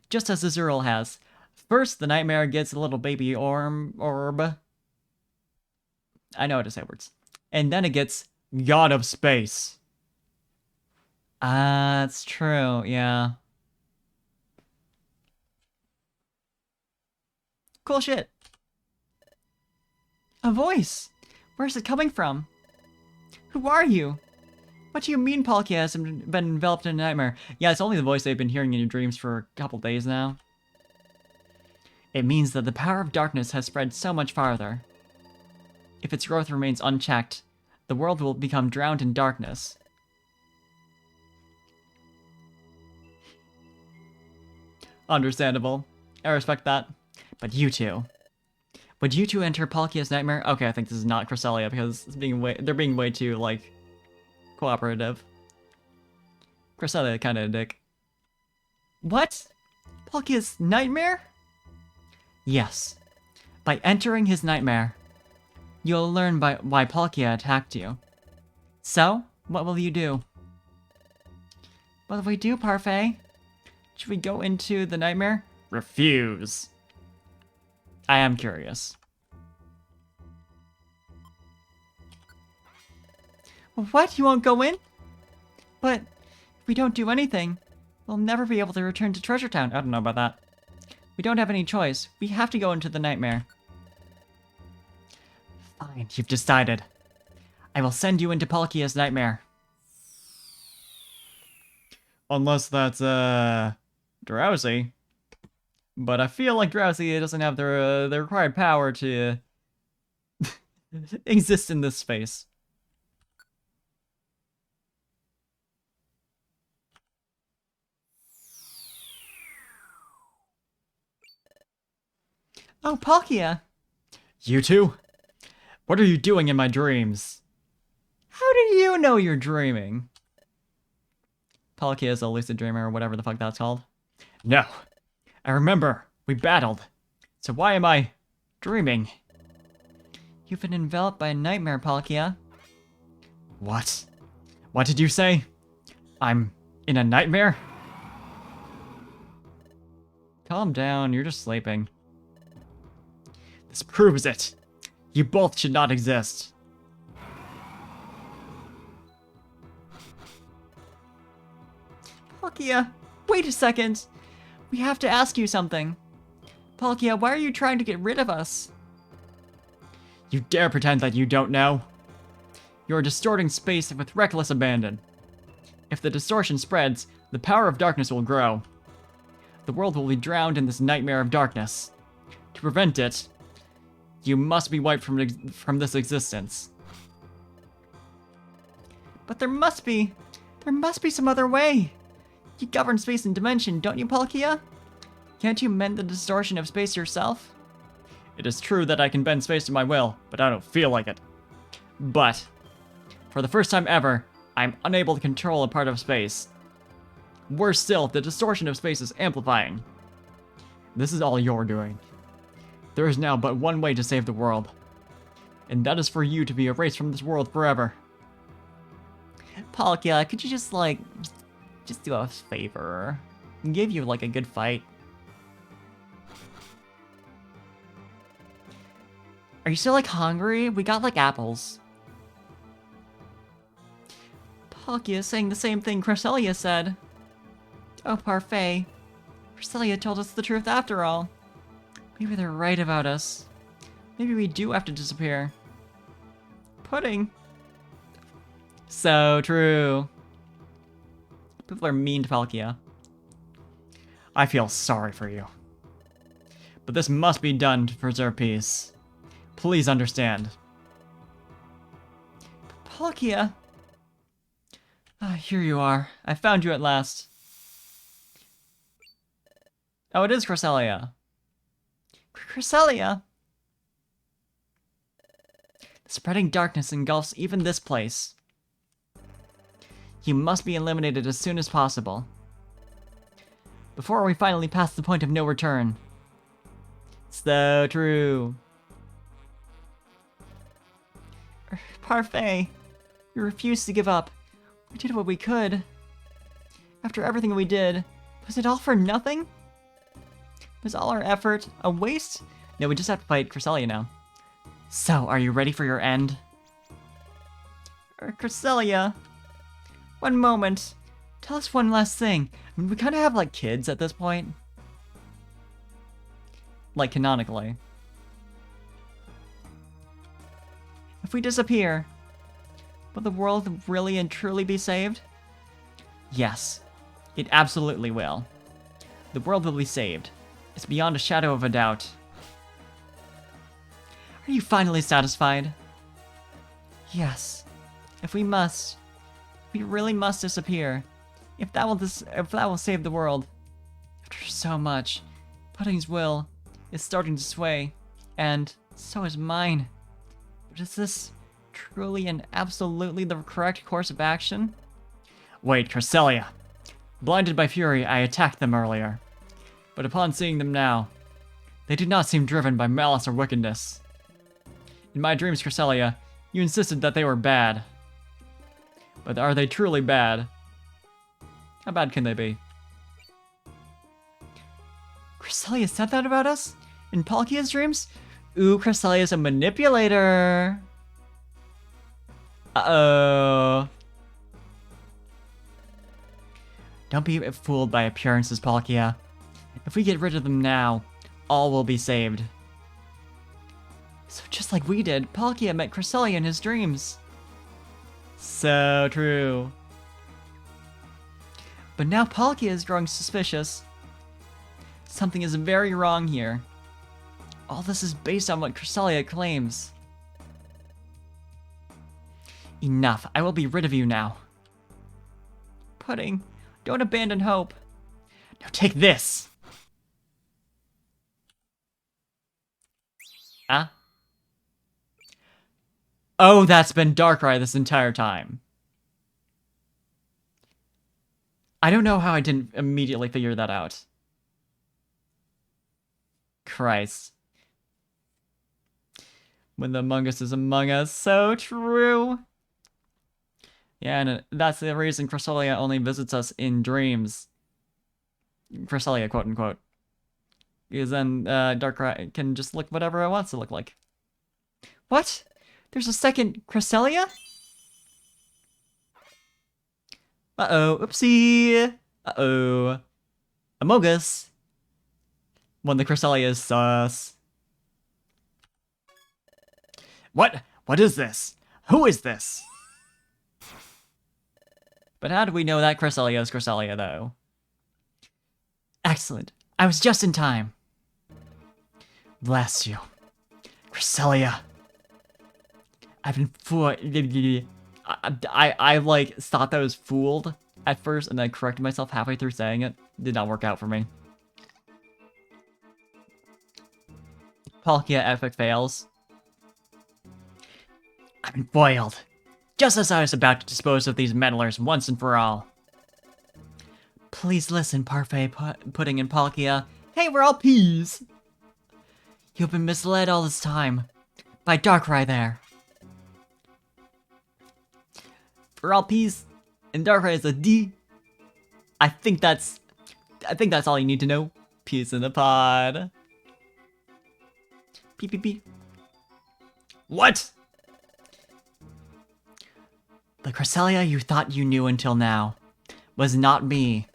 Just as Azurill has. First, the nightmare gets a little baby orb. I know how to say words. And then it gets God of Space. That's true, yeah. Cool shit. A voice! Where's it coming from? Who are you? What do you mean Palkia has been enveloped in a nightmare? Yeah, it's only the voice they've been hearing in your dreams for a couple days now. It means that the power of darkness has spread so much farther. If its growth remains unchecked, the world will become drowned in darkness. Understandable. I respect that. But you two. Would you two enter Palkia's nightmare? Okay, I think this is not Cresselia because they're being way too, like, cooperative. Cresselia kinda a dick. What? Palkia's nightmare? Yes. By entering his nightmare, you'll learn why Palkia attacked you. So, what will you do? What will we do, Parfait? Should we go into the nightmare? Refuse. I am curious. What? You won't go in? But if we don't do anything, we'll never be able to return to Treasure Town. I don't know about that. We don't have any choice. We have to go into the nightmare. Fine, you've decided. I will send you into Palkia's nightmare. Unless that's, Drowsy. But I feel like Drowsy doesn't have the required power to exist in this space. Oh, Palkia! You two? What are you doing in my dreams? How do you know you're dreaming? Palkia is a lucid dreamer or whatever the fuck that's called. No. I remember. We battled. So why am I dreaming? You've been enveloped by a nightmare, Palkia. What? What did you say? I'm in a nightmare? Calm down, you're just sleeping. This proves it. You both should not exist. Palkia, wait a second. We have to ask you something. Palkia, why are you trying to get rid of us? You dare pretend that you don't know? You're distorting space with reckless abandon. If the distortion spreads, the power of darkness will grow. The world will be drowned in this nightmare of darkness. To prevent it, you must be wiped from this existence. But there must be some other way. You govern space and dimension, don't you, Palkia? Can't you mend the distortion of space yourself? It is true that I can bend space to my will, but I don't feel like it. But, for the first time ever, I'm unable to control a part of space. Worse still, the distortion of space is amplifying. This is all you're doing. There is now but one way to save the world. And that is for you to be erased from this world forever. Palkia, could you just do a favor? Give you a good fight. Are you still hungry? We got apples. Palkia is saying the same thing Cresselia said. Oh, parfait. Cresselia told us the truth after all. Maybe they're right about us. Maybe we do have to disappear. Pudding. So true. People are mean to Palkia. I feel sorry for you. But this must be done to preserve peace. Please understand. Palkia! Here you are. I found you at last. Oh, it is Cresselia. Cresselia! The spreading darkness engulfs even this place. You must be eliminated as soon as possible. Before we finally pass the point of no return. So true. Parfait. We refused to give up. We did what we could. After everything we did, was it all for nothing? Was all our effort a waste? No, we just have to fight Cresselia now. So, are you ready for your end? Cresselia, one moment. Tell us one last thing. I mean, we kind of have kids at this point. Canonically. If we disappear, will the world really and truly be saved? Yes, it absolutely will. The world will be saved. It's beyond a shadow of a doubt. Are you finally satisfied? Yes. If we really must disappear. If that will save the world. After so much, Pudding's will is starting to sway, and so is mine. But is this truly and absolutely the correct course of action? Wait, Cresselia. Blinded by fury, I attacked them earlier. But upon seeing them now, they did not seem driven by malice or wickedness. In my dreams, Cresselia, you insisted that they were bad. But are they truly bad? How bad can they be? Cresselia said that about us? In Palkia's dreams? Ooh, Cresselia's a manipulator! Uh-oh. Don't be fooled by appearances, Palkia. If we get rid of them now, all will be saved. So just like we did, Palkia met Cresselia in his dreams. So true. But now Palkia is growing suspicious. Something is very wrong here. All this is based on what Cresselia claims. Enough. I will be rid of you now. Pudding, don't abandon hope. Now take this! Huh? Oh, that's been Darkrai this entire time. I don't know how I didn't immediately figure that out. Christ. When the Among Us is among us. So true. Yeah, and that's the reason Cresselia only visits us in dreams. Cresselia, quote unquote. Because then Darkrai can just look whatever it wants to look like. What? There's a second Cresselia? Uh-oh, oopsie. Uh-oh. Among Us. When the Cresselia is sus. What? What is this? Who is this? But how do we know that Cresselia is Cresselia, though? Excellent. I was just in time. Bless you. Cresselia. I've been fooled. I thought that I was fooled at first, and then corrected myself halfway through saying it. Did not work out for me. Palkia epic fails. I've been foiled. just as I was about to dispose of these meddlers once and for all. Please listen, Parfait Pudding and Palkia. Hey, we're all peas! You've been misled all this time. By Darkrai there. We're all peas, and Darkrai is a D. I think that's all you need to know. Peas in the pod. Pee pee pee. What? The Cresselia you thought you knew until now was not me.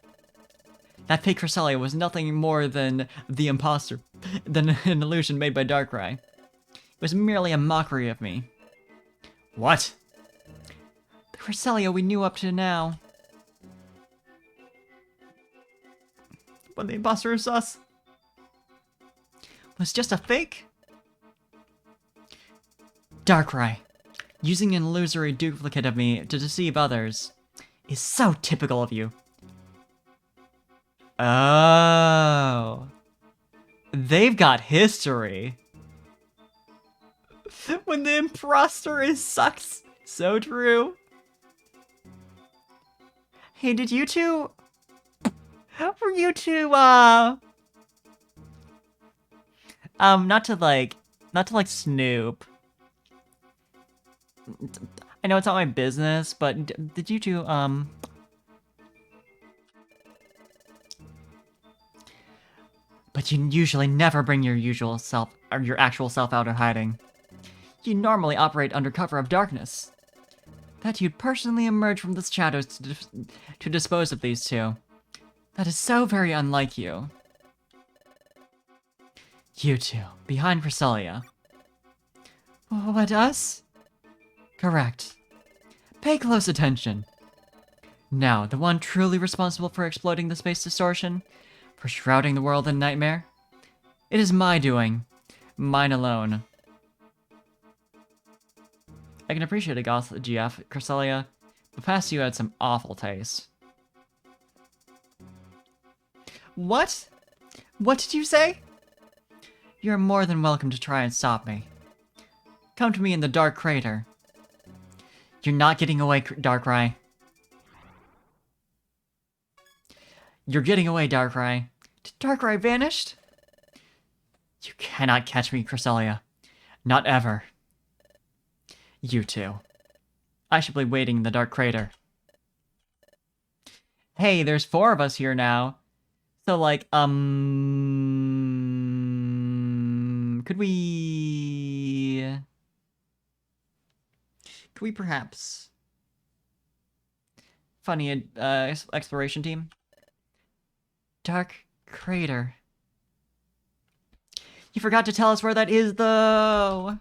That fake Cresselia was nothing more than the imposter, than an illusion made by Darkrai. It was merely a mockery of me. What? The Cresselia we knew up to now. But the imposter is us. Was just a fake? Darkrai, using an illusory duplicate of me to deceive others, is so typical of you. Oh. They've got history. When the imposter is sucks. So true. Hey, did you two... Were you two, not to like snoop. I know it's not my business, but did you two, But you usually never bring your usual self, or your actual self out of hiding. You normally operate under cover of darkness. That you'd personally emerge from the shadows to dispose of these two. That is so very unlike you. You two, behind Cresselia. What, us? Correct. Pay close attention. Now, the one truly responsible for exploiting the space distortion, for shrouding the world in nightmare, it is my doing. Mine alone. I can appreciate it, GF, Cresselia, but past you had some awful taste. What? What did you say? You're more than welcome to try and stop me. Come to me in the Dark Crater. You're not getting away, Darkrai. You're getting away, Darkrai. Did Darkrai vanished? You cannot catch me, Cresselia. Not ever. You two. I should be waiting in the Dark Crater. Hey, there's 4 of us here now. So, like, could we perhaps... Funny, exploration team? Dark Crater. You forgot to tell us where that is, though!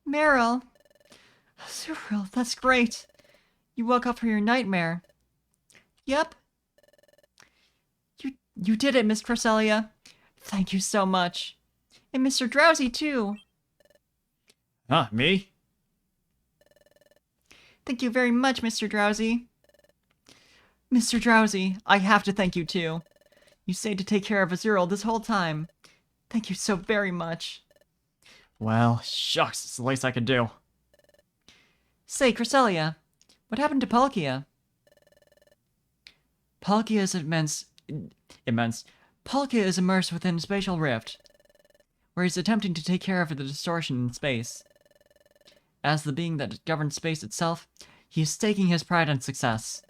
Meryl! Cyril, that's great! You woke up from your nightmare. Yep. You did it, Miss Cresselia. Thank you so much. And Mr. Drowsy, too. Huh, me? Thank you very much, Mr. Drowsy. Mr. Drowsy, I have to thank you, too. You stayed to take care of Azurill this whole time. Thank you so very much. Well, shucks, it's the least I could do. Say, Cresselia, what happened to Palkia? Palkia is immense. Palkia is immersed within a spatial rift, where he's attempting to take care of the distortion in space. As the being that governs space itself, he is staking his pride on success.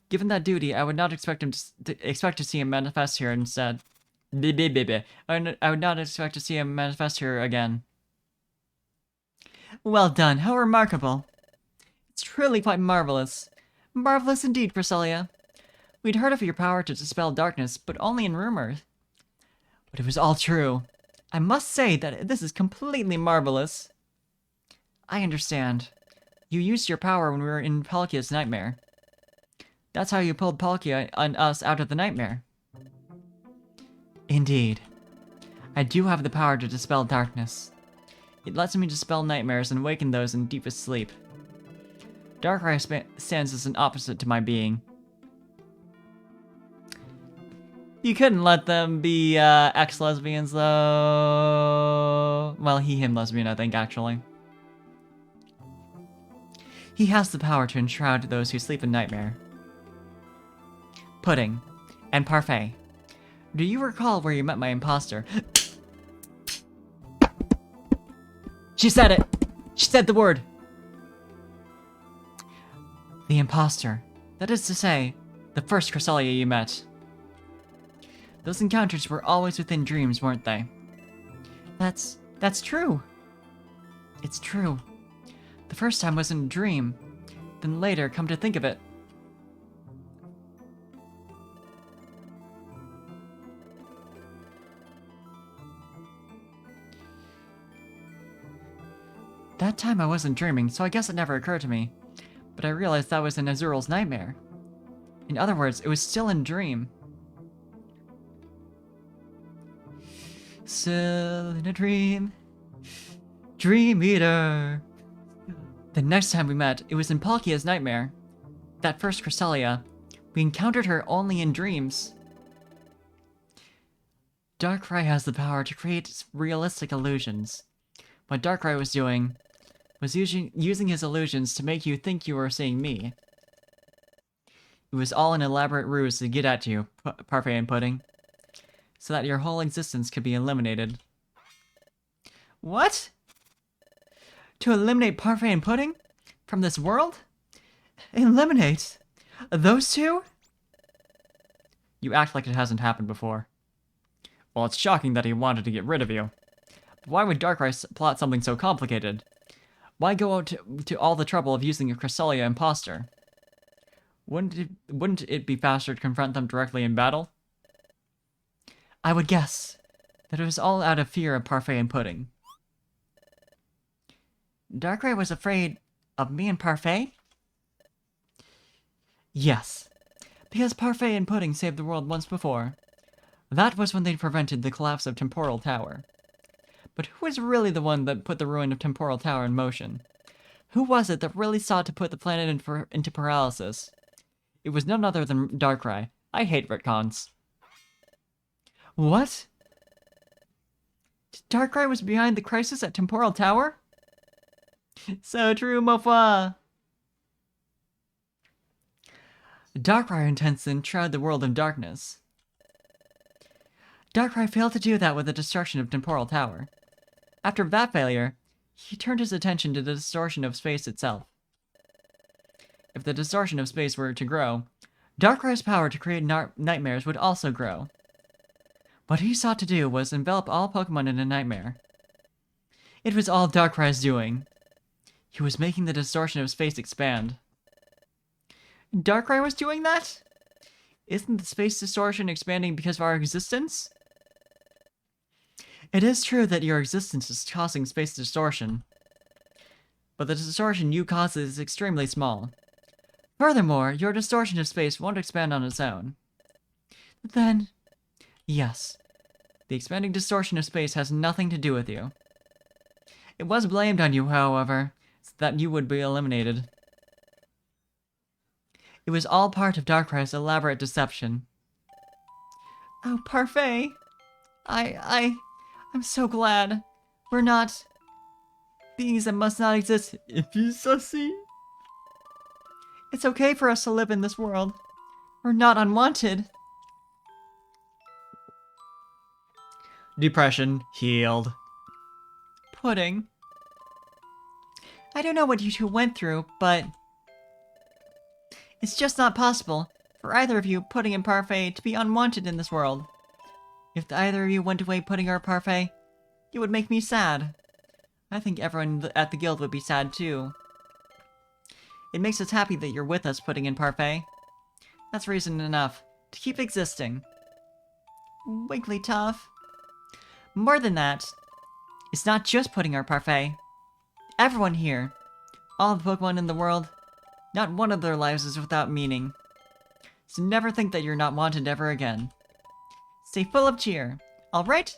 Given that duty, I would not expect to see him manifest here instead. I would not expect to see him manifest here again. Well done, how remarkable. It's truly quite marvelous. Marvelous indeed, Cresselia. We'd heard of your power to dispel darkness, but only in rumor. But it was all true. I must say that this is completely marvelous. I understand. You used your power when we were in Palkia's nightmare. That's how you pulled Palkia and us out of the nightmare. Indeed. I do have the power to dispel darkness. It lets me dispel nightmares and awaken those in deepest sleep. Darkrai stands as an opposite to my being. You couldn't let them be ex-lesbians, though. Well, him lesbian, I think, actually. He has the power to enshroud those who sleep in nightmare. Pudding. And parfait. Do you recall where you met my imposter? She said it! She said the word! The imposter. That is to say, the first cresselia you met. Those encounters were always within dreams, weren't they? That's true. It's true. The first time was in a dream. Then later, come to think of it. That time I wasn't dreaming, so I guess it never occurred to me. But I realized that was in Azural's nightmare. In other words, it was still in dream. Still in a dream. Dream Eater. The next time we met, it was in Palkia's nightmare. That first cresselia. We encountered her only in dreams. Darkrai has the power to create realistic illusions. What Darkrai was doing was using his illusions to make you think you were seeing me. It was all an elaborate ruse to get at you, Parfait and Pudding, so that your whole existence could be eliminated. What? To eliminate Parfait and Pudding? From this world? Eliminate? Those two? You act like it hasn't happened before. Well, it's shocking that he wanted to get rid of you. But why would Darkrai plot something so complicated? Why go out to all the trouble of using a Cresselia imposter? Wouldn't it be faster to confront them directly in battle? I would guess that it was all out of fear of Parfait and Pudding. Darkrai was afraid of me and Parfait? Yes, because Parfait and Pudding saved the world once before. That was when they prevented the collapse of Temporal Tower. But who was really the one that put the ruin of Temporal Tower in motion? Who was it that really sought to put the planet into paralysis? It was none other than Darkrai. I hate retcons. What? Darkrai was behind the crisis at Temporal Tower? So true, Mofa! Darkrai intends to enshroud the world in darkness. Darkrai failed to do that with the destruction of Temporal Tower. After that failure, he turned his attention to the distortion of space itself. If the distortion of space were to grow, Darkrai's power to create nightmares would also grow. What he sought to do was envelop all Pokemon in a nightmare. It was all Darkrai's doing. He was making the distortion of space expand. Darkrai was doing that? Isn't the space distortion expanding because of our existence? It is true that your existence is causing space distortion, but the distortion you cause is extremely small. Furthermore, your distortion of space won't expand on its own. Then, yes, the expanding distortion of space has nothing to do with you. It was blamed on you, however, so that you would be eliminated. It was all part of Darkrai's elaborate deception. Oh, Parfait! I'm so glad. We're not beings that must not exist. If you sussy. It's okay for us to live in this world. We're not unwanted. Depression healed. Pudding. I don't know what you two went through, but it's just not possible for either of you, Pudding and Parfait, to be unwanted in this world. If either of you went away, Pudding or Parfait, it would make me sad. I think everyone at the guild would be sad too. It makes us happy that you're with us, Pudding and Parfait. That's reason enough to keep existing. Wigglytuff. More than that, it's not just Pudding or Parfait. Everyone here, all the Pokemon in the world, not one of their lives is without meaning. So never think that you're not wanted ever again. Stay full of cheer, alright?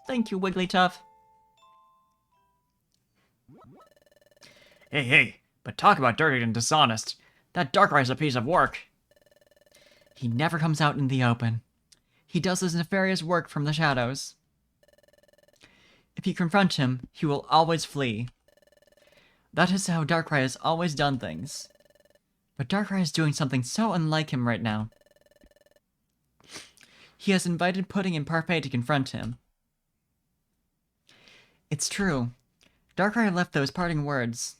Thank you, Wigglytuff. Hey, but talk about dirty and dishonest. That Darkrai's a piece of work. He never comes out in the open. He does his nefarious work from the shadows. If you confront him, he will always flee. That is how Darkrai has always done things. But Darkrai is doing something so unlike him right now. He has invited Pudding and Parfait to confront him. It's true. Darkrai left those parting words.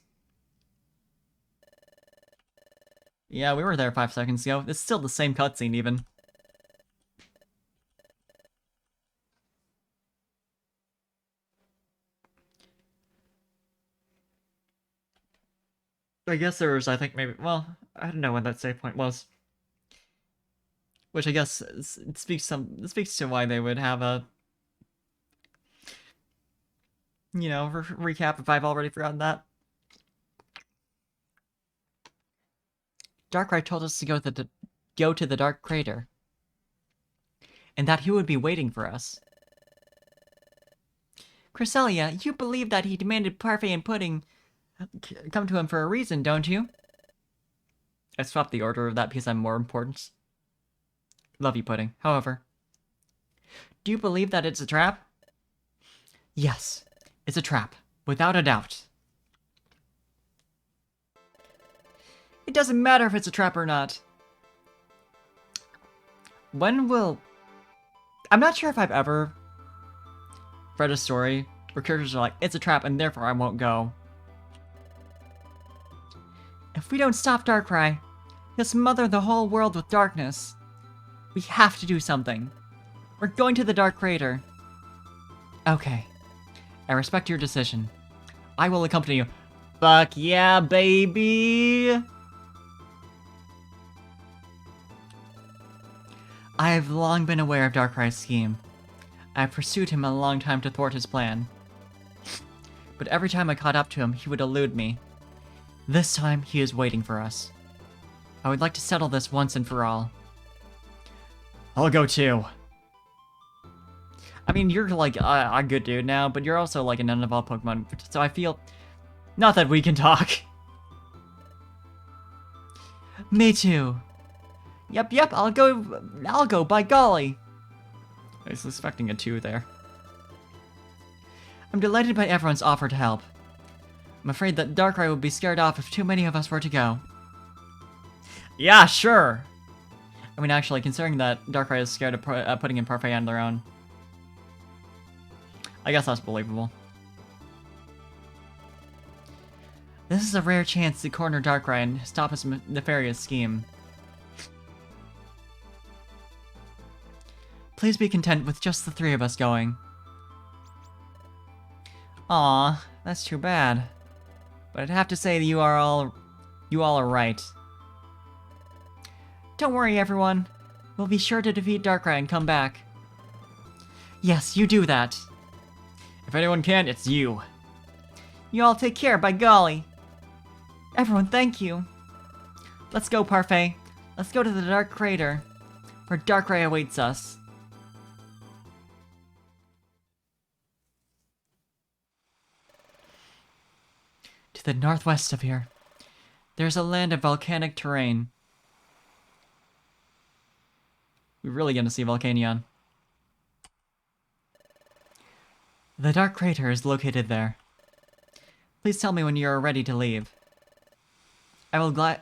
Yeah, we were there 5 seconds ago. It's still the same cutscene, even. I guess there was, I think, maybe... Well, I don't know when that save point was. Which I guess it speaks to why they would have a... You know, recap if I've already forgotten that. Darkrai told us to go to the Dark Crater. And that he would be waiting for us. Cresselia, you believe that he demanded Parfait and Pudding come to him for a reason, don't you? I swapped the order of that because I'm more important. Love you, Pudding. However, do you believe that it's a trap? Yes, it's a trap, without a doubt. It doesn't matter if it's a trap or not. When will... I'm not sure if I've ever read a story where characters are like, it's a trap and therefore I won't go. If we don't stop Darkrai, he'll smother the whole world with darkness. We have to do something. We're going to the Dark Crater. Okay. I respect your decision. I will accompany you. Fuck yeah, baby! I have long been aware of Darkrai's scheme. I have pursued him a long time to thwart his plan. But every time I caught up to him, he would elude me. This time, he is waiting for us. I would like to settle this once and for all. I'll go too. I mean, you're like a good dude now, but you're also like an unevolved Pokemon, so I feel... Not that we can talk. Me too. Yep, I'll go, by golly. I was expecting a 2 there. I'm delighted by everyone's offer to help. I'm afraid that Darkrai would be scared off if too many of us were to go. Yeah, sure! I mean, actually, considering that Darkrai is scared of Pudding and Parfait on their own, I guess that's believable. This is a rare chance to corner Darkrai and stop his nefarious scheme. Please be content with just the 3 of us going. Aw, that's too bad. But I'd have to say that you all are right. Don't worry, everyone. We'll be sure to defeat Darkrai and come back. Yes, you do that. If anyone can, it's you. You all take care, by golly. Everyone, thank you. Let's go, Parfait. Let's go to the Dark Crater, where Darkrai awaits us. To the northwest of here, there's a land of volcanic terrain. We're really gonna see Volcanion. The Dark Crater is located there. Please tell me when you are ready to leave. I will guide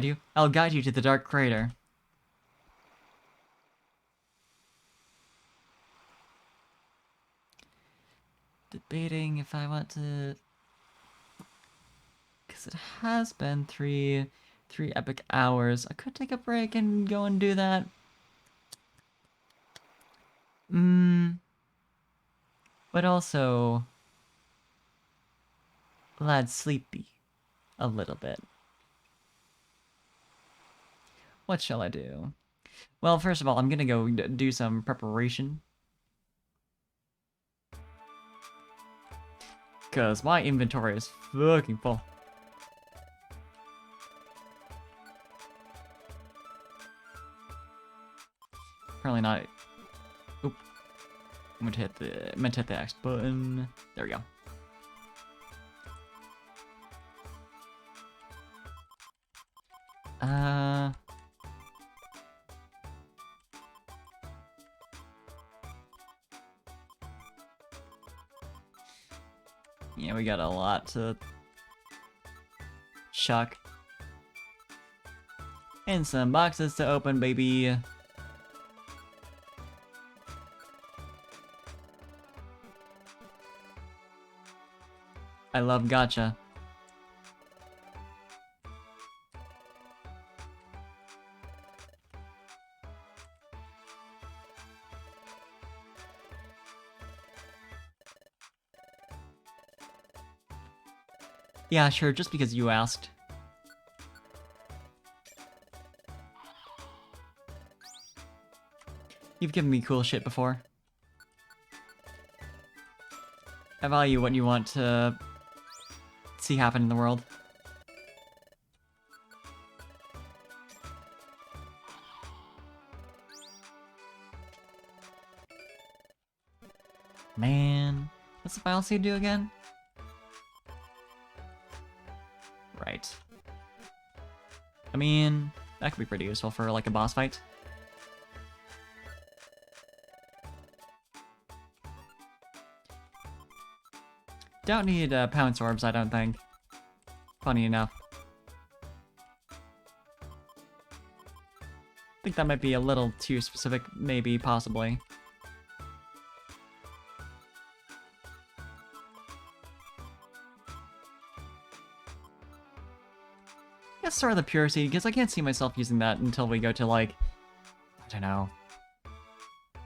you? I'll guide you to the Dark Crater. Debating if I want to... Because it has been three epic hours. I could take a break and go and do that. But also... Lad's sleepy. A little bit. What shall I do? Well, first of all, I'm gonna go do some preparation. Because my inventory is fucking full. Apparently not. Oop. I'm meant to hit the X button. There we go. Yeah, we got a lot to chuck. And some boxes to open, baby. I love gacha. Yeah, sure, just because you asked. You've given me cool shit before. I value what you want to see happen in the world. Man, what's the file seed do again? Right. I mean, that could be pretty useful for like a boss fight. Don't need pounce orbs, I don't think. Funny enough. I think that might be a little too specific, maybe, possibly. Let's start with the pure seed, because I can't see myself using that until we go to, like, I don't know,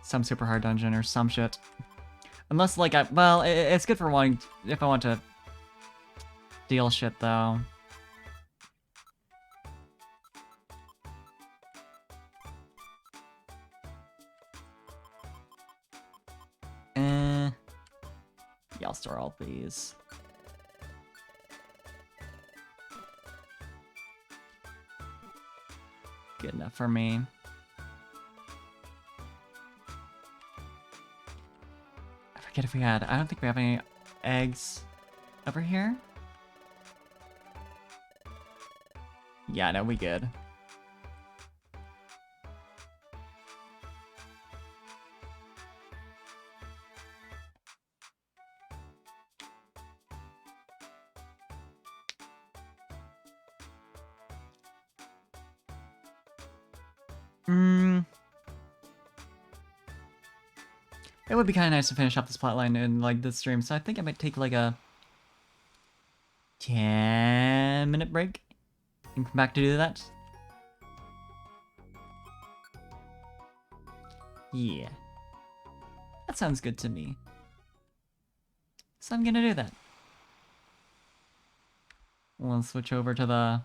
some super hard dungeon or some shit. Unless, like, well, it's good for wanting, if I want to deal shit, though. Yeah, I'll store all these. Good enough for me. I forget if we had, I don't think we have any eggs over here. Yeah, no, we good. It would be kind of nice to finish up this plotline in, like, this stream, so I think I might take, like, a 10-minute break and come back to do that. Yeah. That sounds good to me. So I'm gonna do that. We'll switch over to the...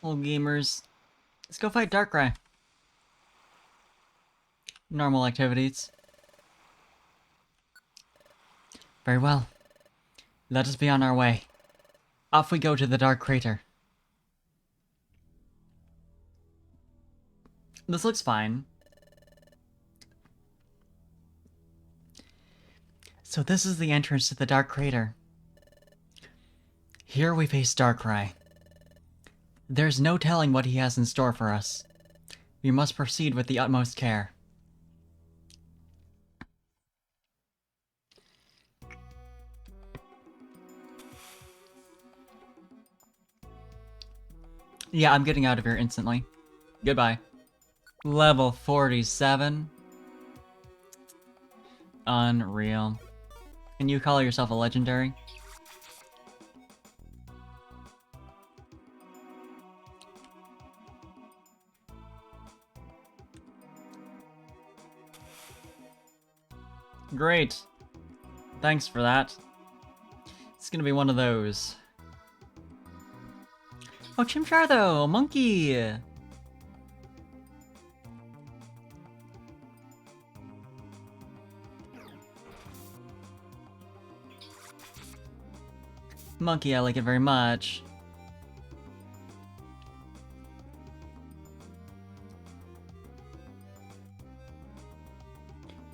Little gamers. Let's go fight Darkrai. Normal activities. Very well. Let us be on our way. Off we go to the Dark Crater. This looks fine. So this is the entrance to the Dark Crater. Here we face Darkrai. There's no telling what he has in store for us. We must proceed with the utmost care. Yeah, I'm getting out of here instantly. Goodbye. Level 47. Unreal. Can you call yourself a legendary? Great. Thanks for that. It's gonna be one of those. Oh, Chimchar though! Monkey! Monkey, I like it very much.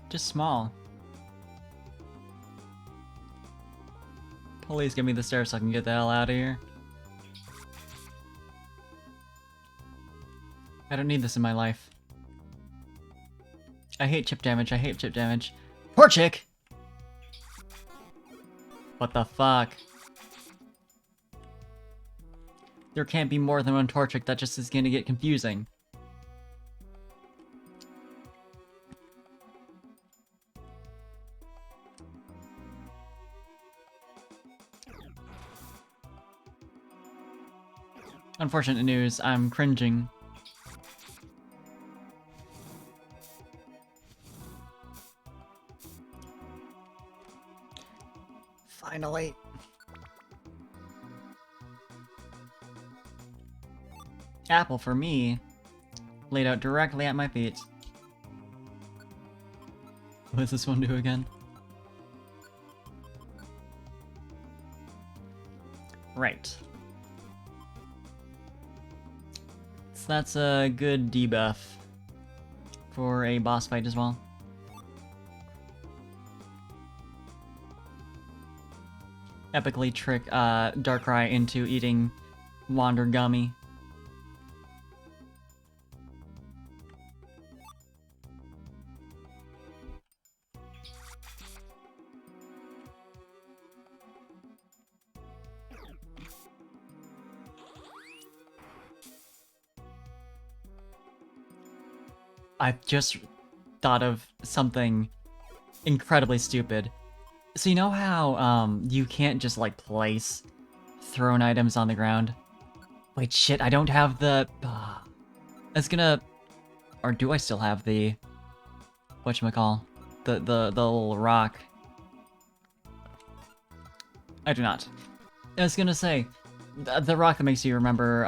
Just small. Please give me the stairs so I can get the hell out of here. I don't need this in my life. I hate chip damage, I hate chip damage. Torchic! What the fuck? There can't be more than one Torchic, that just is gonna get confusing. Unfortunate news, I'm cringing. Finally. Apple for me, laid out directly at my feet. What does this one do again? Right. So that's a good debuff for a boss fight as well. Epically trick Darkrai into eating Wander Gummy. I've just thought of something incredibly stupid. So you know how you can't just like place thrown items on the ground? Wait, shit, I don't have the... It's gonna... Or do I still have the... Whatchamacall? The little rock. I do not. I was gonna say, the rock that makes you remember,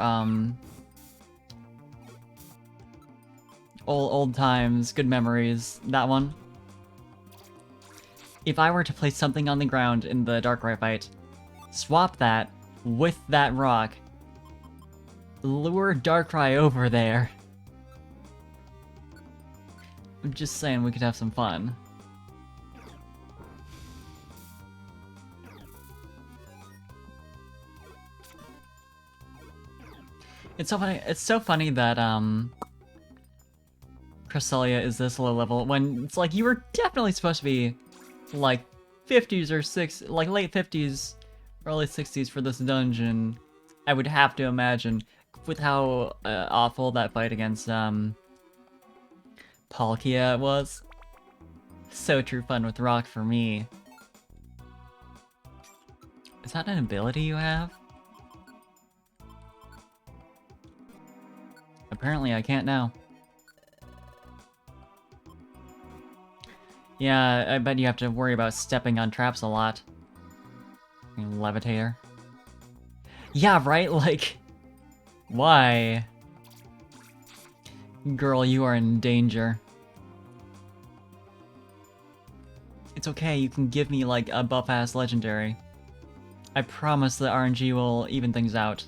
old times, good memories, that one. If I were to place something on the ground in the Darkrai fight, swap that with that rock, lure Darkrai over there. I'm just saying we could have some fun. It's so funny that, Cresselia is this low level when it's like you were definitely supposed to be like 50s or like late 50s, early 60s for this dungeon. I would have to imagine with how awful that fight against Palkia was. So true fun with rock for me. Is that an ability you have? Apparently I can't now. Yeah, I bet you have to worry about stepping on traps a lot. Levitator. Yeah, right? Like... Why? Girl, you are in danger. It's okay, you can give me like a buff-ass legendary. I promise the RNG will even things out.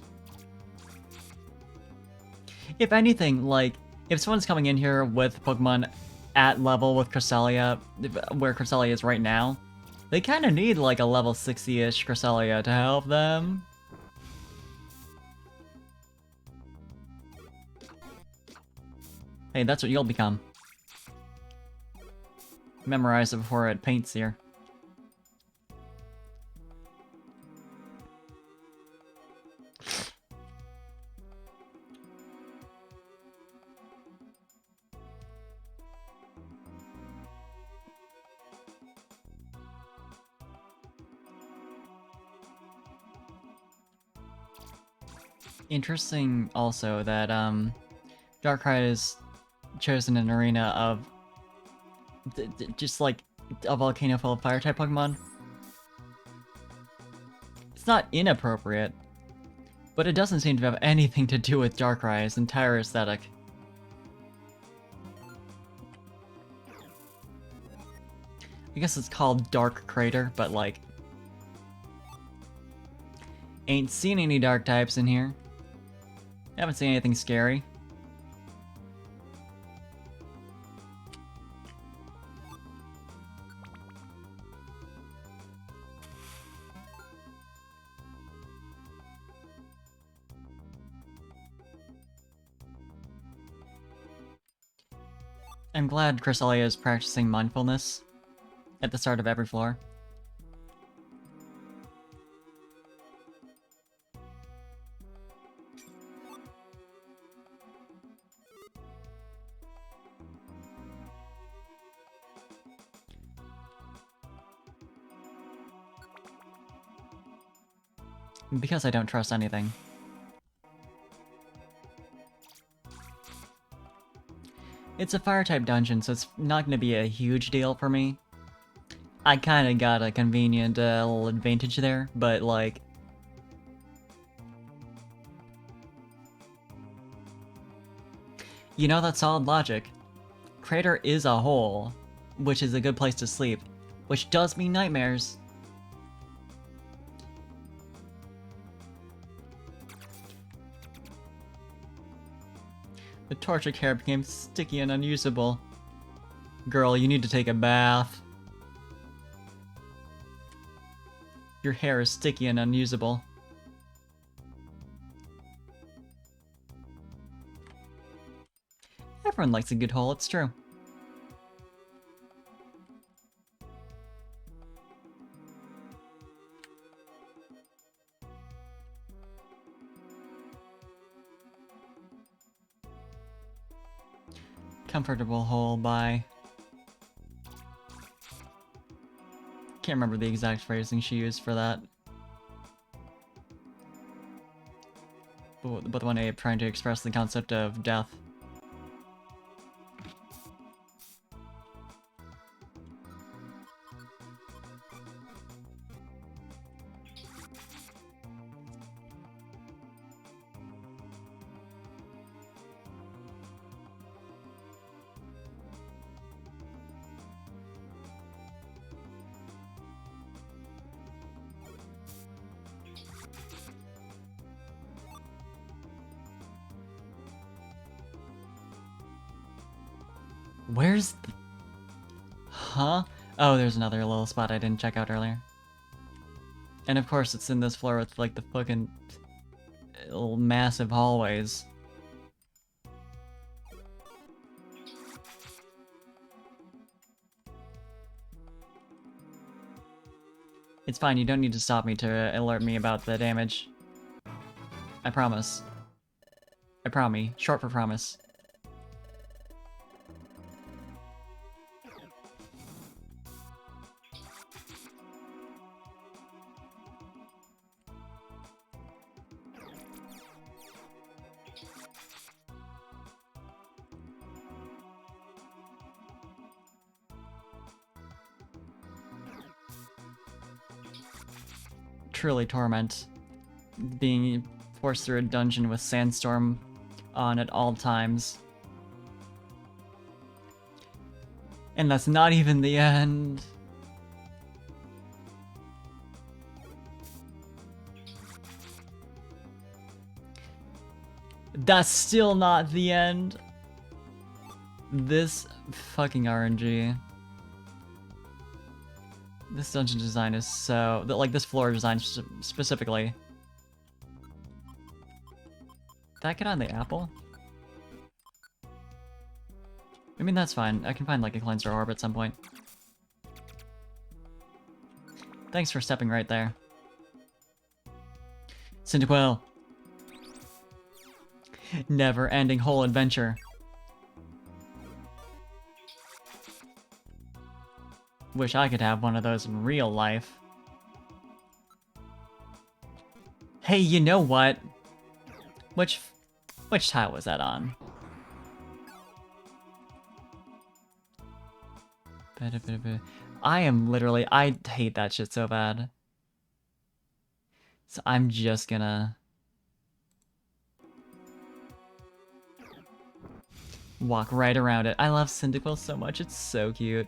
If anything, like, if someone's coming in here with Pokemon at level with Cresselia, where Cresselia is right now, they kind of need like a level 60-ish Cresselia to help them. Hey, that's what you'll become. Memorize it before it paints here. Interesting also that Darkrai is chosen an arena of just like a volcano full of fire type Pokemon. It's not inappropriate, but it doesn't seem to have anything to do with Darkrai's entire aesthetic. I guess it's called Dark Crater, but like, ain't seen any dark types in here. Haven't seen anything scary. I'm glad Cresselia is practicing mindfulness at the start of every floor. Because I don't trust anything. It's a fire-type dungeon, so it's not going to be a huge deal for me. I kind of got a convenient little advantage there, but like... You know, that's solid logic. Crater is a hole, which is a good place to sleep, which does mean nightmares. The torture care became sticky and unusable. Girl, you need to take a bath. Your hair is sticky and unusable. Everyone likes a good hole, it's true. Comfortable hole by... Can't remember the exact phrasing she used for that. But the one Abe trying to express the concept of death. Where's the... Huh? Oh, there's another little spot I didn't check out earlier. And of course it's in this floor with like the fucking little massive hallways. It's fine, you don't need to stop me to alert me about the damage. I promise. I promise. Short for promise. Truly torment. Being force through a dungeon with Sandstorm on at all times. And that's not even the end. That's still not the end. This fucking RNG. This dungeon design is so... like, this floor design specifically. Did I get on the apple? I mean, that's fine. I can find, like, a cleanser orb at some point. Thanks for stepping right there. Cyndaquil. Never-ending whole adventure. Wish I could have one of those in real life. Hey, you know what? Which tile was that on? I am literally... I hate that shit so bad. So I'm just gonna... walk right around it. I love Cyndaquil so much, it's so cute.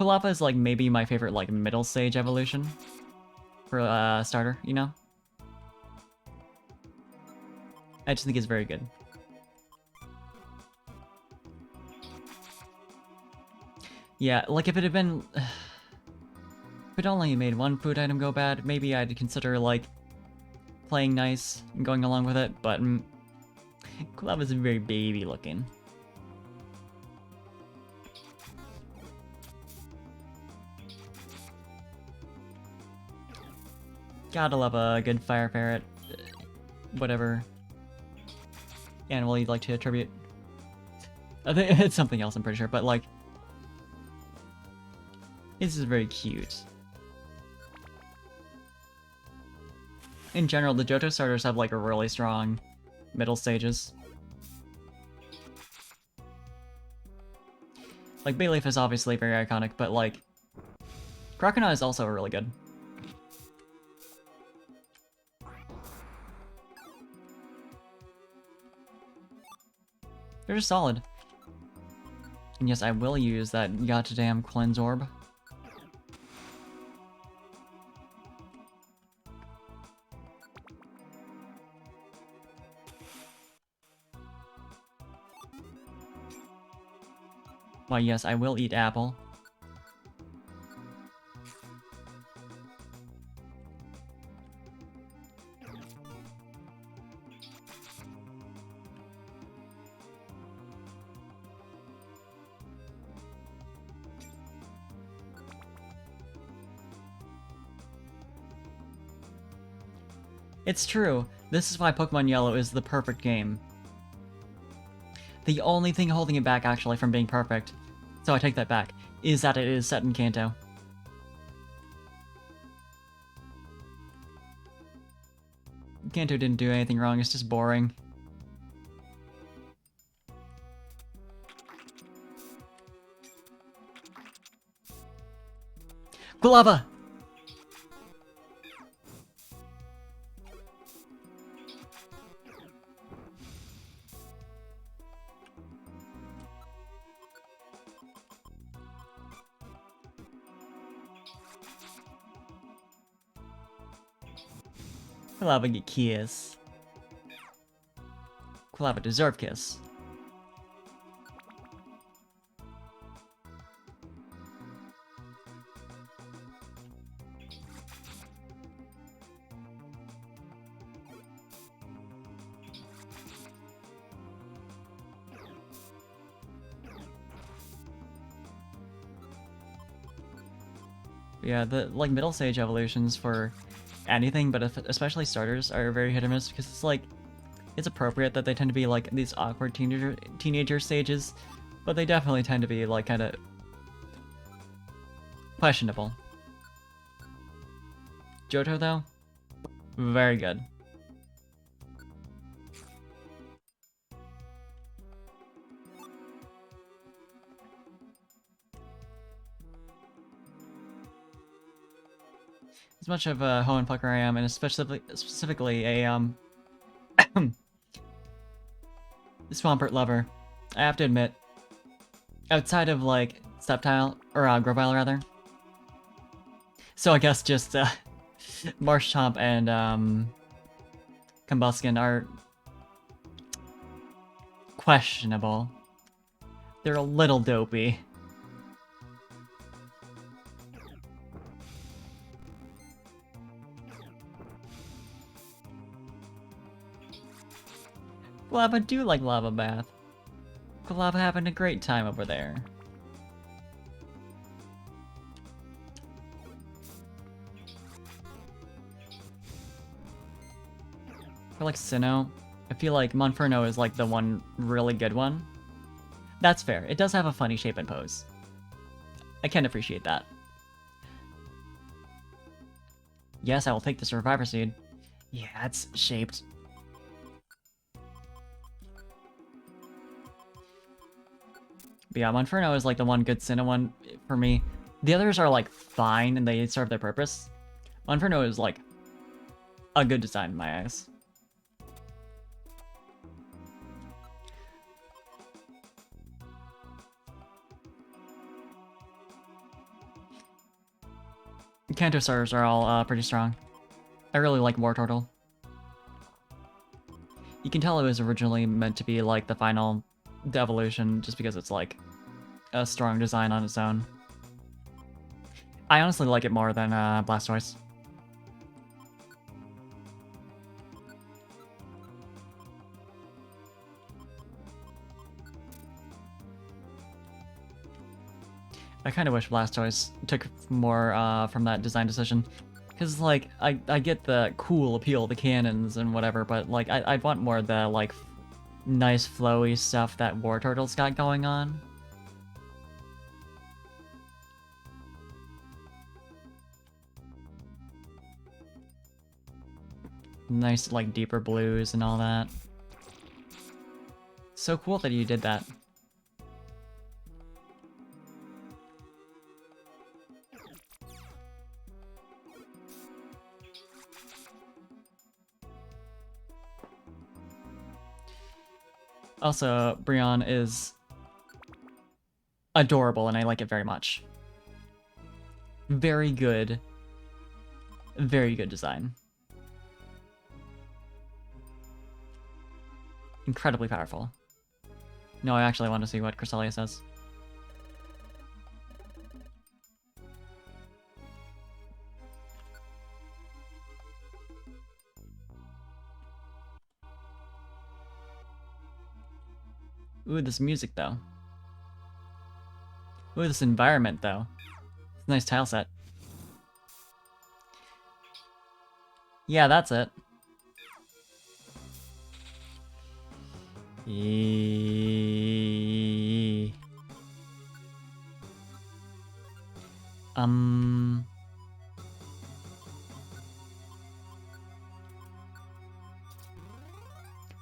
Palapa is like maybe my favorite like middle stage evolution for starter, you know? I just think it's very good. Yeah, like if it had been... if it only made one food item go bad, maybe I'd consider like playing nice and going along with it, but Palapa is very baby looking. Gotta love a good fire ferret. Whatever animal you'd like to attribute. I think it's something else, I'm pretty sure, but like... this is very cute. In general, the Johto starters have like a really strong middle stages. Like, Bayleaf is obviously very iconic, but like... Croconaw is also really good. They're just solid. And yes, I will use that goddamn cleanse orb. Why, yes, I will eat apple. It's true. This is why Pokemon Yellow is the perfect game. The only thing holding it back, actually, from being perfect, so I take that back, is that it is set in Kanto. Kanto didn't do anything wrong, it's just boring. Guava! Quilava get kiss. Quilava deserve kiss. Yeah, the like middle stage evolutions for anything, but especially starters, are very hit or miss because it's like it's appropriate that they tend to be like these awkward teenager stages, but they definitely tend to be like kind of questionable. Johto though, very good. As much of a hoe and plucker I am, and specifically a Swampert lover. I have to admit, outside of like Sceptile or Grovyle rather. So I guess just Marshtomp and Combuskin are questionable. They're a little dopey. Glava do like Lava Bath. Glava having a great time over there. For like Sinnoh, I feel like Monferno is like the one really good one. That's fair. It does have a funny shape and pose. I can appreciate that. Yes, I will take the Survivor Seed. Yeah, it's shaped. But yeah, Monferno is like the one good Sinnoh one for me. The others are like fine and they serve their purpose. Monferno is like a good design in my eyes. Kanto Stars are all pretty strong. I really like Wartortle. You can tell it was originally meant to be like the final evolution just because it's like a strong design on its own. I honestly like it more than Blastoise. I kind of wish Blastoise took more from that design decision. Because, like, I get the cool appeal of the cannons and whatever, but, like, I'd want more of the, like, nice flowy stuff that Wartortle's got going on. Nice, like, deeper blues and all that. So cool that you did that. Also, Brionne is adorable, and I like it very much. Very good design. Incredibly powerful. No, I actually want to see what Cresselia says. Ooh, this music, though. Ooh, this environment, though. It's a nice tile set. Yeah, that's it.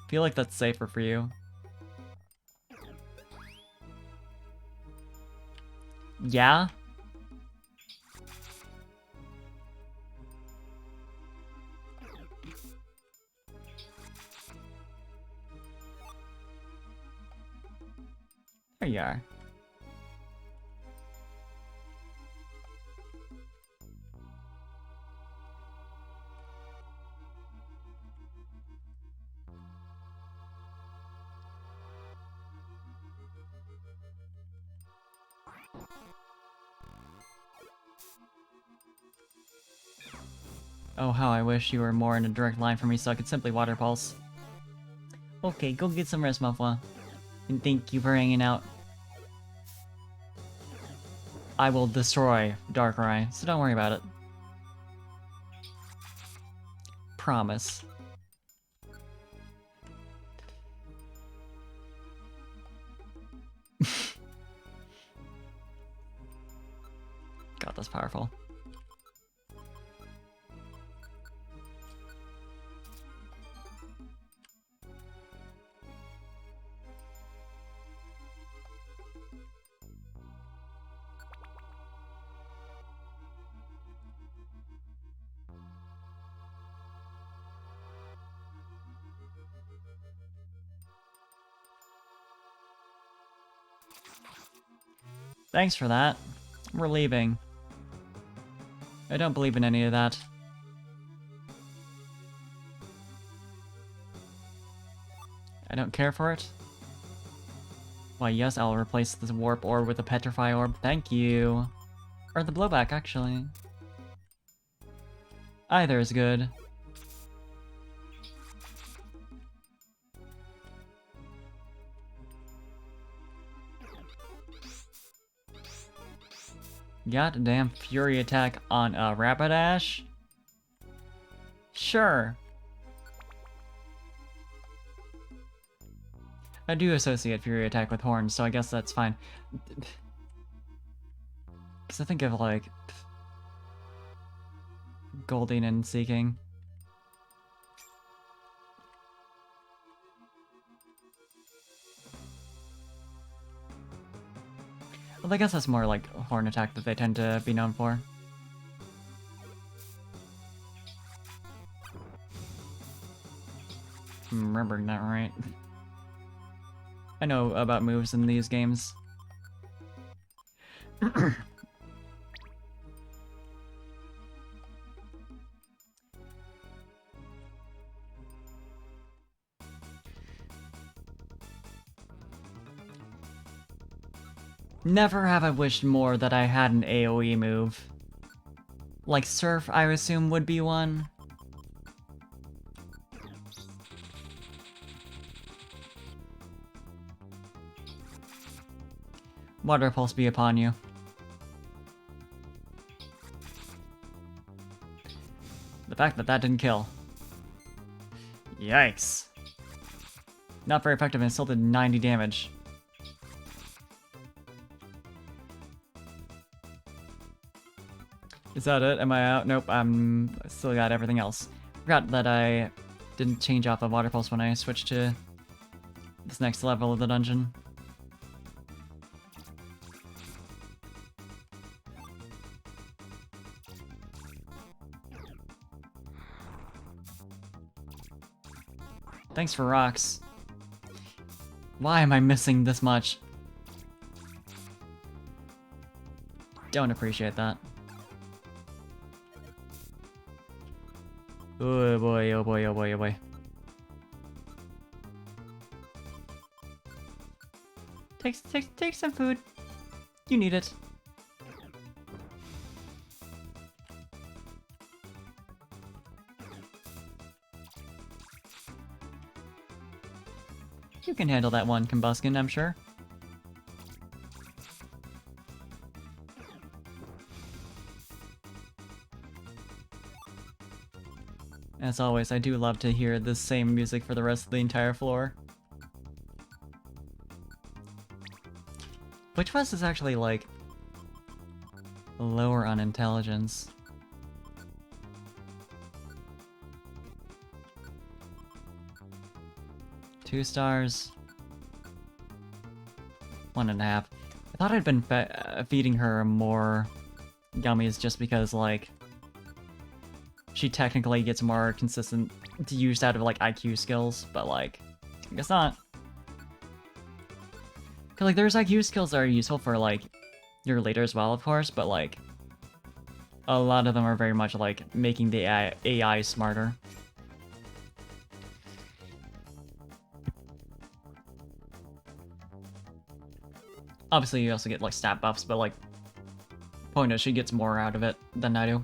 Feel like that's safer for you. Yeah? There you are. Oh, how I wish you were more in a direct line for me so I could simply Water Pulse. Okay, go get some rest, Malfoy. And thank you for hanging out. I will destroy Darkrai, so don't worry about it. Promise. God, that's powerful. Thanks for that. We're leaving. I don't believe in any of that. I don't care for it. Why, yes, I'll replace this warp orb with a petrify orb. Thank you. Or the blowback, actually. Either is good. Goddamn Fury attack on a Rapidash? Sure. I do associate Fury attack with horns, so I guess that's fine. Because I think of, like, Golding and Seeking. Well, I guess that's more like horn attack that they tend to be known for. I'm remembering that right. I know about moves in these games. Never have I wished more that I had an AoE move. Like Surf, I assume, would be one. Water Pulse be upon you. The fact that that didn't kill. Yikes. Not very effective and still did 90 damage. Is that it? Am I out? Nope, I'm still got everything else. Forgot that I didn't change off of Water Pulse when I switched to this next level of the dungeon. Thanks for rocks. Why am I missing this much? Don't appreciate that. Oh boy, oh boy, oh boy, oh boy. Take some food. You need it. You can handle that one, Combuskin, I'm sure. As always, I do love to hear the same music for the rest of the entire floor. Which of us is actually, like, lower on intelligence? Two stars. 1.5. I thought I'd been feeding her more gummies just because, like, she technically gets more consistent use out of, like, IQ skills, but, like, I guess not. Cause, like, there's IQ skills that are useful for, like, your leader as well, of course, but, like, a lot of them are very much, like, making the AI smarter. Obviously, you also get, like, stat buffs, but, like, point is, she gets more out of it than I do.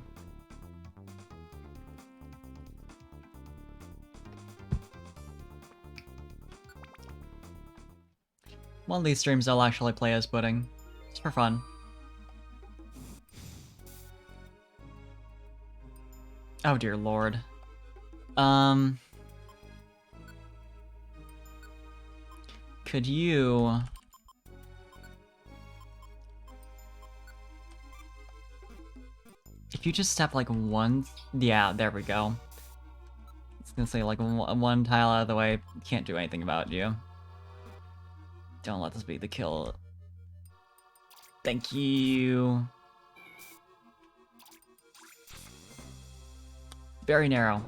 One of these streams I'll actually play as Pudding. It's for fun. Oh dear lord. Could you... If you just step like one... Yeah, there we go. It's gonna say like one tile out of the way, can't do anything about you. Don't let this be the kill. Thank you. Very narrow.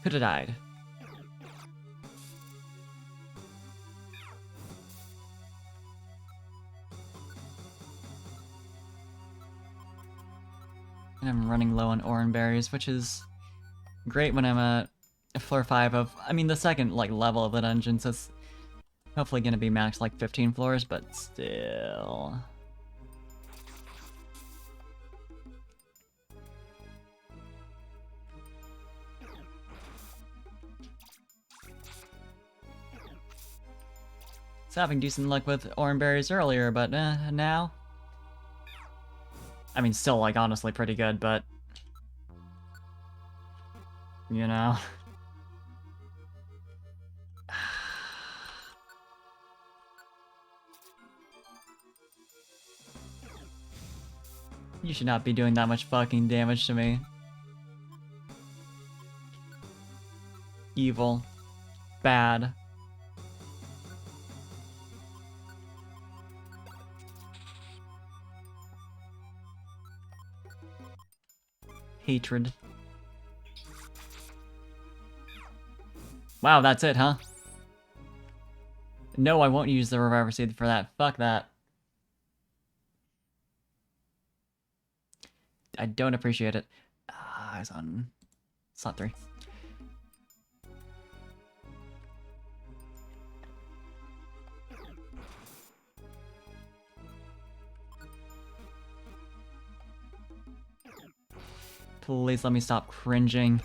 Could have died. I'm running low on oran berries, which is great when I'm at floor 5 of, I mean, the second, like, level of the dungeon, so it's hopefully gonna be max, like, 15 floors, but still. Was having decent luck with oran berries earlier, but now? I mean, still, like, honestly pretty good, but... You know? You should not be doing that much fucking damage to me. Evil. Bad. Hatred. Wow, that's it, huh? No, I won't use the Reviver Seed for that. Fuck that. I don't appreciate it. Eyes on slot 3. Please let me stop cringing.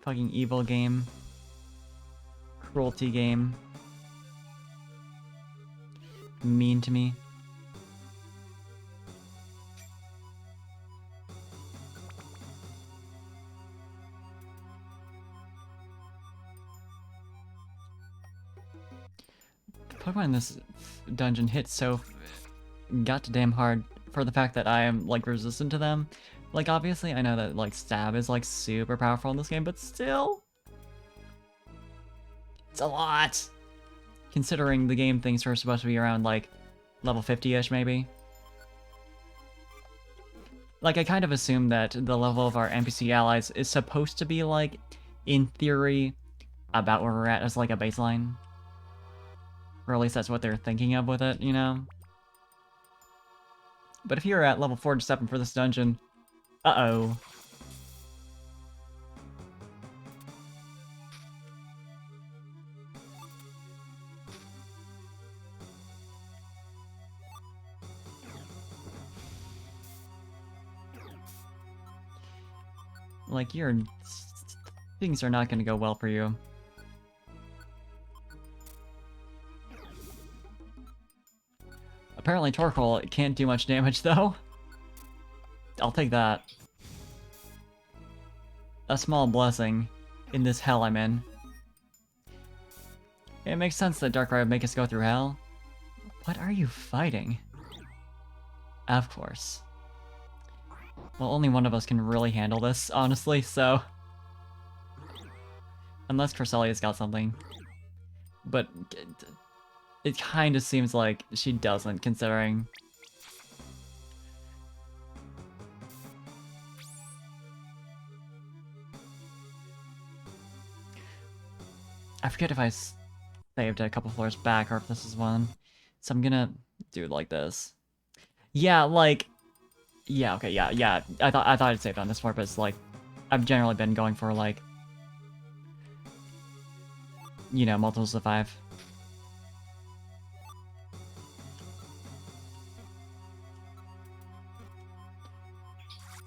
Fucking evil game. Cruelty game. Mean to me. Pokemon in this dungeon hit so goddamn hard for the fact that I am, like, resistant to them. Like, obviously, I know that, like, Stab is, like, super powerful in this game, but still... It's a lot! Considering the game things are supposed to be around, like, level 50-ish, maybe. Like, I kind of assume that the level of our NPC allies is supposed to be, like, in theory, about where we're at as, like, a baseline. Or at least that's what they're thinking of with it, you know? But if you're at level 47 for this dungeon, uh-oh. Like, things are not gonna go well for you. Apparently Torkoal can't do much damage, though. I'll take that. A small blessing in this hell I'm in. It makes sense that Darkrai would make us go through hell. What are you fighting? Of course. Well, only one of us can really handle this, honestly, so... Unless Cresselia's got something. But it kind of seems like she doesn't, considering... I forget if I saved a couple floors back or if this is one. So I'm gonna do it like this. Yeah, like... Yeah, okay, yeah. I thought I'd saved on this floor, but it's like... I've generally been going for, like... You know, multiples of 5.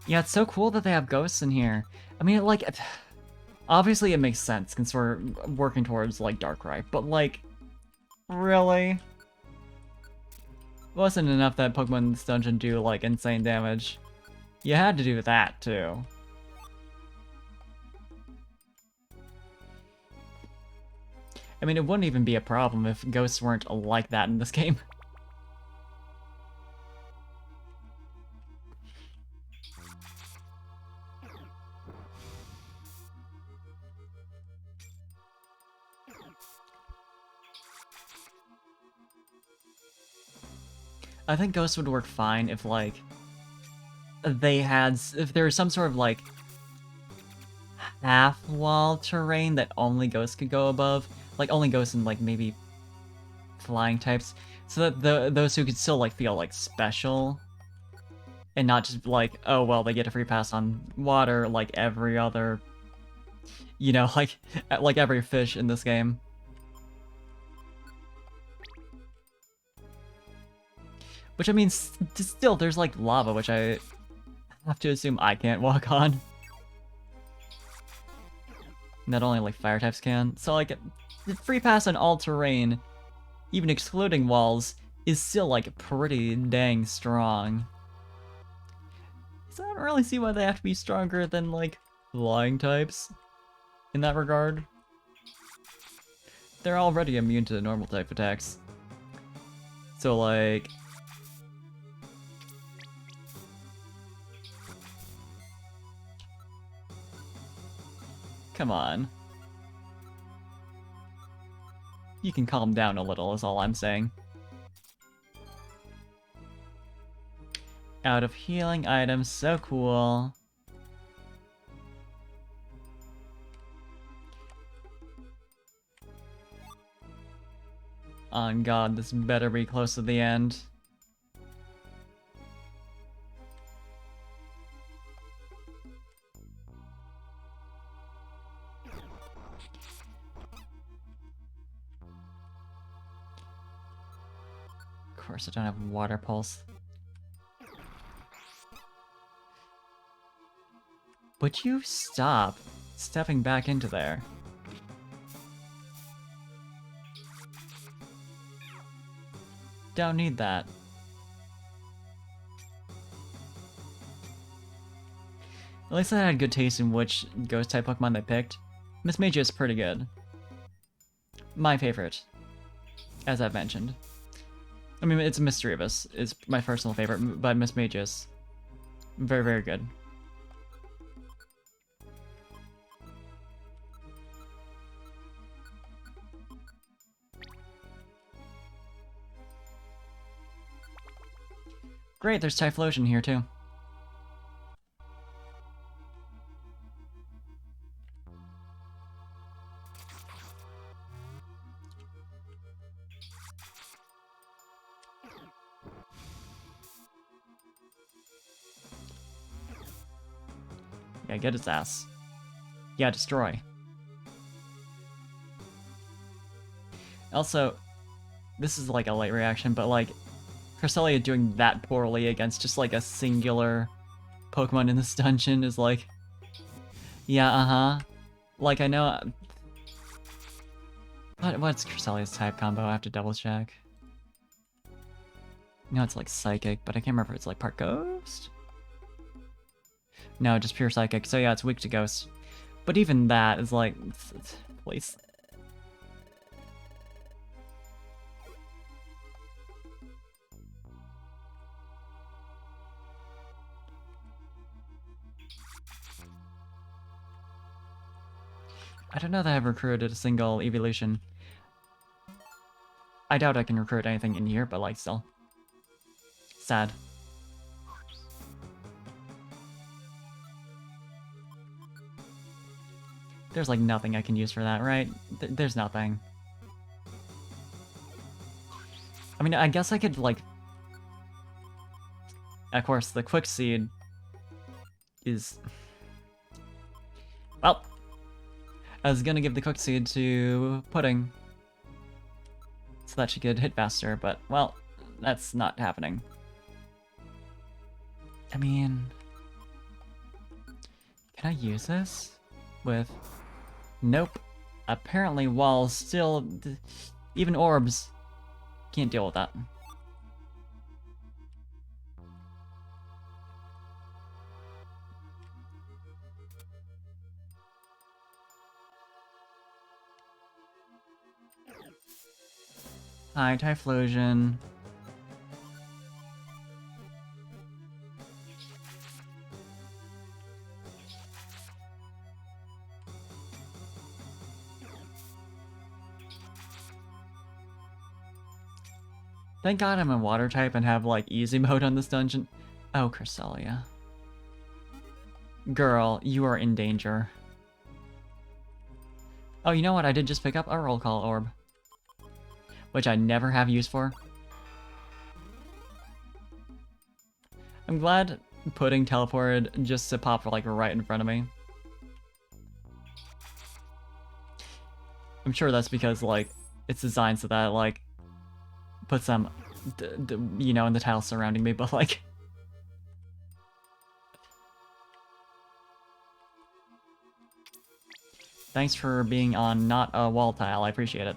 Yeah, it's so cool that they have ghosts in here. I mean, like... Obviously it makes sense, since we're working towards, like, Darkrai, but, like... Really? It wasn't enough that Pokemon in this dungeon do, like, insane damage. You had to do that, too. I mean, it wouldn't even be a problem if ghosts weren't like that in this game. I think ghosts would work fine if, like, they had, if there was some sort of like half wall terrain that only ghosts could go above, like only ghosts and like maybe flying types, so that those who could still like feel like special and not just like, oh well, they get a free pass on water like every other, you know, like every fish in this game. Which I mean, still there's like lava, which I have to assume I can't walk on. Not only like fire types can. So like the free pass on all terrain, even excluding walls, is still like pretty dang strong. So I don't really see why they have to be stronger than like flying types in that regard. They're already immune to normal type attacks. So like, come on. You can calm down a little is all I'm saying. Out of healing items, so cool. On God, this better be close to the end. Of course I don't have water pulse. Would you stop stepping back into there? Don't need that. At least I had good taste in which ghost type Pokemon they picked. Miss Mage is pretty good. My favorite, as I've mentioned. I mean, it's Misdreavus is my personal favorite, but Miss Mage is very, very good. Great, there's Typhlosion here too. Yeah, get his ass. Yeah, destroy. Also, this is like a late reaction, but like, cresselia doing that poorly against just like a singular Pokemon in this dungeon is like, yeah, uh-huh. Like, I know... What's Cresselia's type combo? I have to double check. No, it's like Psychic, but I can't remember if it's like part Ghost? No, just pure Psychic, so yeah, it's weak to Ghost. But even that is like... Please. I don't know that I've recruited a single evolution. I doubt I can recruit anything in here, but like, still. Sad. There's like nothing I can use for that, right? There's nothing. I mean, I guess I could like... Of course, the Quick Seed is... Well, I was gonna give the Quick Seed to Pudding so that she could hit faster, but, well, that's not happening. I mean... Can I use this? With... Nope. Apparently walls still... Even orbs can't deal with that. Hi, Typhlosion. Thank God I'm a water type and have like easy mode on this dungeon. Oh, Cresselia. Girl, you are in danger. Oh, you know what? I did just pick up a roll call orb. Which I never have use for. I'm glad Pudding teleported just to pop like right in front of me. I'm sure that's because like it's designed so that like puts them, you know, in the tiles surrounding me, but like. Thanks for being on not a wall tile, I appreciate it.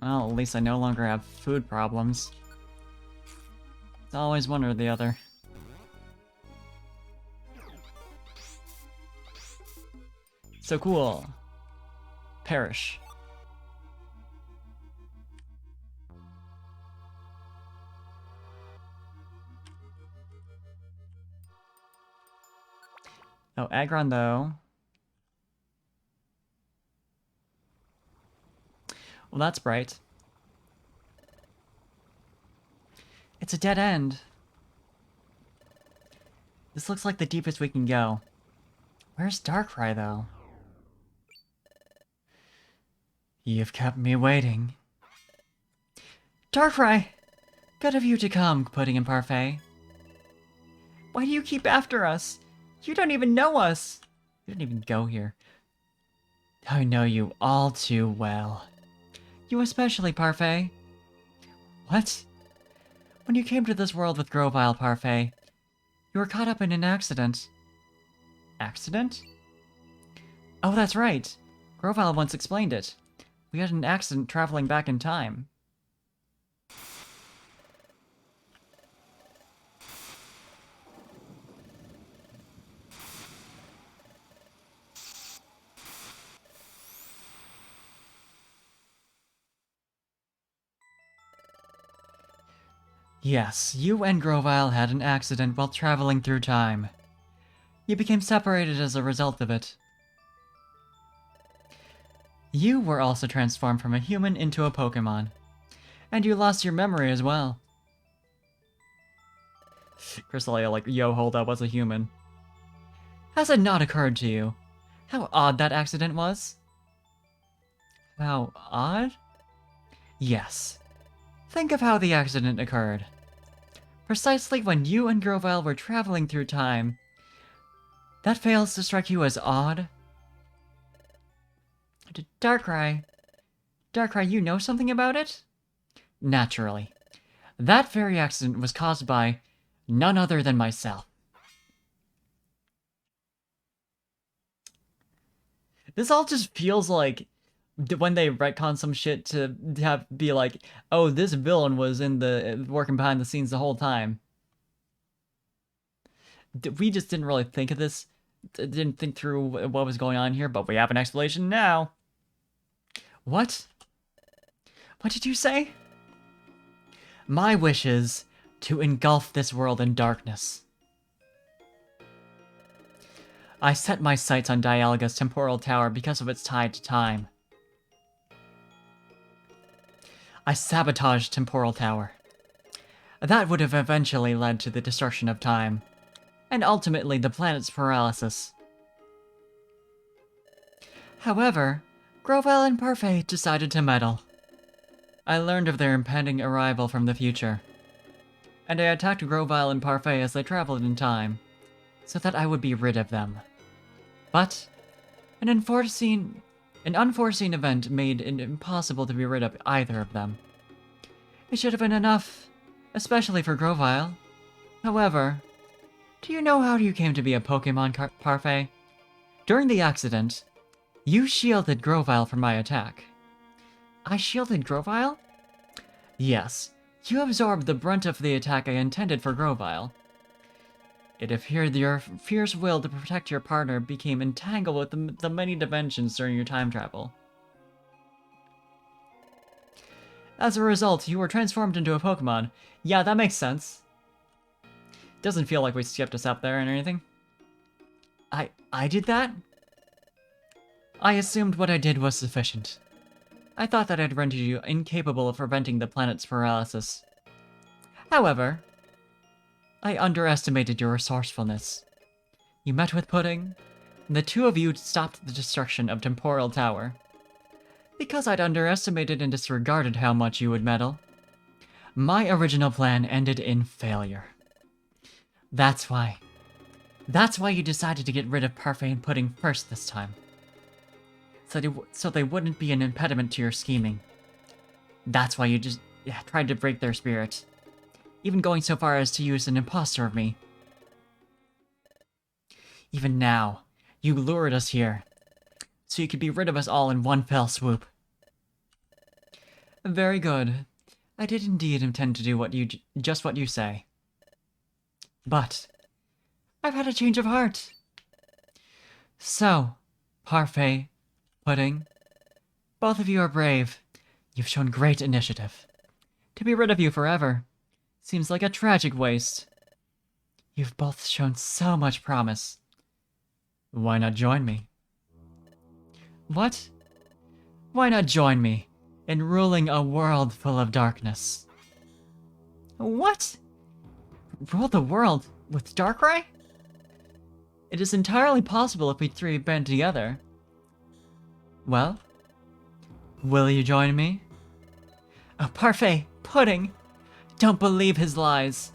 Well, at least I no longer have food problems. It's always one or the other. So cool. Perish. Oh, Aggron though. Well, that's bright. It's a dead end. This looks like the deepest we can go. Where's Darkrai, though? You've kept me waiting. Darkrai! Good of you to come, Pudding and Parfait. Why do you keep after us? You don't even know us. You don't even go here. I know you all too well. You especially, Parfait. What? When you came to this world with Grovyle, Parfait, you were caught up in an accident. Accident? Oh, that's right. Grovyle once explained it. We had an accident traveling back in time. Yes, you and Grovyle had an accident while traveling through time. You became separated as a result of it. You were also transformed from a human into a Pokemon. And you lost your memory as well. Cresselia, like, yo, hold up, was a human. Has it not occurred to you how odd that accident was? How odd? Yes. Think of how the accident occurred. Precisely when you and Grovyle were traveling through time. That fails to strike you as odd? Darkrai. Darkrai, you know something about it? Naturally. That very accident was caused by none other than myself. This all just feels like when they retcon some shit to have be like, oh, this villain was in the working behind the scenes the whole time. We just didn't really think of this, didn't think through what was going on here, but we have an explanation now. What? What did you say? My wish is to engulf this world in darkness. I set my sights on Dialga's temporal tower because of its tie to time. I sabotaged Temporal Tower. That would have eventually led to the destruction of time, and ultimately the planet's paralysis. However, Grovyle and Parfait decided to meddle. I learned of their impending arrival from the future, and I attacked Grovyle and Parfait as they traveled in time, so that I would be rid of them. But an unforeseen event made it impossible to be rid of either of them. It should have been enough, especially for Grovyle. However, do you know how you came to be a Pokemon, Parfait? During the accident, you shielded Grovyle from my attack. I shielded Grovyle? Yes, you absorbed the brunt of the attack I intended for Grovyle. It appeared your fierce will to protect your partner became entangled with the many dimensions during your time travel. As a result, you were transformed into a Pokemon. Yeah, that makes sense. Doesn't feel like we skipped a step there or anything. I did that? I assumed what I did was sufficient. I thought that I'd rendered you incapable of preventing the planet's paralysis. However, I underestimated your resourcefulness. You met with Pudding, and the two of you stopped the destruction of Temporal Tower. Because I'd underestimated and disregarded how much you would meddle, my original plan ended in failure. That's why you decided to get rid of Parfait and Pudding first this time. So they wouldn't be an impediment to your scheming. That's why you just tried to break their spirit. Even going so far as to use an imposter of me. Even now, you lured us here, so you could be rid of us all in one fell swoop. Very good. I did indeed intend to do just what you say. But I've had a change of heart. So, Parfait, Pudding, both of you are brave. You've shown great initiative. To be rid of you forever seems like a tragic waste. You've both shown so much promise. Why not join me? What? Why not join me in ruling a world full of darkness? What? Rule the world with Darkrai? It is entirely possible if we three band together. Well, will you join me? Oh, Parfait, Pudding! Don't believe his lies.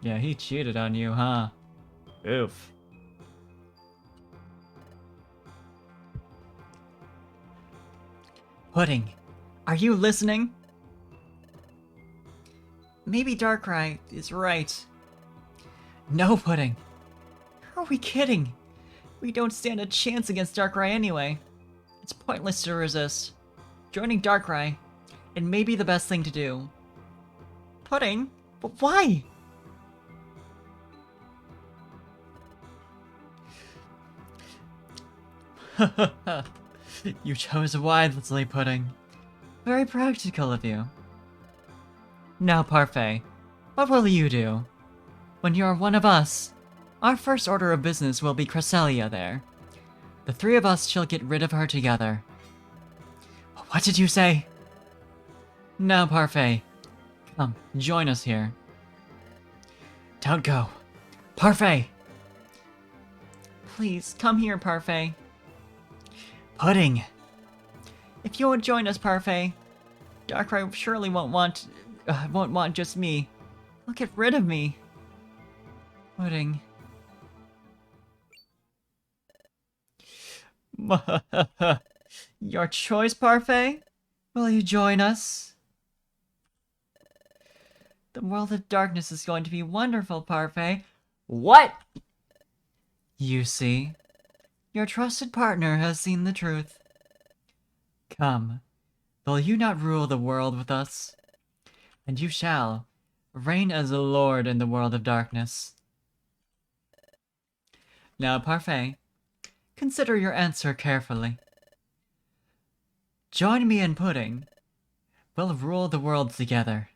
Yeah, he cheated on you, huh? Oof. Pudding, are you listening? Maybe Darkrai is right. No, Pudding. Are we kidding? We don't stand a chance against Darkrai anyway. It's pointless to resist. Joining Darkrai, it may be the best thing to do. Pudding? But why? You chose wisely, Pudding. Very practical of you. Now, Parfait, what will you do? When you are one of us, our first order of business will be Cresselia there. The three of us shall get rid of her together. What did you say? Now, Parfait, come, join us here. Don't go. Parfait! Please, come here, Parfait. Pudding! If you won't join us, Parfait, Darkrai surely won't want just me. He'll get rid of me. Pudding. Your choice, Parfait? Will you join us? The world of darkness is going to be wonderful, Parfait. What? You see, your trusted partner has seen the truth. Come, will you not rule the world with us? And you shall reign as a lord in the world of darkness. Now, Parfait, consider your answer carefully. Join me in Pudding. We'll rule the world together.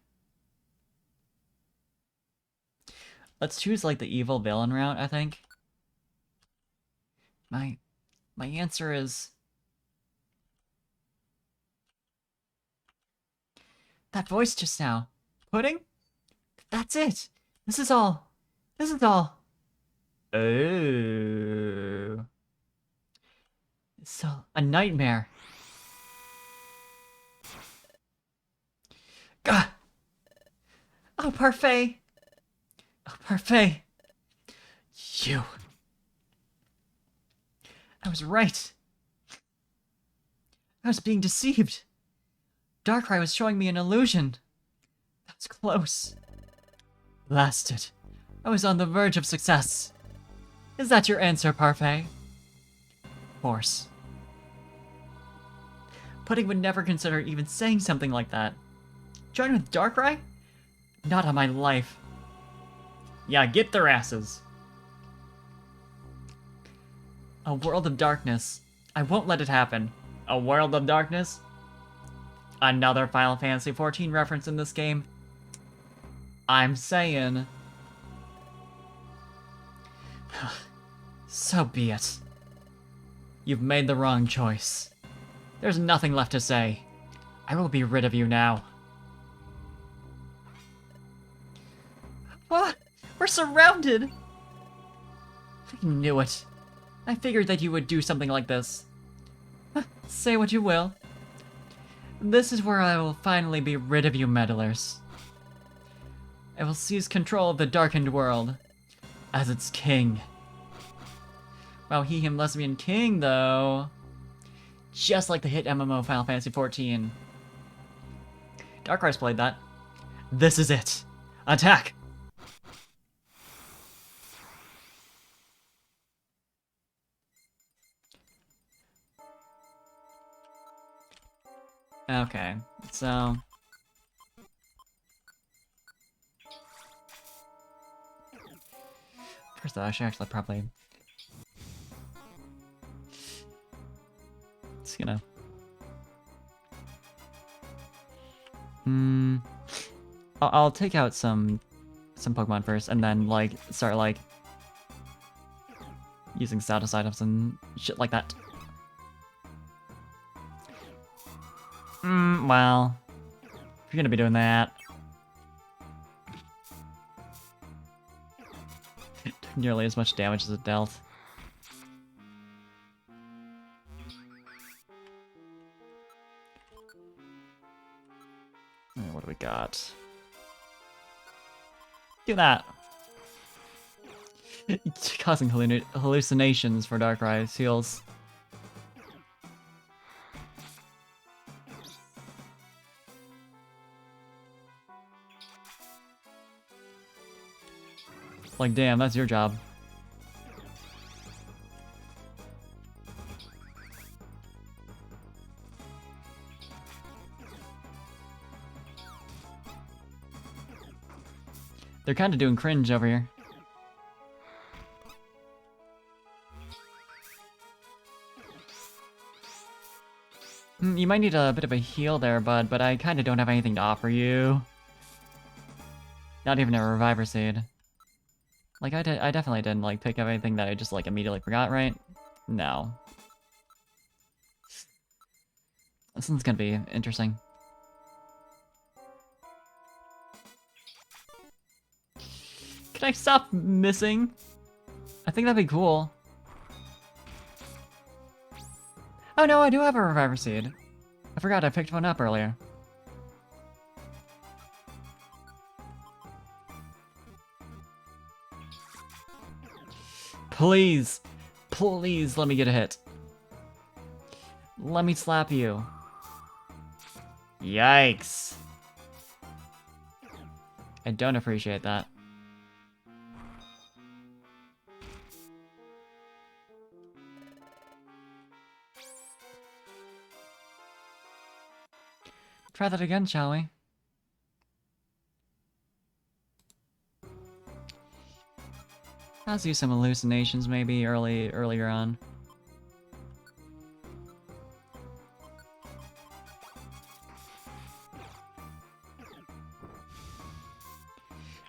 Let's choose, like, the evil villain route, I think. My answer is... that voice just now. Pudding? That's it. This is all. This is all. Oh. So, a nightmare. Gah! Oh, Parfait! Oh, Parfait! You. I was right. I was being deceived. Darkrai was showing me an illusion. That was close. Blasted. I was on the verge of success. Is that your answer, Parfait? Horse. Pudding would never consider even saying something like that. Join with Darkrai? Not on my life. Yeah, get their asses. A world of darkness. I won't let it happen. A world of darkness? Another Final Fantasy XIV reference in this game. I'm saying. So be it. You've made the wrong choice. There's nothing left to say. I will be rid of you now. What? We're surrounded! I knew it. I figured that you would do something like this. Say what you will. This is where I will finally be rid of you meddlers. I will seize control of the darkened world as its king. Wow, he, him, lesbian king, though. Just like the hit MMO Final Fantasy XIV. Darkrei's played that. This is it. Attack! Okay, so... First though, I should actually probably... It's gonna... I'll take out some Pokemon first, and then, like, start, like... using status items and shit like that. Well... If you're gonna be doing that... Nearly as much damage as it dealt. What do we got? Do that! Causing hallucinations for Darkrai heals. Like, damn, that's your job. They're kind of doing cringe over here. You might need a bit of a heal there, bud, but I kind of don't have anything to offer you. Not even a Reviver Seed. Like, I definitely didn't, like, pick up anything that I just, like, immediately forgot, right? No. This one's gonna be interesting. Can I stop missing? I think that'd be cool. Oh no, I do have a Reviver Seed. I forgot I picked one up earlier. Please, please let me get a hit. Let me slap you. Yikes. I don't appreciate that. Try that again, shall we? I'll use some hallucinations maybe earlier on.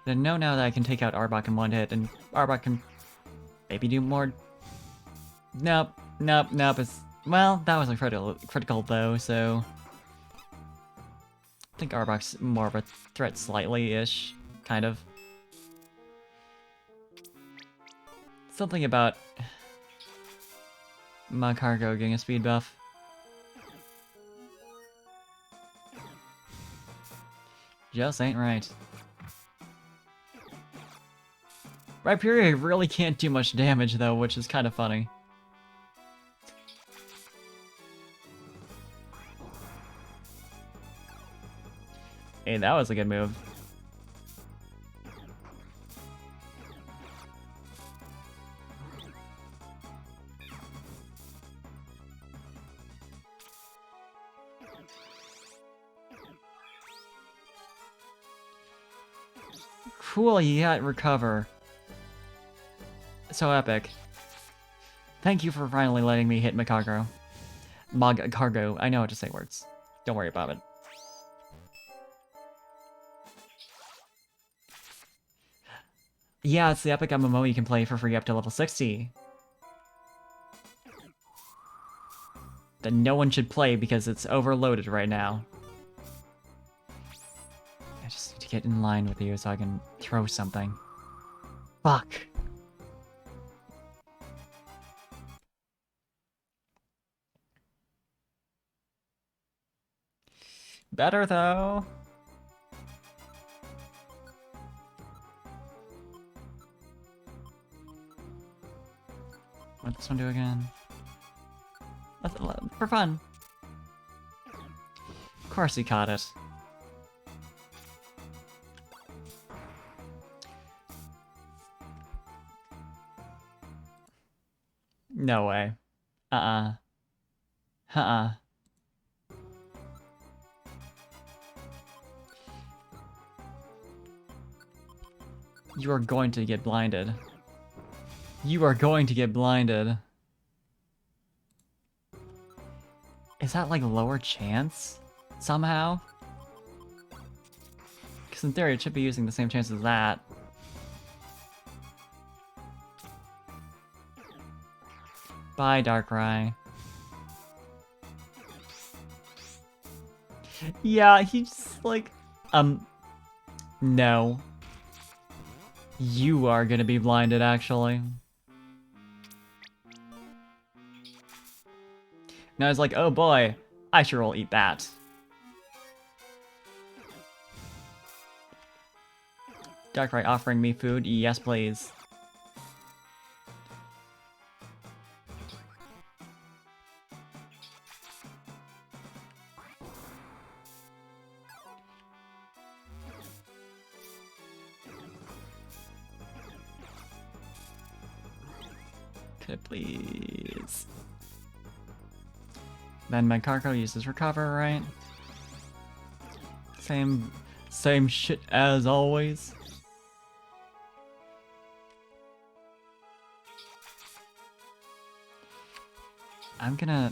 I know now that I can take out Arbok in one hit, and Arbok can maybe do more. Nope, nope, nope. Well, that was a critical though, so I think Arbok's more of a threat slightly-ish, kind of. Something about my cargo getting a speed buff. Just ain't right. Rhyperior really can't do much damage though, which is kind of funny. Hey, that was a good move. Cool, he got recover. So epic. Thank you for finally letting me hit Magcargo. Magcargo. I know how to say words. Don't worry about it. Yeah, it's the epic MMO you can play for free up to level 60. That no one should play because it's overloaded right now. I just need to get in line with you so I can throw something. Fuck. Better though. What does this one do again? For fun. Of course he caught it. No way. Uh-uh. Uh-uh. You are going to get blinded. You are going to get blinded. Is that like lower chance? Somehow? Because in theory it should be using the same chance as that. Bye, Darkrai. Yeah, he's just like... No. You are gonna be blinded, actually. Now it's like, oh boy, I sure will eat that. Darkrai offering me food? Yes, please. Could it please? Then Magcargo uses Recover, right? Same shit as always. I'm gonna...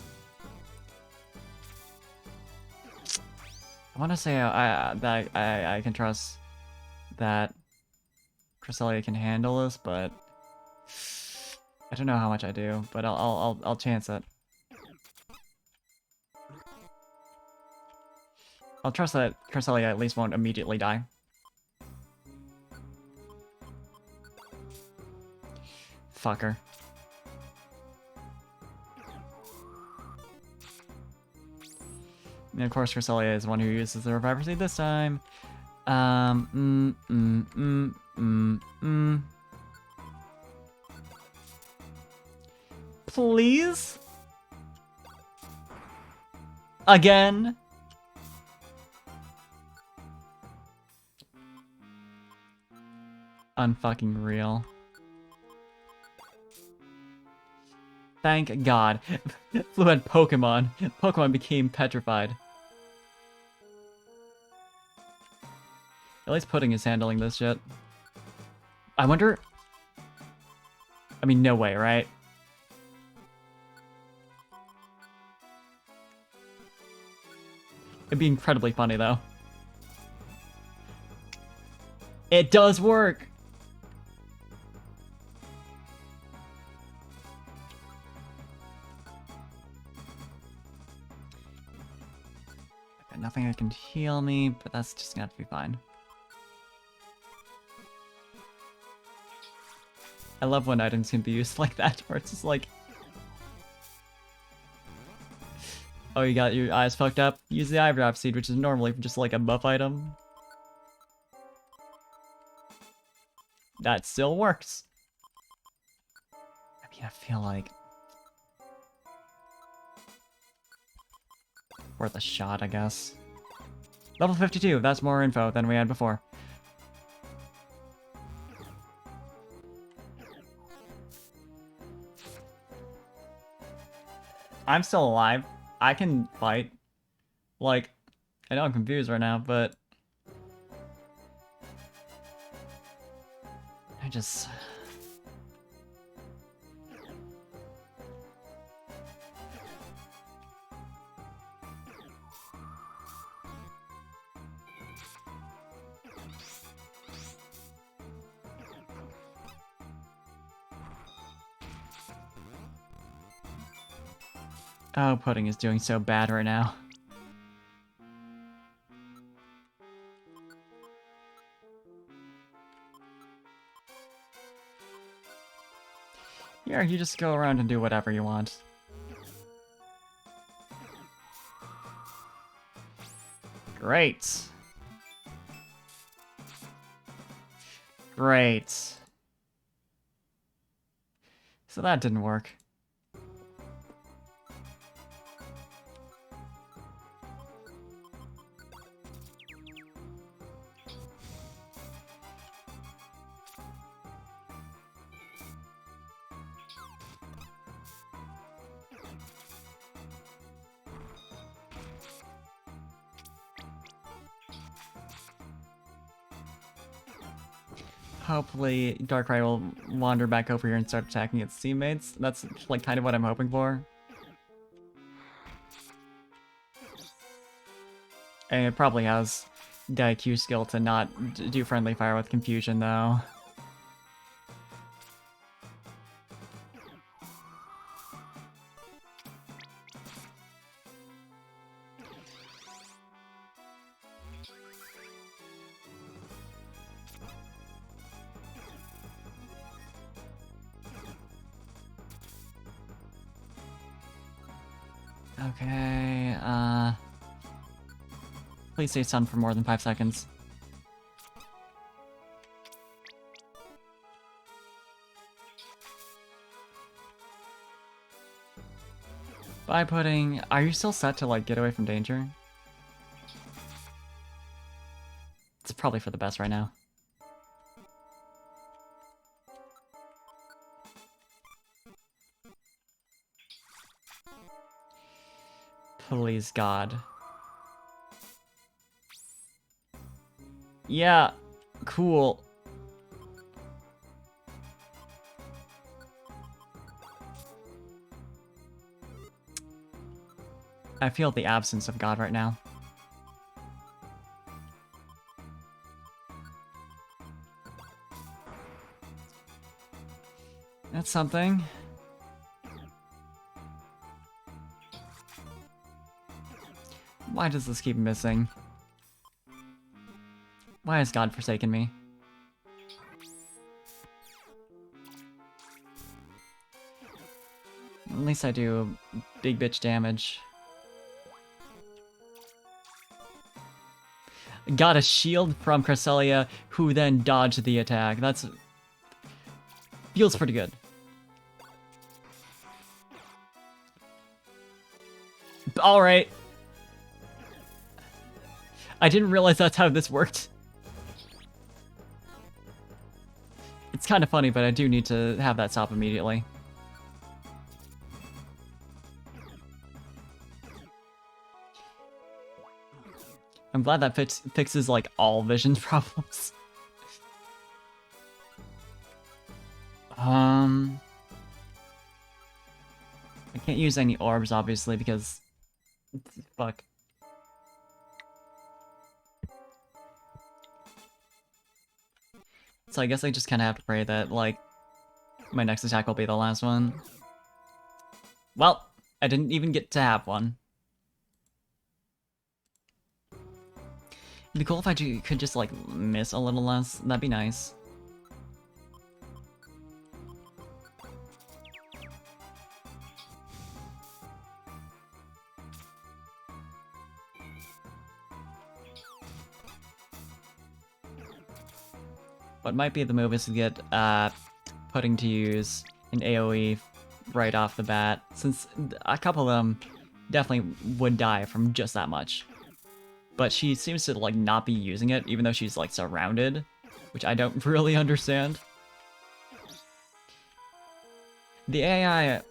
I want to say I can trust that Cresselia can handle this, but I don't know how much I do. But I'll chance it. I'll trust that Cresselia at least won't immediately die. Fucker. And of course, Cresselia is the one who uses the Reviver Seed this time. Please? Again? Unfucking real. Thank God. Fluent Pokemon. Pokemon became petrified. At least Pudding is handling this shit. I wonder... I mean, no way, right? It'd be incredibly funny, though. It does work! Got nothing that can heal me, but that's just gonna have to be fine. I love when items can be used like that, where it's just like... Oh, you got your eyes fucked up? Use the Eyedrop Seed, which is normally just like a buff item. That still works. I mean, I feel like... worth a shot, I guess. Level 52, that's more info than we had before. I'm still alive. I can fight. Like, I know I'm confused right now, but... I just... Oh, Pudding is doing so bad right now. Here, you just go around and do whatever you want. Great. Great. So that didn't work. Hopefully, Darkrai will wander back over here and start attacking its teammates. That's like kind of what I'm hoping for. And it probably has the IQ skill to not do friendly fire with confusion, though. Okay, please stay stunned for more than 5 seconds. Bye, Pudding. Are you still set to, like, get away from danger? It's probably for the best right now. Please, God. Yeah, cool. I feel the absence of God right now. That's something. Why does this keep missing? Why has God forsaken me? At least I do big bitch damage. Got a shield from Cresselia, who then dodged the attack. That's... feels pretty good. Alright. I didn't realize that's how this worked. It's kind of funny, but I do need to have that stop immediately. I'm glad that fixes, like, all vision problems. I can't use any orbs, obviously, because... fuck. So I guess I just kind of have to pray that, like, my next attack will be the last one. Well, I didn't even get to have one. It'd be cool if I could just, like, miss a little less. That'd be nice. What might be the move is to get Pudding to use an AoE right off the bat, since a couple of them definitely would die from just that much. But she seems to, like, not be using it, even though she's, like, surrounded, which I don't really understand. The AI,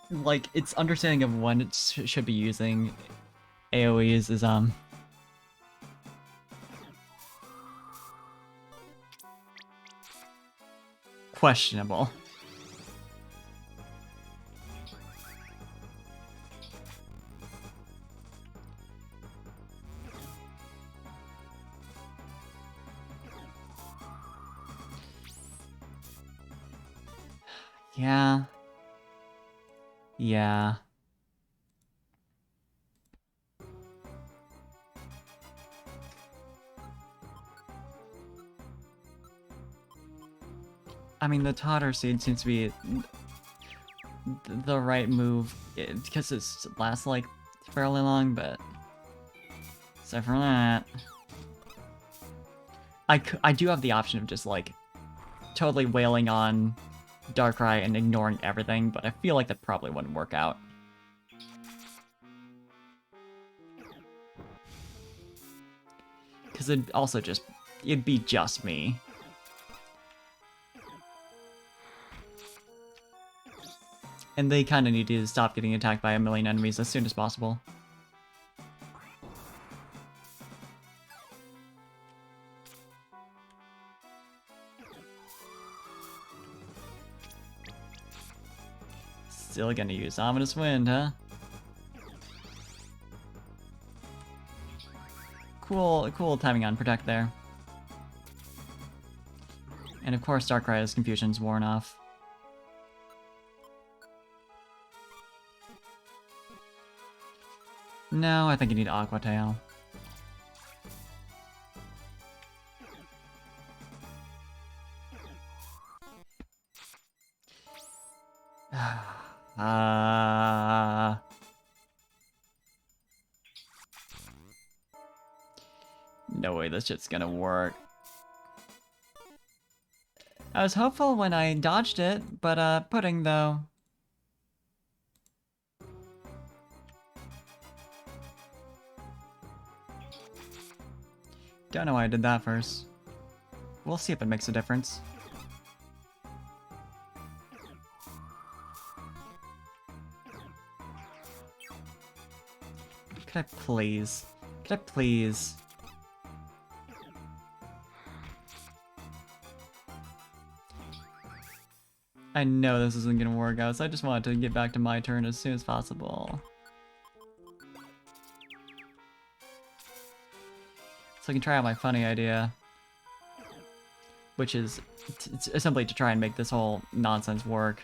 like, its understanding of when it should be using AoEs is, questionable. Yeah. Yeah. I mean, the Totter Seed seems to be the right move, because it lasts, like, fairly long, but... Except for that... I do have the option of just, like, totally wailing on Darkrai and ignoring everything, but I feel like that probably wouldn't work out. Because it'd also just... It'd be just me. And they kind of need to stop getting attacked by a million enemies as soon as possible. Still gonna use Ominous Wind, huh? Cool timing on Protect there. And of course Darkrai's confusion's worn off. No, I think you need Aqua Tail. No way this shit's gonna work. I was hopeful when I dodged it, but Pudding though. Don't know why I did that first. We'll see if it makes a difference. Could I please? Could I please? I know this isn't gonna work out, so I just wanted to get back to my turn as soon as possible. So I can try out my funny idea. Which is simply to try and make this whole nonsense work.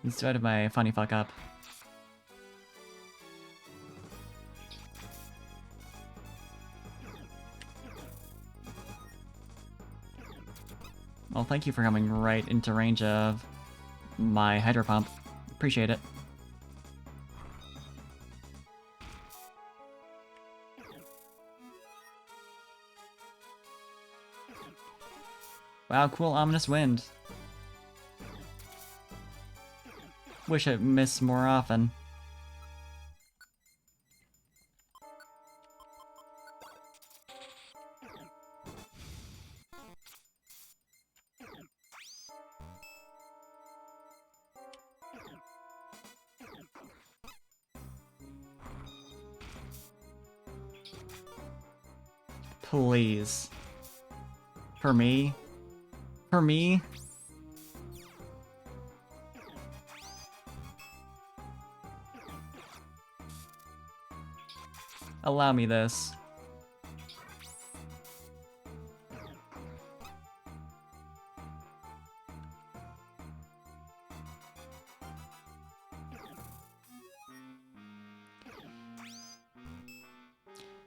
Instead of my funny fuck up. Well, thank you for coming right into range of my Hydro Pump. Appreciate it. Wow, cool Ominous Wind. Wish it missed more often. Please. For me? For me? Allow me this.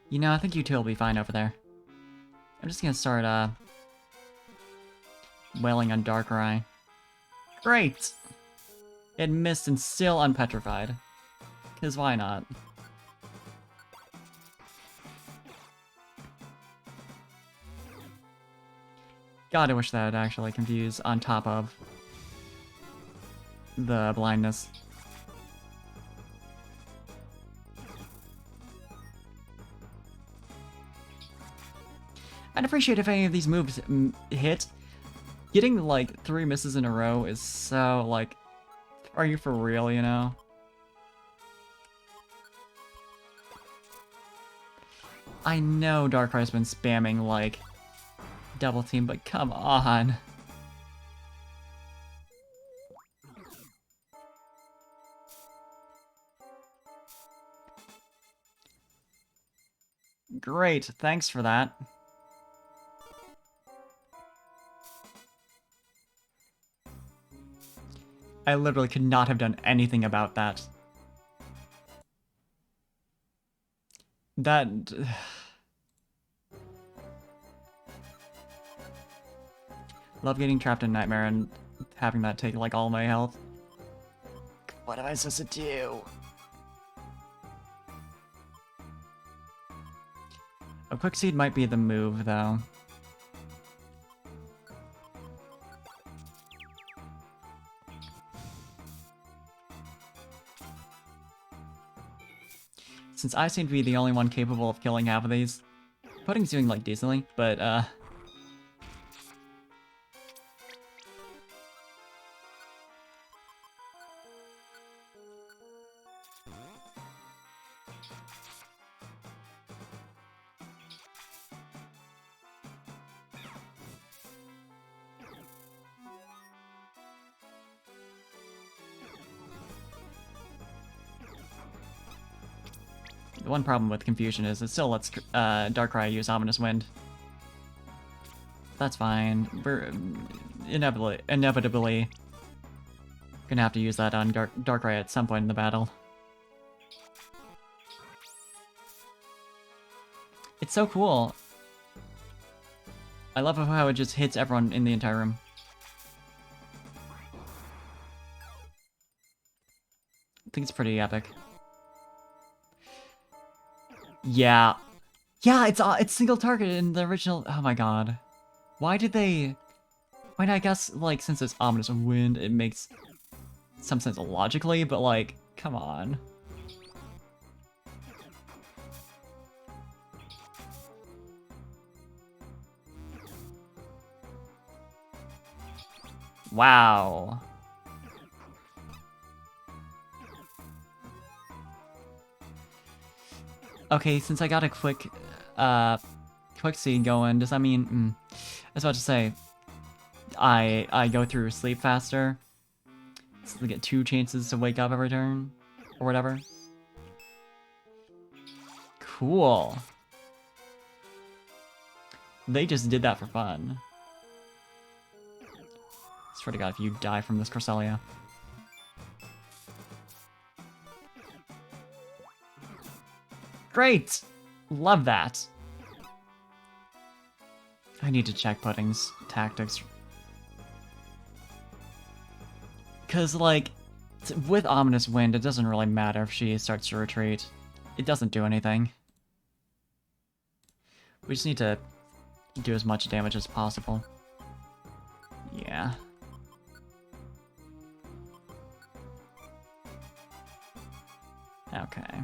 You know, I think you two will be fine over there. I'm just gonna start, wailing on Darkrai. Great! It missed and still unpetrified. 'Cause why not? God, I wish that would actually confuse on top of the blindness. I'd appreciate if any of these moves hit. Getting, like, 3 misses in a row is so, like... Are you for real, you know? I know Darkrai's been spamming, like, double team, but come on. Great, thanks for that. I literally could not have done anything about that. That... Love getting trapped in Nightmare and having that take, like, all my health. What am I supposed to do? A Quick Seed might be the move, though. Since I seem to be the only one capable of killing half of these, Pudding's doing, like, decently, but, the one problem with Confusion is it still lets Darkrai use Ominous Wind. That's fine. We're inevitably gonna have to use that on Darkrai at some point in the battle. It's so cool. I love how it just hits everyone in the entire room. I think it's pretty epic. Yeah. Yeah, it's single target in the original. Oh my god. Why did they... I mean, I guess, like, since it's Ominous Wind, it makes some sense logically, but, like, come on. Wow. Okay, since I got a quick seed going, does that mean... I was about to say, I go through sleep faster, so I get 2 chances to wake up every turn, or whatever. Cool. They just did that for fun. Swear to god, if you die from this Cresselia. Great! Love that. I need to check Pudding's tactics. Because, like, with Ominous Wind, it doesn't really matter if she starts to retreat. It doesn't do anything. We just need to do as much damage as possible. Yeah. Okay.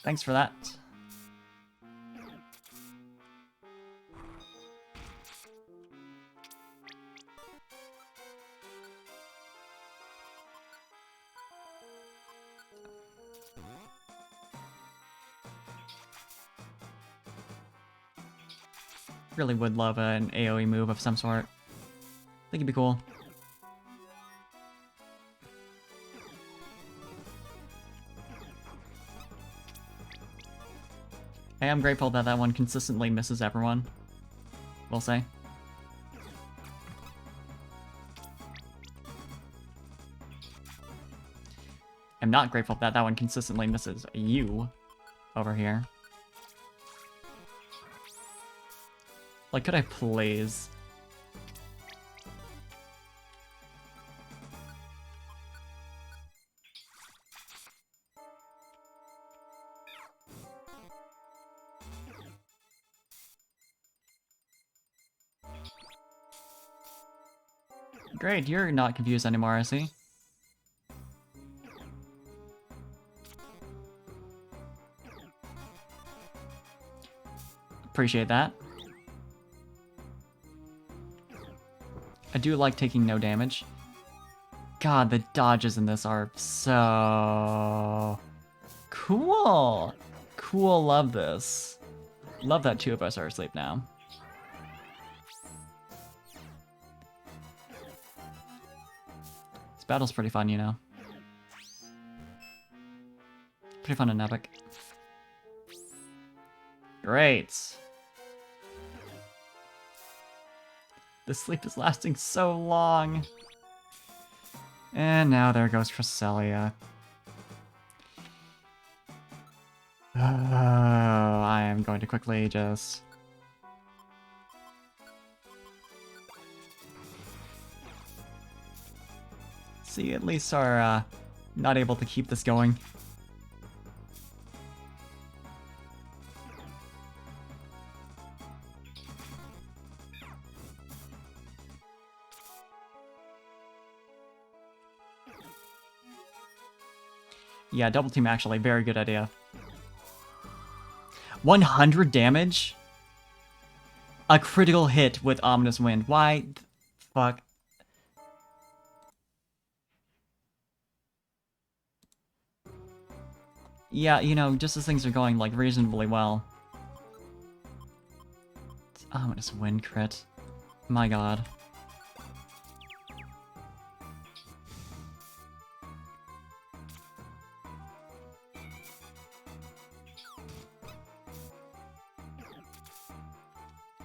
Thanks for that. Really would love an AoE move of some sort. I think it'd be cool. I am grateful that that one consistently misses everyone, we'll say. I'm not grateful that that one consistently misses you over here. Like, could I please? Great, you're not confused anymore, I see. Appreciate that. I do like taking no damage. God, the dodges in this are so cool. Cool, love this. Love that 2 of us are asleep now. This battle's pretty fun, you know. Pretty fun and epic. Great. The sleep is lasting so long. And now there goes Cresselia. Oh, I am going to quickly just... See, at least are not able to keep this going. Yeah, double team actually, very good idea. 100 damage? A critical hit with Ominous Wind. Why the fuck? Yeah, you know, just as things are going, like, reasonably well. It's Ominous Wind crit. My god.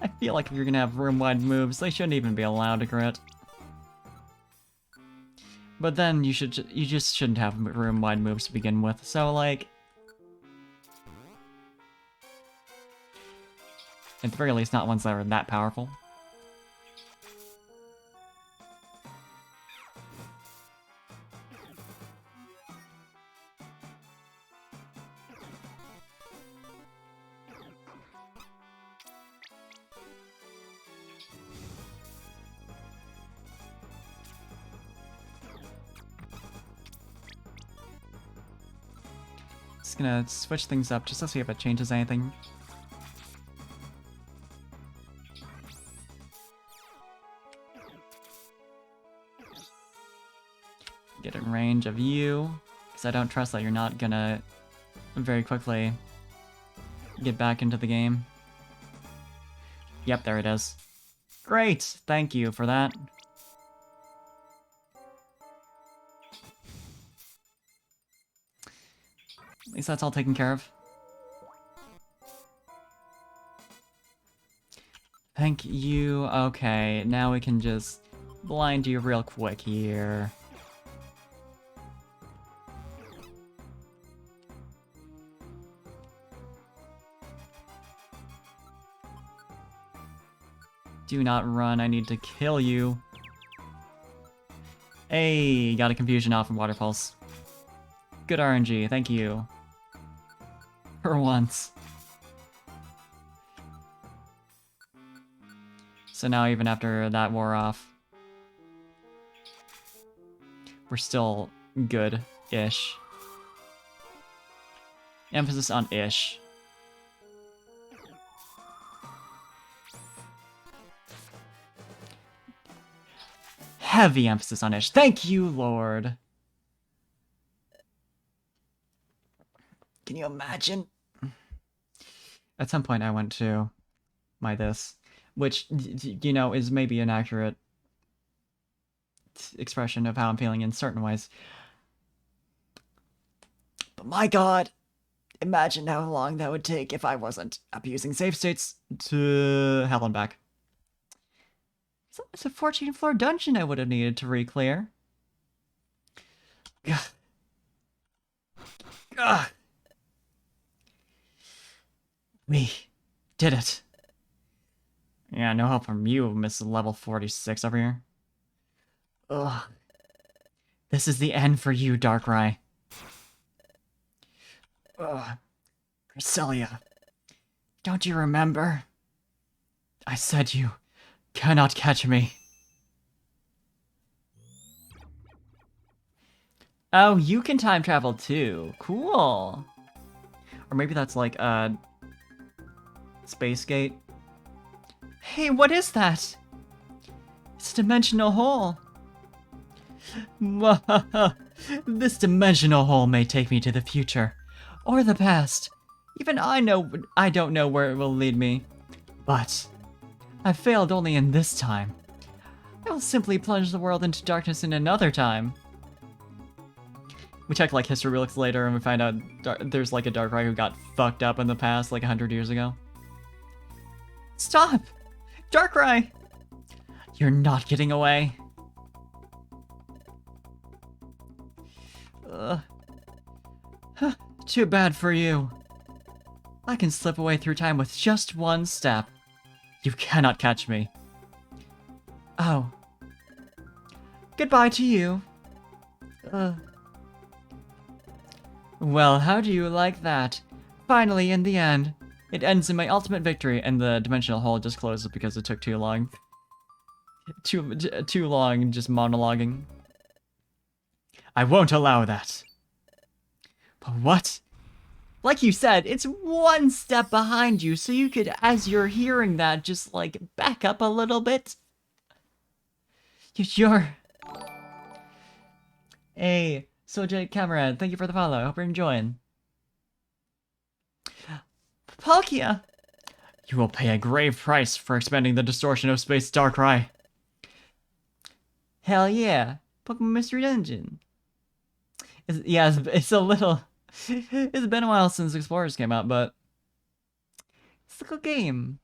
I feel like if you're gonna have room-wide moves, they shouldn't even be allowed to crit. But then you just shouldn't have room-wide moves to begin with, so like... At the very least, not ones that are that powerful. Just gonna switch things up just to see if it changes anything. Get in range of you, because I don't trust that you're not gonna very quickly get back into the game. Yep, there it is. Great! Thank you for that. At least that's all taken care of. Thank you. Okay, now we can just blind you real quick here. Do not run, I need to kill you. Hey, got a confusion off of waterfalls. Good RNG, thank you. For once. So now even after that wore off, we're still good-ish. Emphasis on ish. Heavy emphasis on ish. Thank you, Lord. Can you imagine? At some point I went to my this, which, you know, is maybe an accurate expression of how I'm feeling in certain ways. But my god, imagine how long that would take if I wasn't abusing save states to hell and back. So it's a 14th floor dungeon I would have needed to re-clear. Ugh. Ugh. We did it. Yeah, no help from you, Miss Level 46 over here. Ugh. This is the end for you, Darkrai. Ugh. Cresselia. Don't you remember? I said you cannot catch me. Oh, you can time travel too. Cool. Or maybe that's like Space Gate. Hey, what is that? It's a dimensional hole. This dimensional hole may take me to the future or the past. Even I don't know where it will lead me. But I failed only in this time. I will simply plunge the world into darkness in another time. We check like history books later and we find out there's like a Darkrai who got fucked up in the past like 100 years ago. Stop! Darkrai! You're not getting away. Uh, Too bad for you. I can slip away through time with just one step. You cannot catch me. Oh. Goodbye to you. Uh. Well, how do you like that? Finally, in the end. It ends in my ultimate victory, and the dimensional hole just closes because it took too long. Too long just monologuing. I won't allow that. But what? Like you said, it's one step behind you, so you could, as you're hearing that, just, like, back up a little bit. You're... Hey, Sojay Cameron, thank you for the follow. I hope you're enjoying. Palkia! You will pay a grave price for expanding the distortion of space, Darkrai. Hell yeah. Pokemon Mystery Dungeon. It's a little... It's been a while since Explorers came out, but... It's a good game.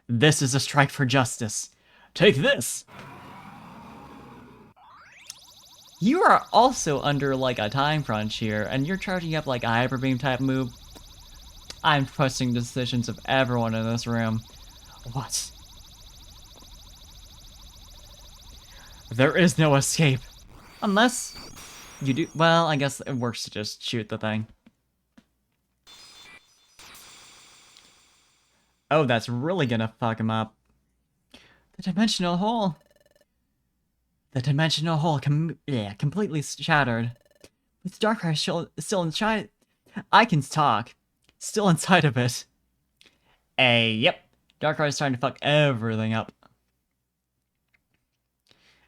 This is a strike for justice. Take this! You are also under, like, a time crunch here, and you're charging up, like, a Hyper Beam type move. I'm trusting decisions of everyone in this room. What? There is no escape. Unless you do... Well, I guess it works to just shoot the thing. Oh, that's really gonna fuck him up. The dimensional hole. The dimensional hole completely shattered. With Darkrai still inside... I can talk. Still inside of it. Yep. Darkrai's trying to fuck everything up.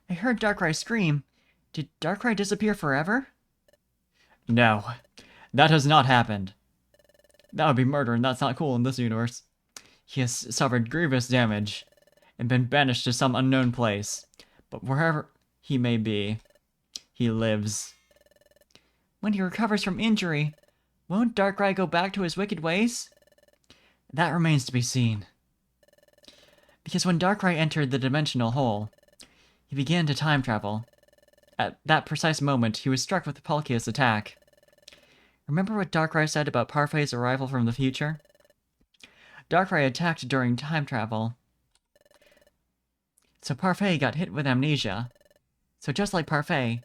I heard Darkrai scream. Did Darkrai disappear forever? No. That has not happened. That would be murder, and that's not cool in this universe. He has suffered grievous damage and been banished to some unknown place. But wherever he may be, he lives. When he recovers from injury, won't Darkrai go back to his wicked ways? That remains to be seen. Because when Darkrai entered the dimensional hole, he began to time travel. At that precise moment, he was struck with Palkia's attack. Remember what Darkrai said about Parfai's arrival from the future? Darkrai attacked during time travel. So Parfait got hit with amnesia. So just like Parfait,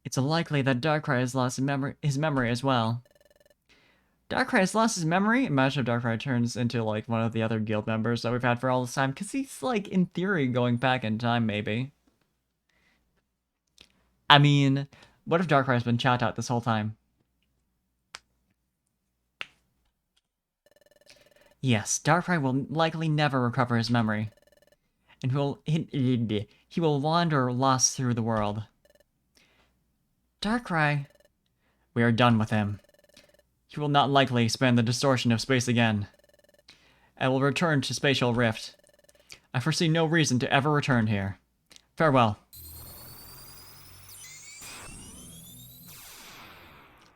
it's likely that Darkrai has lost his memory as well. Darkrai has lost his memory? Imagine if Darkrai turns into, like, one of the other guild members that we've had for all this time, because he's, like, in theory, going back in time, maybe. I mean, what if Darkrai's been chat out this whole time? Yes, Darkrai will likely never recover his memory. And he will wander lost through the world. Darkrai... We are done with him. He will not likely expand the distortion of space again. I will return to Spatial Rift. I foresee no reason to ever return here. Farewell.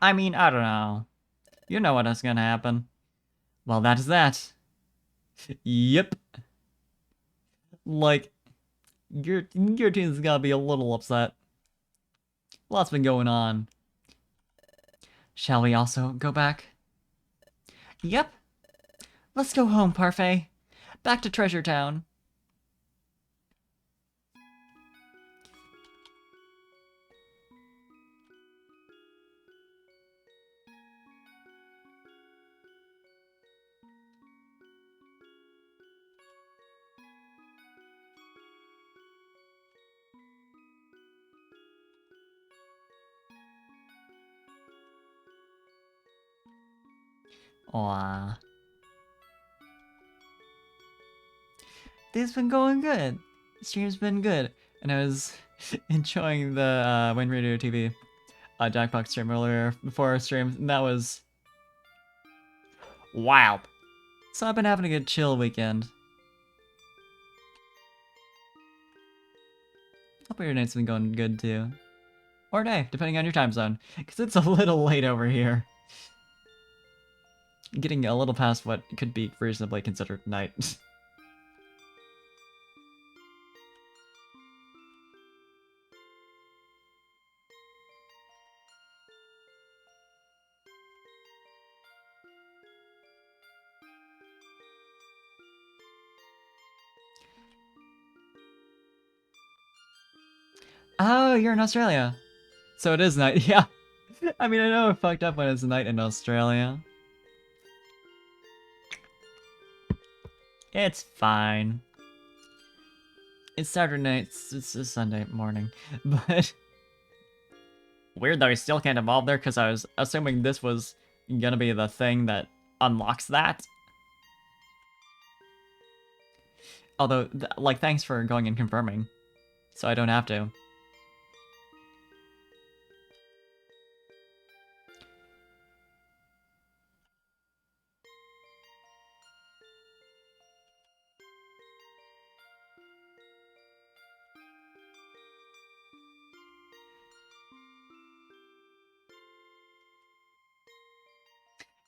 I mean, I don't know. You know what is gonna happen. Well, that is that. Yep. Like, your team's gotta be a little upset. Lots been going on. Shall we also go back? Yep. Let's go home, Parfait. Back to Treasure Town. Aww. This has been going good. The stream's been good. And I was enjoying the Win Radio TV Jackbox stream earlier before our stream. And that was wild. So I've been having a good chill weekend. Hope your night's been going good too. Or day, depending on your time zone. Because it's a little late over here. Getting a little past what could be reasonably considered night. Oh, you're in Australia. So it is night. Yeah. I mean, I know it fucked up when it's night in Australia. It's fine. It's Saturday night. It's a Sunday morning. But weird though, I still can't evolve there because I was assuming this was gonna be the thing that unlocks that. Although, like, thanks for going and confirming. So I don't have to.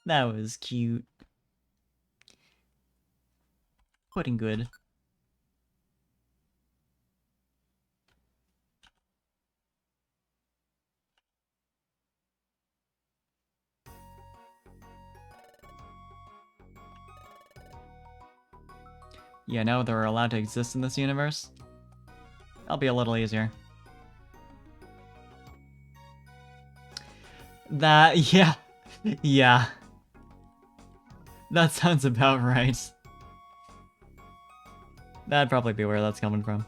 That was cute. Putting good. Yeah, now they're allowed to exist in this universe. That'll be a little easier. That, yeah. Yeah. That sounds about right. That'd probably be where that's coming from.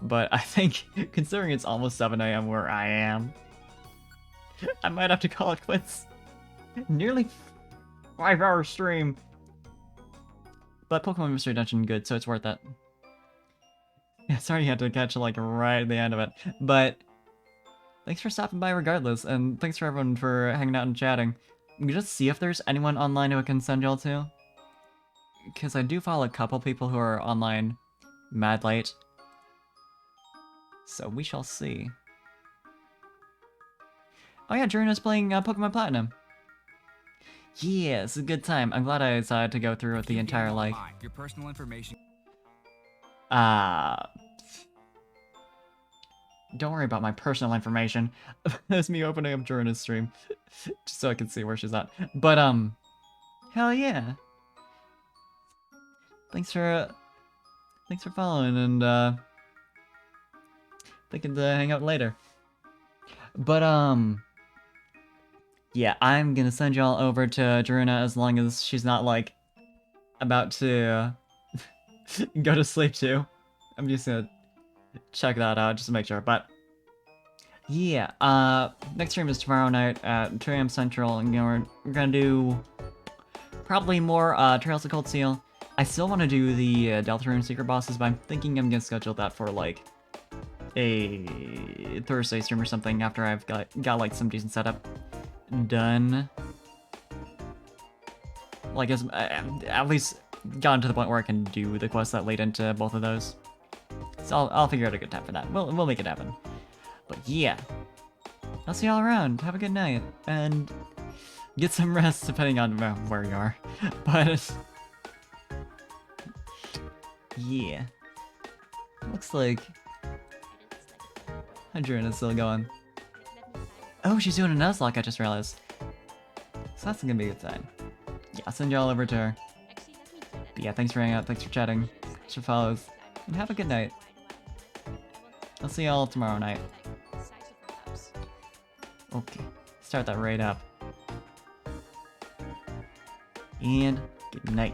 But I think, considering it's almost 7 AM where I am, I might have to call it quits. Nearly 5-hour stream. But Pokemon Mystery Dungeon, good, so it's worth it. Yeah, sorry you had to catch like right at the end of it. But thanks for stopping by regardless, and thanks for everyone for hanging out and chatting. We just see if there's anyone online who I can send y'all to. Because I do follow a couple people who are online mad late. So we shall see. Oh yeah, Juruna's playing Pokemon Platinum. Yeah, it's a good time. I'm glad I decided to go through with the entire, like... Your personal information. Don't worry about my personal information. That's me opening up Juruna's stream. Just so I can see where she's at. But, hell yeah. Thanks for following and, thinking to hang out later. But, yeah, I'm gonna send y'all over to Juruna as long as she's not, like, about to go to sleep too. I'm just gonna check that out just to make sure, but... Yeah, next stream is tomorrow night at 2 AM Central, and we're gonna do probably more Trails of Cold Steel. I still want to do the Deltarune Secret Bosses, but I'm thinking I'm gonna schedule that for like a Thursday stream or something after I've got like some decent setup done. Like at least gotten to the point where I can do the quests that lead into both of those. So I'll figure out a good time for that. We'll make it happen. But yeah, I'll see y'all around. Have a good night and get some rest depending on where you are. But yeah, looks like Hadrina's still going. Oh, she's doing a Nuzlocke, I just realized. So that's gonna be a good sign. Yeah, I'll send y'all over to her. But yeah, thanks for hanging out, thanks for chatting, thanks for follows, and have a good night. I'll see y'all tomorrow night. Okay, start that raid up. And good night.